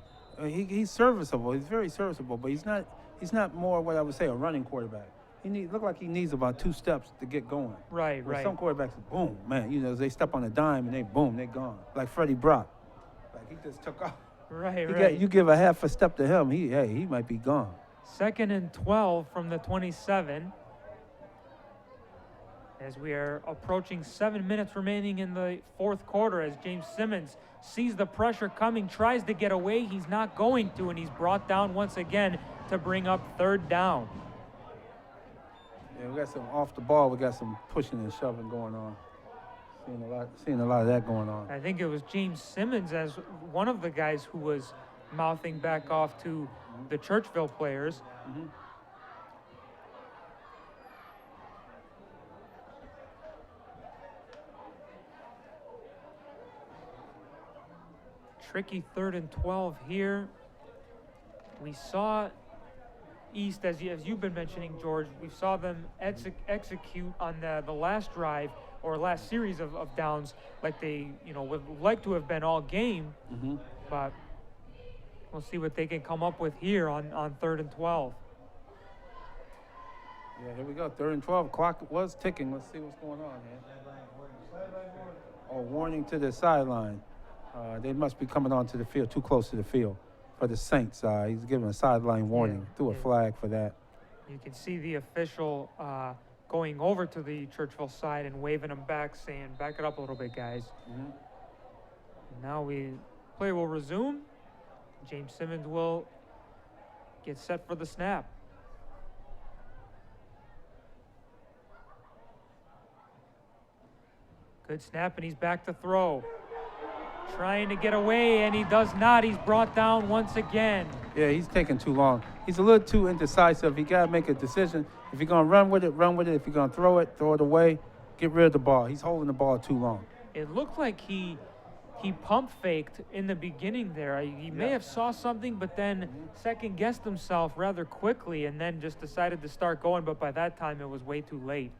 He's serviceable. He's very serviceable, but he's not more what I would say a running quarterback. Look like he needs about 2 steps to get going. Right. Some quarterbacks, boom, man. They step on a dime and they gone. Like Freddie Brock, like he just took off. Right. You give a half a step to him, he might be gone. 2nd and 12 from the 27. As we are approaching 7 minutes remaining in the 4th quarter, as James Simmons sees the pressure coming, tries to get away. He's not going to, and he's brought down once again to bring up 3rd down. Yeah, we got some off the ball. We got some pushing and shoving going on. Seeing a lot of that going on. I think it was James Simmons as one of the guys who was mouthing back off to the Churchville players. Mm-hmm. Tricky 3rd and 12 here. We saw East, as you've been mentioning, George, we saw them execute on the last drive or last series of downs like they would like to have been all game. Mm-hmm. But We'll see what they can come up with here on 3rd and 12. Yeah, here we go. 3rd and 12. Clock was ticking. Let's see what's going on here. Oh, warning to the sideline. They must be coming onto the field, too close to the field for the Saints. He's giving a sideline warning. Threw a flag for that. You can see the official going over to the Churchville side and waving them back, saying, back it up a little bit, guys. Now play will resume. James Simmons will get set for the snap. Good snap, and he's back to throw. Trying to get away, and he does not. He's brought down once again. Yeah, he's taking too long. He's a little too indecisive. He got to make a decision. If you're going to run with it, run with it. If you're going to throw it away. Get rid of the ball. He's holding the ball too long. It looked like he pump faked in the beginning there. He may have saw something, but then second guessed himself rather quickly and then just decided to start going, but by that time it was way too late.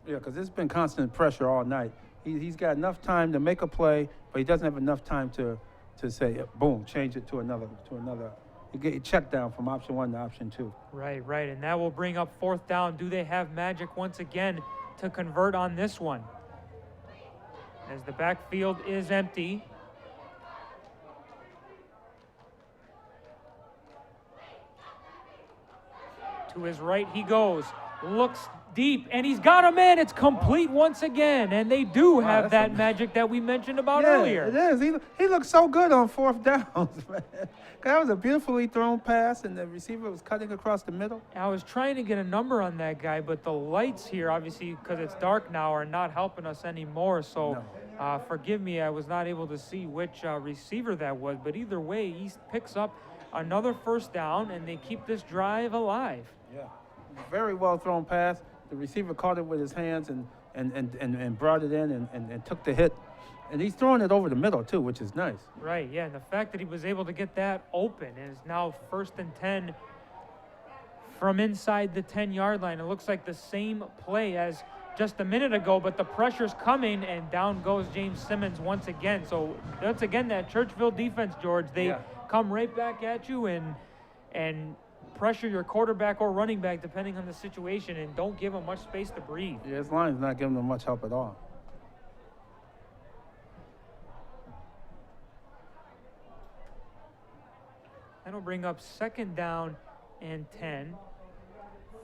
Yeah, because there's been constant pressure all night. He's got enough time to make a play, but he doesn't have enough time to say, boom, change it to another. You get your check down from option 1 to option 2. Right, and that will bring up 4th down. Do they have magic once again to convert on this one? As the backfield is empty. To his right he goes, looks deep, and he's got him in. It's complete once again, and they do have that magic that we mentioned about earlier. It is. He looked so good on 4th downs, man. That was a beautifully thrown pass, and the receiver was cutting across the middle. I was trying to get a number on that guy, but the lights here, obviously, because it's dark now, are not helping us anymore. So forgive me, I was not able to see which receiver that was. But either way, East picks up another 1st down, and they keep this drive alive. Yeah, very well thrown pass. The receiver caught it with his hands and brought it in and took the hit. And he's throwing it over the middle, too, which is nice. Right, yeah, and the fact that he was able to get that open is now 1st and 10 from inside the 10-yard line. It looks like the same play as just a minute ago, but the pressure's coming, and down goes James Simmons once again. So once again, that Churchville defense, George, they come right back at you and pressure your quarterback or running back, depending on the situation, and don't give them much space to breathe. Yeah, his line's not giving them much help at all. That'll bring up 2nd down and 10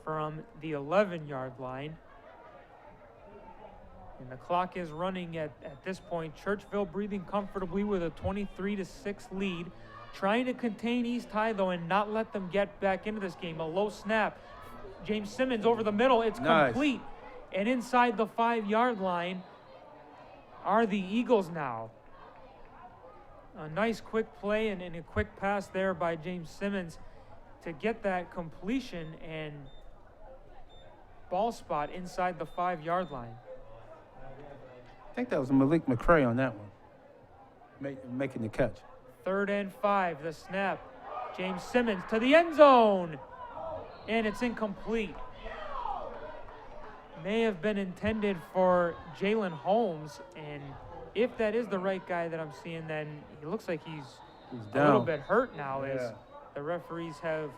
from the 11-yard line. And the clock is running at this point. Churchville breathing comfortably with a 23-6 lead. Trying to contain East High, though, and not let them get back into this game. A low snap. James Simmons over the middle. It's complete. And inside the 5-yard line are the Eagles now. A nice quick play and a quick pass there by James Simmons to get that completion and ball spot inside the 5-yard line. I think that was Malik McCray on that one, making the catch. 3rd and 5, the snap. James Simmons to the end zone, and it's incomplete. May have been intended for Jalen Holmes, and if that is the right guy that I'm seeing, then he looks like he's a little bit hurt now as the referees have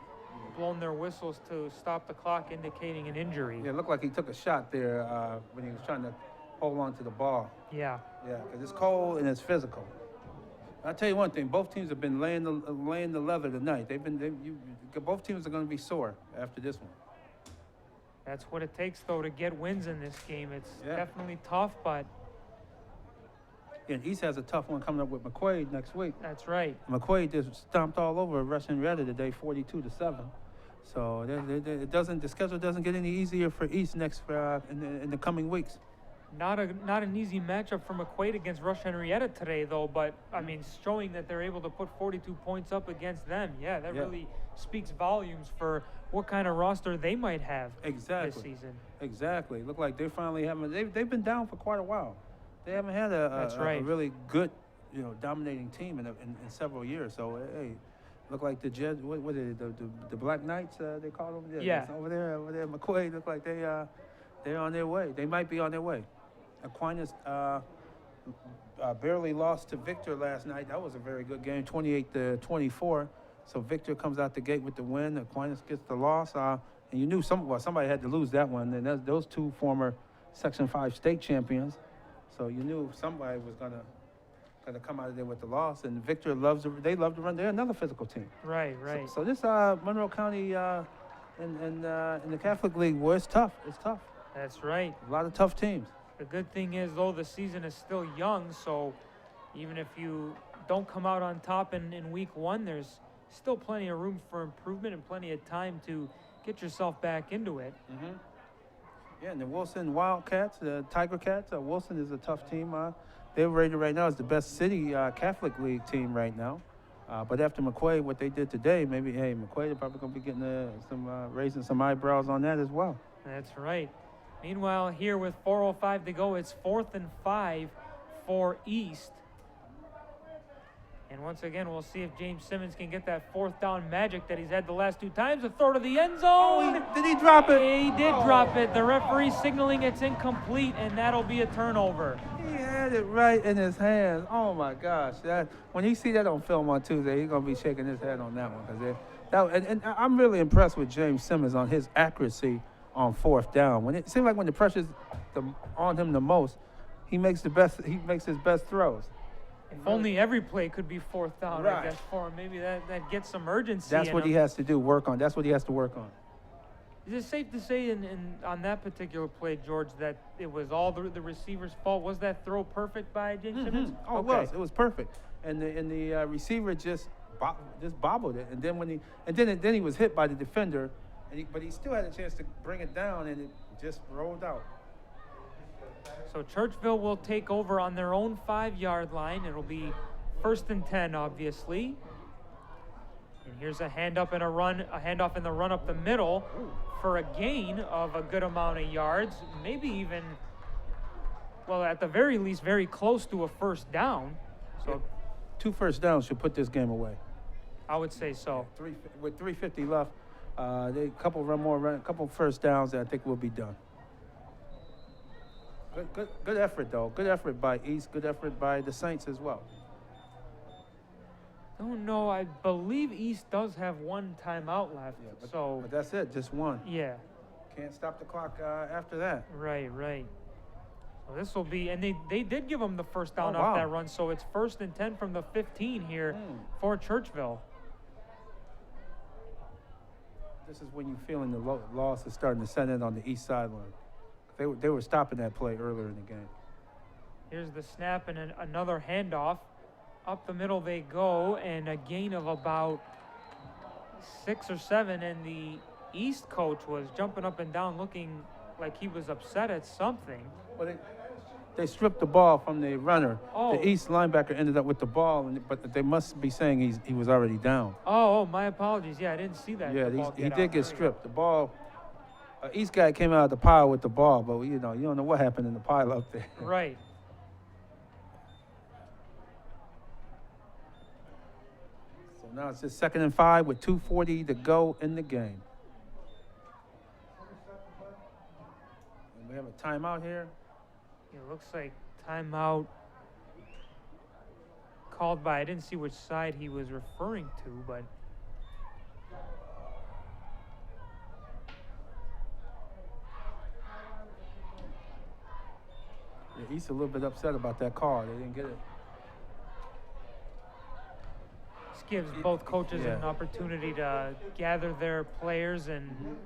blown their whistles to stop the clock, indicating an injury. Yeah, it looked like he took a shot there when he was trying to hold on to the ball. Yeah, because it's cold and it's physical. I'll tell you one thing, both teams have been laying the leather tonight. Both teams are going to be sore after this one. That's what it takes, though, to get wins in this game. It's definitely tough, but... And East has a tough one coming up with McQuaid next week. That's right. McQuaid just stomped all over Rush Henrietta today, 42-7. So the schedule doesn't get any easier for East next in the coming weeks. Not an easy matchup for McQuaid against Rush Henrietta today, though, but, I mean, showing that they're able to put 42 points up against them, that really speaks volumes for what kind of roster they might have this season. Exactly. Look like they're finally having – they've been down for quite a while. They haven't had a really good, dominating team in several years. So, hey, look like the Jets, what are they, the Black Knights, they call them? Yeah. Over there, McQuaid, look like they're on their way. They might be on their way. Aquinas barely lost to Victor last night. That was a very good game, 28-24. So Victor comes out the gate with the win. Aquinas gets the loss. And you knew somebody had to lose that one. And those two former Section 5 state champions. So you knew somebody was gonna come out of there with the loss. And Victor they love to run. They're another physical team. Right. So this Monroe County in the Catholic League, well, it's tough. It's tough. That's right. A lot of tough teams. The good thing is, though, the season is still young, so even if you don't come out on top in week one, there's still plenty of room for improvement and plenty of time to get yourself back into it. Mm-hmm. Yeah, and the Wilson Wildcats, the Tiger Cats, Wilson is a tough team. They're rated right now as the best city Catholic League team right now. But after McQuaid, what they did today, maybe, McQuaid are probably going to be getting raising some eyebrows on that as well. That's right. Meanwhile, here with 4:05 to go, it's 4th and 5 for East. And once again, we'll see if James Simmons can get that 4th down magic that he's had the last 2 times. A throw to the end zone. Did he drop it? He did drop it. The referee signaling it's incomplete, and that'll be a turnover. He had it right in his hands. Oh my gosh! When you see that on film on Tuesday, he's gonna be shaking his head on that one and I'm really impressed with James Simmons on his accuracy on 4th down. When it seems like when the pressure's on him the most, he makes his best throws. If only every play could be 4th down, Right. I guess, for him. Maybe that gets some urgency. That's what he has to do. Work on. That's what he has to work on. Is it safe to say on that particular play, George, that it was all the receiver's fault? Was that throw perfect by James Simmons? Oh, okay. It was perfect. And the receiver just bobbled it. And then he was hit by the defender. But he still had a chance to bring it down, and it just rolled out. So Churchville will take over on their own 5-yard line. It'll be 1st and 10, obviously. And here's a handoff in the run up the middle for a gain of a good amount of yards, maybe even, well, at the very least, very close to a 1st down. So 2 first downs should put this game away. I would say so. With 3:50 left, a couple first downs, and I think we'll be done. Good effort, though. Good effort by East. Good effort by the Saints as well. Don't know. I believe East does have 1 timeout left. Yeah, but that's it. Just 1. Yeah. Can't stop the clock after that. Right. So this will be, and they did give them the 1st down Oh, off wow. that run, so it's 1st and 10 from the 15 here for Churchville. This is when you're feeling the loss is starting to set in on the East sideline. They were stopping that play earlier in the game. Here's the snap and another handoff. Up the middle they go, and a gain of about 6 or 7, and the East coach was jumping up and down looking like he was upset at something. Well, they stripped the ball from the runner. Oh. The East linebacker ended up with the ball, but they must be saying he was already down. Oh, my apologies. Yeah, I didn't see that. Yeah, The ball he did out. get stripped. The ball, East guy came out of the pile with the ball, but you don't know what happened in the pile up there. Right. So now it's just 2nd and 5 with 2:40 to go in the game. And we have a timeout here. It looks like timeout called by, I didn't see which side he was referring to, but Yeah, East a little bit upset about that call. They didn't get it. this gives both coaches Yeah. an opportunity to gather their players and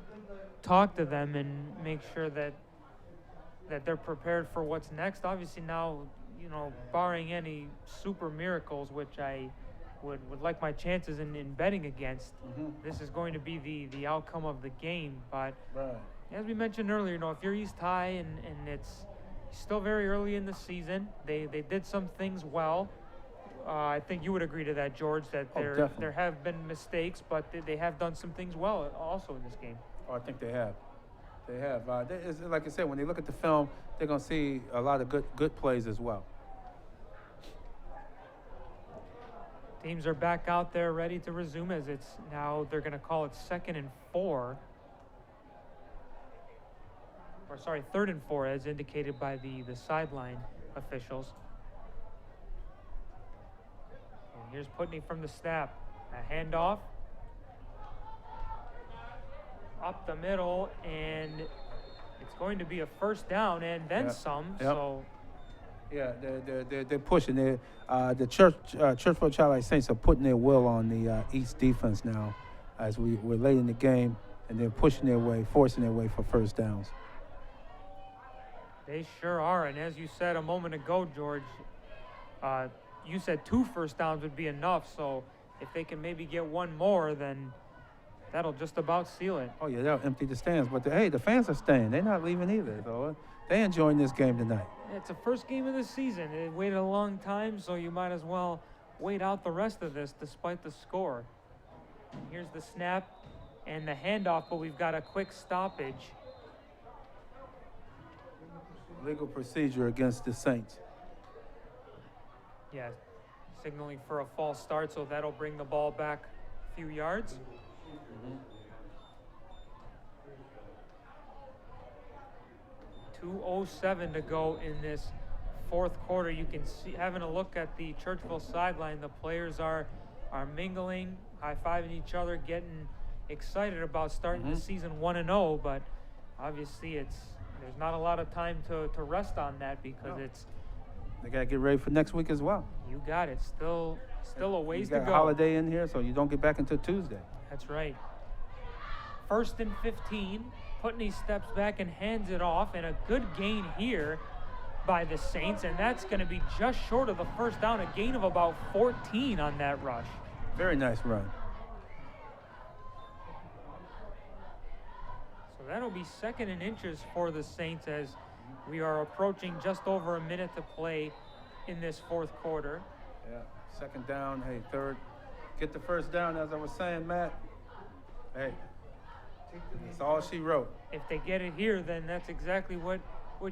talk to them and make sure that they're prepared for what's next. Obviously now, barring any super miracles, which I would like my chances in betting against, this is going to be the outcome of the game. But Right. as we mentioned earlier, if you're East High and it's still very early in the season, they did some things well. I think you would agree to that, George, that definitely. there have been mistakes, but they have done some things well also in this game. Oh, I think they have. They have. It's like I said, when they look at the film, they're going to see a lot of good plays as well. Teams are back out there ready to resume as it's now, they're going to call it 2nd and 4. Or sorry, 3rd and 4 as indicated by the sideline officials. Here's Putney from the snap. A handoff. Up the middle, and it's going to be a first down and then some. Yep. So, yeah, they're pushing. The Churchville-Chili Saints are putting their will on the East defense now, as we're late in the game, and they're pushing their way, forcing their way for first downs. they sure are. And as you said a moment ago, George, you said 2 first downs would be enough. So if they can maybe get one more, then that'll just about seal it. Oh yeah, they'll empty the stands, but hey, the fans are staying. They're not leaving either, so they're enjoying this game tonight. It's the first game of the season. They waited a long time, so you might as well wait out the rest of this despite the score. And here's the snap and the handoff, but we've got a quick stoppage. Legal procedure against the Saints. Yeah, signaling for a false start, so that'll bring the ball back a few yards. 2:07 to go in this fourth quarter. You can see, having a look at the Churchville sideline, the players are mingling, high-fiving each other, getting excited about starting the season 1-0, but obviously there's not a lot of time to rest on that because They got to get ready for next week as well. you got it. Still a ways You got to go. a holiday in here, so you don't get back until Tuesday. That's right. 1st and 15. Putney steps back and hands it off, and a good gain here by the Saints, and that's going to be just short of the first down, a gain of about 14 on that rush. Very nice run. So that'll be 2nd and inches for the Saints as we are approaching just over a minute to play in this fourth quarter. Yeah, 2nd down, hey, 3rd. Get the first down, as I was saying, Matt. Hey, that's all she wrote. If they get it here, then that's exactly what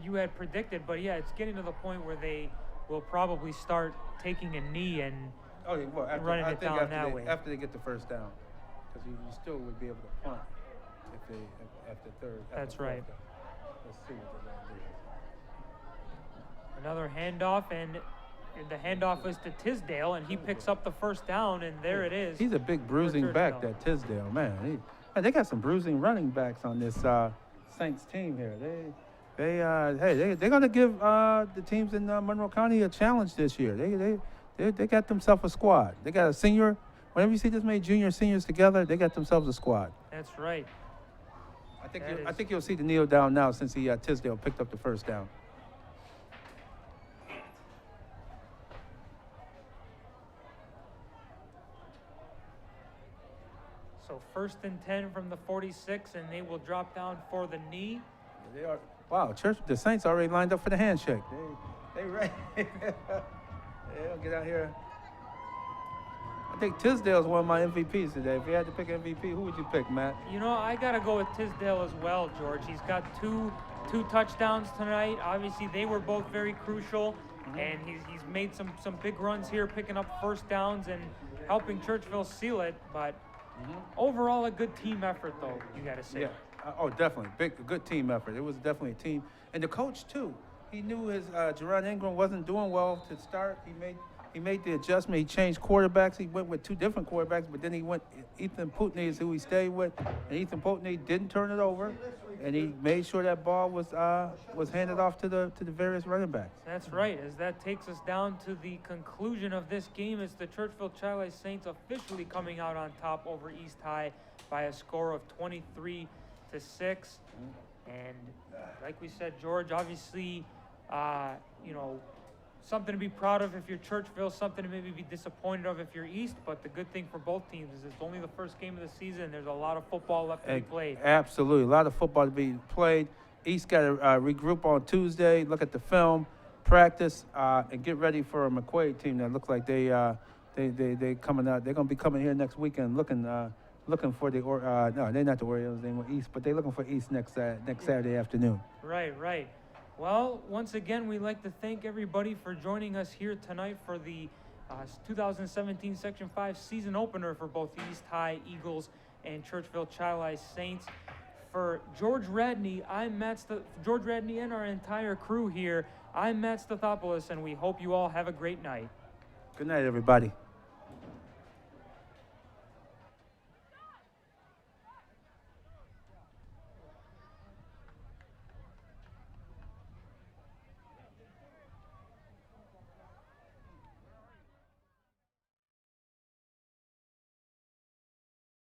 you had predicted. But yeah, it's getting to the point where they will probably start taking a knee and running it down that way. After they get the first down, because you still would be able to punt if they after 3rd. That's right. Let's see what they're going to do. Another handoff, and the handoff was to Tisdale, and he picks up the first down, and there it is. He's a big bruising back, that Tisdale, man. They got some bruising running backs on this Saints team here. They're gonna give the teams in Monroe County a challenge this year. They got themselves a squad. They got a senior. Whenever you see this many junior seniors together, they got themselves a squad. That's right. I think you'll see the kneel down now since Tisdale picked up the first down. So 1st and 10 from the 46, and they will drop down for the knee. They are. Wow, the Saints already lined up for the handshake. They ready. They'll get out here. I think Tisdale's one of my MVPs today. If you had to pick MVP, who would you pick, Matt? You know, I got to go with Tisdale as well, George. He's got two touchdowns tonight. Obviously, they were both very crucial, and he's made some big runs here, picking up first downs and helping Churchville seal it. But overall, a good team effort, though, you got to say. Yeah. Oh, definitely. Good team effort. It was definitely a team. And the coach, too. He knew his Jerron Ingram wasn't doing well to start. He made the adjustment. He changed quarterbacks. He went with 2 different quarterbacks, but then he went Ethan Putney is who he stayed with. And Ethan Putney didn't turn it over. And he made sure that ball was handed off to the various running backs. That's right. As that takes us down to the conclusion of this game, it's the Churchville-Chili Saints officially coming out on top over East High by a score of 23-6. And like we said, George, obviously, something to be proud of if you're Churchville, something to maybe be disappointed of if you're East, but the good thing for both teams is it's only the first game of the season. There's a lot of football left to be played. Absolutely, a lot of football to be played. East got to regroup on Tuesday, look at the film, practice, and get ready for a McQuaid team that looks like they coming out. They're going to be coming here next weekend looking for the no, they're not the Orioles, they were East, but they're looking for East next Saturday afternoon. Right. Well, once again, we'd like to thank everybody for joining us here tonight for the 2017 Section 5 season opener for both East High Eagles and Churchville-Chili Saints. For George Radney, George Radney and our entire crew here, I'm Matt Stathopoulos, and we hope you all have a great night. Good night, everybody.